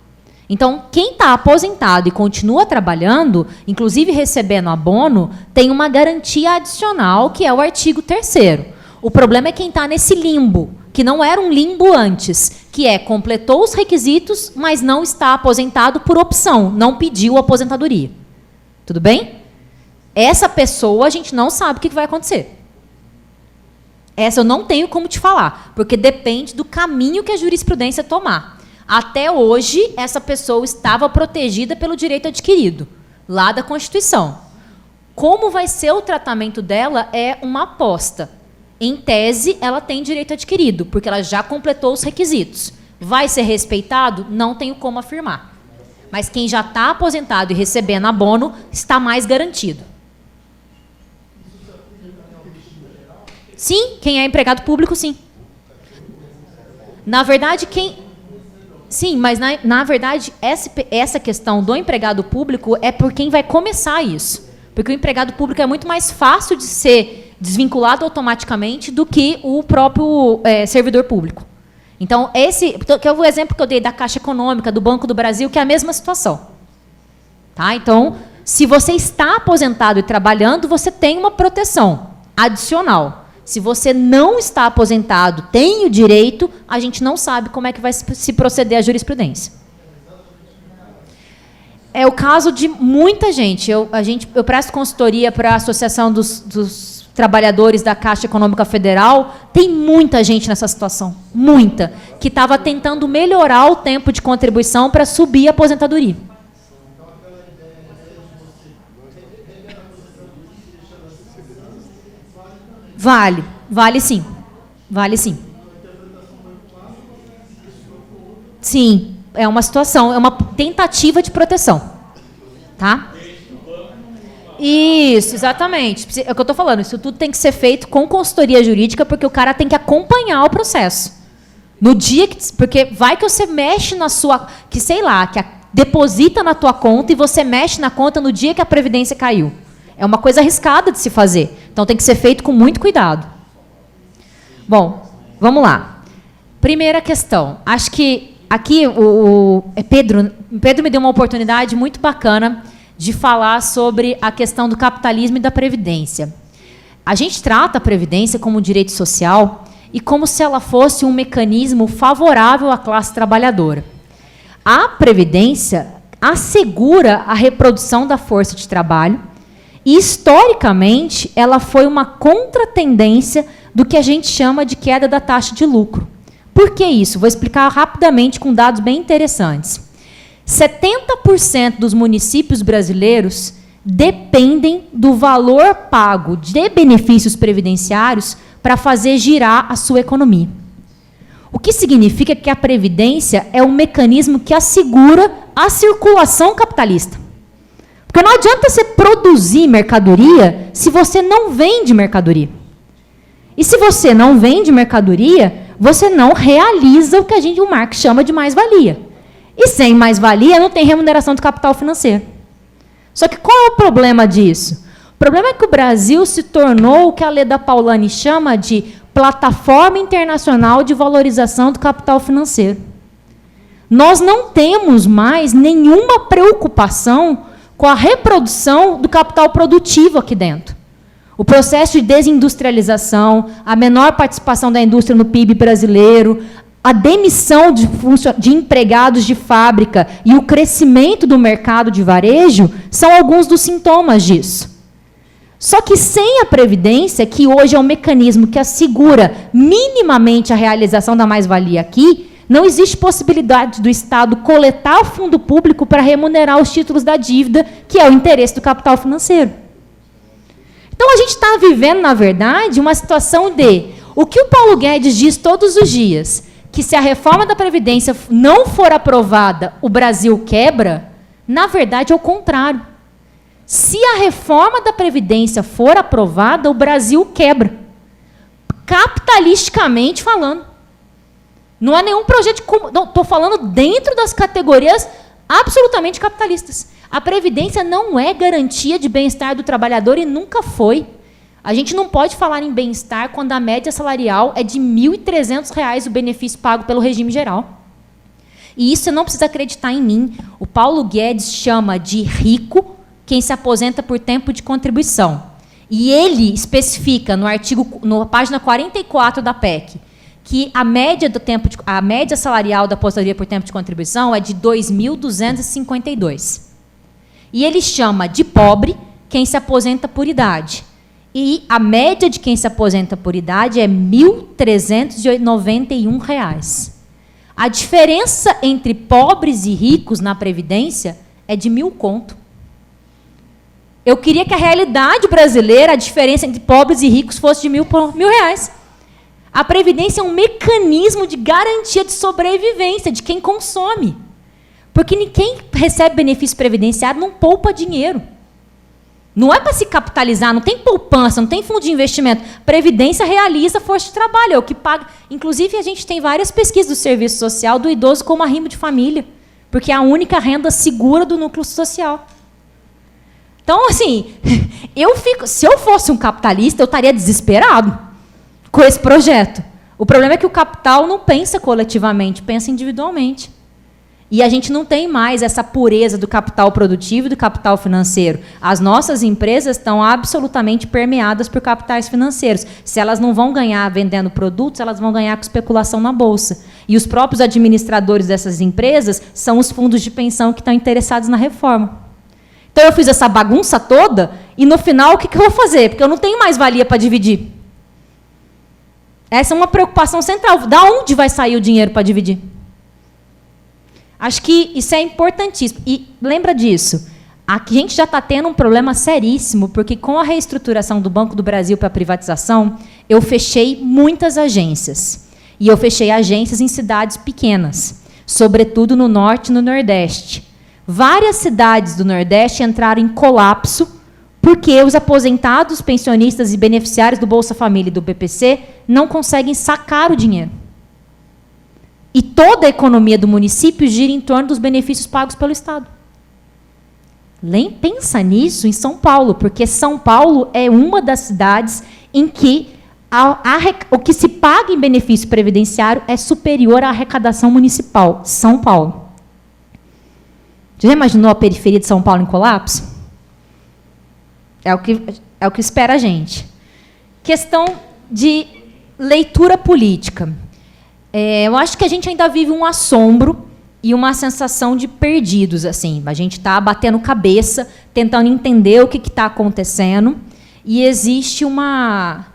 Então, quem está aposentado e continua trabalhando, inclusive recebendo abono, tem uma garantia adicional, que é o artigo 3º. O problema é quem está nesse limbo, que não era um limbo antes, que é completou os requisitos, mas não está aposentado por opção, não pediu aposentadoria. Tudo bem? Essa pessoa, a gente não sabe o que vai acontecer. Essa eu não tenho como te falar, porque depende do caminho que a jurisprudência tomar. Até hoje, essa pessoa estava protegida pelo direito adquirido, lá da Constituição. Como vai ser o tratamento dela é uma aposta. Em tese, ela tem direito adquirido, porque ela já completou os requisitos. Vai ser respeitado? Não tenho como afirmar. Mas quem já está aposentado e recebendo abono está mais garantido. Sim, quem é empregado público, sim. Na verdade, quem... Sim, mas na verdade, essa questão do empregado público é por quem vai começar isso. Porque o empregado público é muito mais fácil de ser desvinculado automaticamente do que o próprio servidor público. Então, esse que é o exemplo que eu dei da Caixa Econômica, do Banco do Brasil, que é a mesma situação. Tá? Então, se você está aposentado e trabalhando, você tem uma proteção adicional. Se você não está aposentado, tem o direito, a gente não sabe como é que vai se proceder a jurisprudência. É o caso de muita gente. Eu presto consultoria para a Associação dos Trabalhadores da Caixa Econômica Federal. Tem muita gente nessa situação, muita, que estava tentando melhorar o tempo de contribuição para subir a aposentadoria. Vale sim. Vale sim. Sim, é uma situação, é uma tentativa de proteção. Tá? Isso, exatamente. É o que eu estou falando, isso tudo tem que ser feito com consultoria jurídica, porque o cara tem que acompanhar o processo. No dia que... Porque vai que você mexe na sua... Que sei lá, que deposita na tua conta e você mexe na conta no dia que a Previdência caiu. É uma coisa arriscada de se fazer. Então, tem que ser feito com muito cuidado. Bom, vamos lá. Primeira questão. Acho que aqui Pedro me deu uma oportunidade muito bacana de falar sobre a questão do capitalismo e da Previdência. A gente trata a Previdência como um direito social e como se ela fosse um mecanismo favorável à classe trabalhadora. A Previdência assegura a reprodução da força de trabalho e, historicamente, ela foi uma contratendência do que a gente chama de queda da taxa de lucro. Por que isso? Vou explicar rapidamente com dados bem interessantes. 70% dos municípios brasileiros dependem do valor pago de benefícios previdenciários para fazer girar a sua economia. O que significa que a Previdência é um mecanismo que assegura a circulação capitalista. Porque não adianta você produzir mercadoria se você não vende mercadoria. E se você não vende mercadoria, você não realiza o que o Marx chama de mais-valia. E sem mais-valia não tem remuneração do capital financeiro. Só que qual é o problema disso? O problema é que o Brasil se tornou o que a Leda Paulani chama de plataforma internacional de valorização do capital financeiro. Nós não temos mais nenhuma preocupação com a reprodução do capital produtivo aqui dentro. O processo de desindustrialização, a menor participação da indústria no PIB brasileiro, a demissão de empregados de fábrica e o crescimento do mercado de varejo são alguns dos sintomas disso. Só que sem a Previdência, que hoje é um mecanismo que assegura minimamente a realização da mais-valia aqui, não existe possibilidade do Estado coletar fundo público para remunerar os títulos da dívida, que é o interesse do capital financeiro. Então, a gente está vivendo, na verdade, uma situação de... O que o Paulo Guedes diz todos os dias, que se a reforma da Previdência não for aprovada, o Brasil quebra, na verdade é o contrário. Se a reforma da Previdência for aprovada, o Brasil quebra. Capitalisticamente falando. Não há nenhum projeto... Estou falando dentro das categorias absolutamente capitalistas. A Previdência não é garantia de bem-estar do trabalhador e nunca foi. A gente não pode falar em bem-estar quando a média salarial é de R$ 1.300 o benefício pago pelo regime geral. E isso você não precisa acreditar em mim. O Paulo Guedes chama de rico quem se aposenta por tempo de contribuição. E ele especifica na página 44 da PEC, que a média salarial da aposentadoria por tempo de contribuição é de 2.252. E ele chama de pobre quem se aposenta por idade. E a média de quem se aposenta por idade é R$ 1.391. A diferença entre pobres e ricos na Previdência é de 1.000 conto. Eu queria que a realidade brasileira, a diferença entre pobres e ricos fosse de R$ 1.000. A Previdência é um mecanismo de garantia de sobrevivência de quem consome. Porque quem recebe benefício previdenciário não poupa dinheiro. Não é para se capitalizar, não tem poupança, não tem fundo de investimento. Previdência realiza força de trabalho, é o que paga. Inclusive, a gente tem várias pesquisas do serviço social do idoso como arrimo de família, porque é a única renda segura do núcleo social. Então, assim, se eu fosse um capitalista, eu estaria desesperado com esse projeto. O problema é que o capital não pensa coletivamente, pensa individualmente. E a gente não tem mais essa pureza do capital produtivo e do capital financeiro. As nossas empresas estão absolutamente permeadas por capitais financeiros. Se elas não vão ganhar vendendo produtos, elas vão ganhar com especulação na bolsa. E os próprios administradores dessas empresas são os fundos de pensão que estão interessados na reforma. Então, eu fiz essa bagunça toda e, no final, o que eu vou fazer? Porque eu não tenho mais valia para dividir. Essa é uma preocupação central. Da onde vai sair o dinheiro para dividir? Acho que isso é importantíssimo. E lembra disso, a gente já está tendo um problema seríssimo, porque com a reestruturação do Banco do Brasil para a privatização, eu fechei muitas agências. E eu fechei agências em cidades pequenas, sobretudo no Norte e no Nordeste. Várias cidades do Nordeste entraram em colapso porque os aposentados, pensionistas e beneficiários do Bolsa Família e do BPC não conseguem sacar o dinheiro. E toda a economia do município gira em torno dos benefícios pagos pelo Estado. Pensa nisso em São Paulo, porque São Paulo é uma das cidades em que o que se paga em benefício previdenciário é superior à arrecadação municipal. São Paulo. Já imaginou a periferia de São Paulo em colapso? É o que espera a gente. Questão de leitura política. Eu acho que a gente ainda vive um assombro e uma sensação de perdidos. Assim. A gente está batendo cabeça, tentando entender o que está acontecendo, e existe uma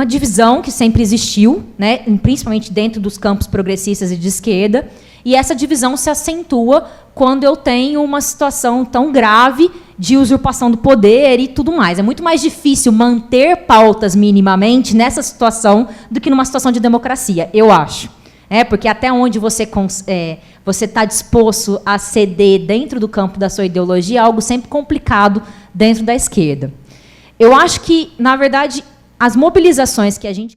divisão que sempre existiu, né, principalmente dentro dos campos progressistas e de esquerda, e essa divisão se acentua quando eu tenho uma situação tão grave de usurpação do poder e tudo mais. É muito mais difícil manter pautas minimamente nessa situação do que numa situação de democracia, eu acho. Porque até onde você está disposto a ceder dentro do campo da sua ideologia é algo sempre complicado dentro da esquerda. Eu acho que, na verdade, as mobilizações que a gente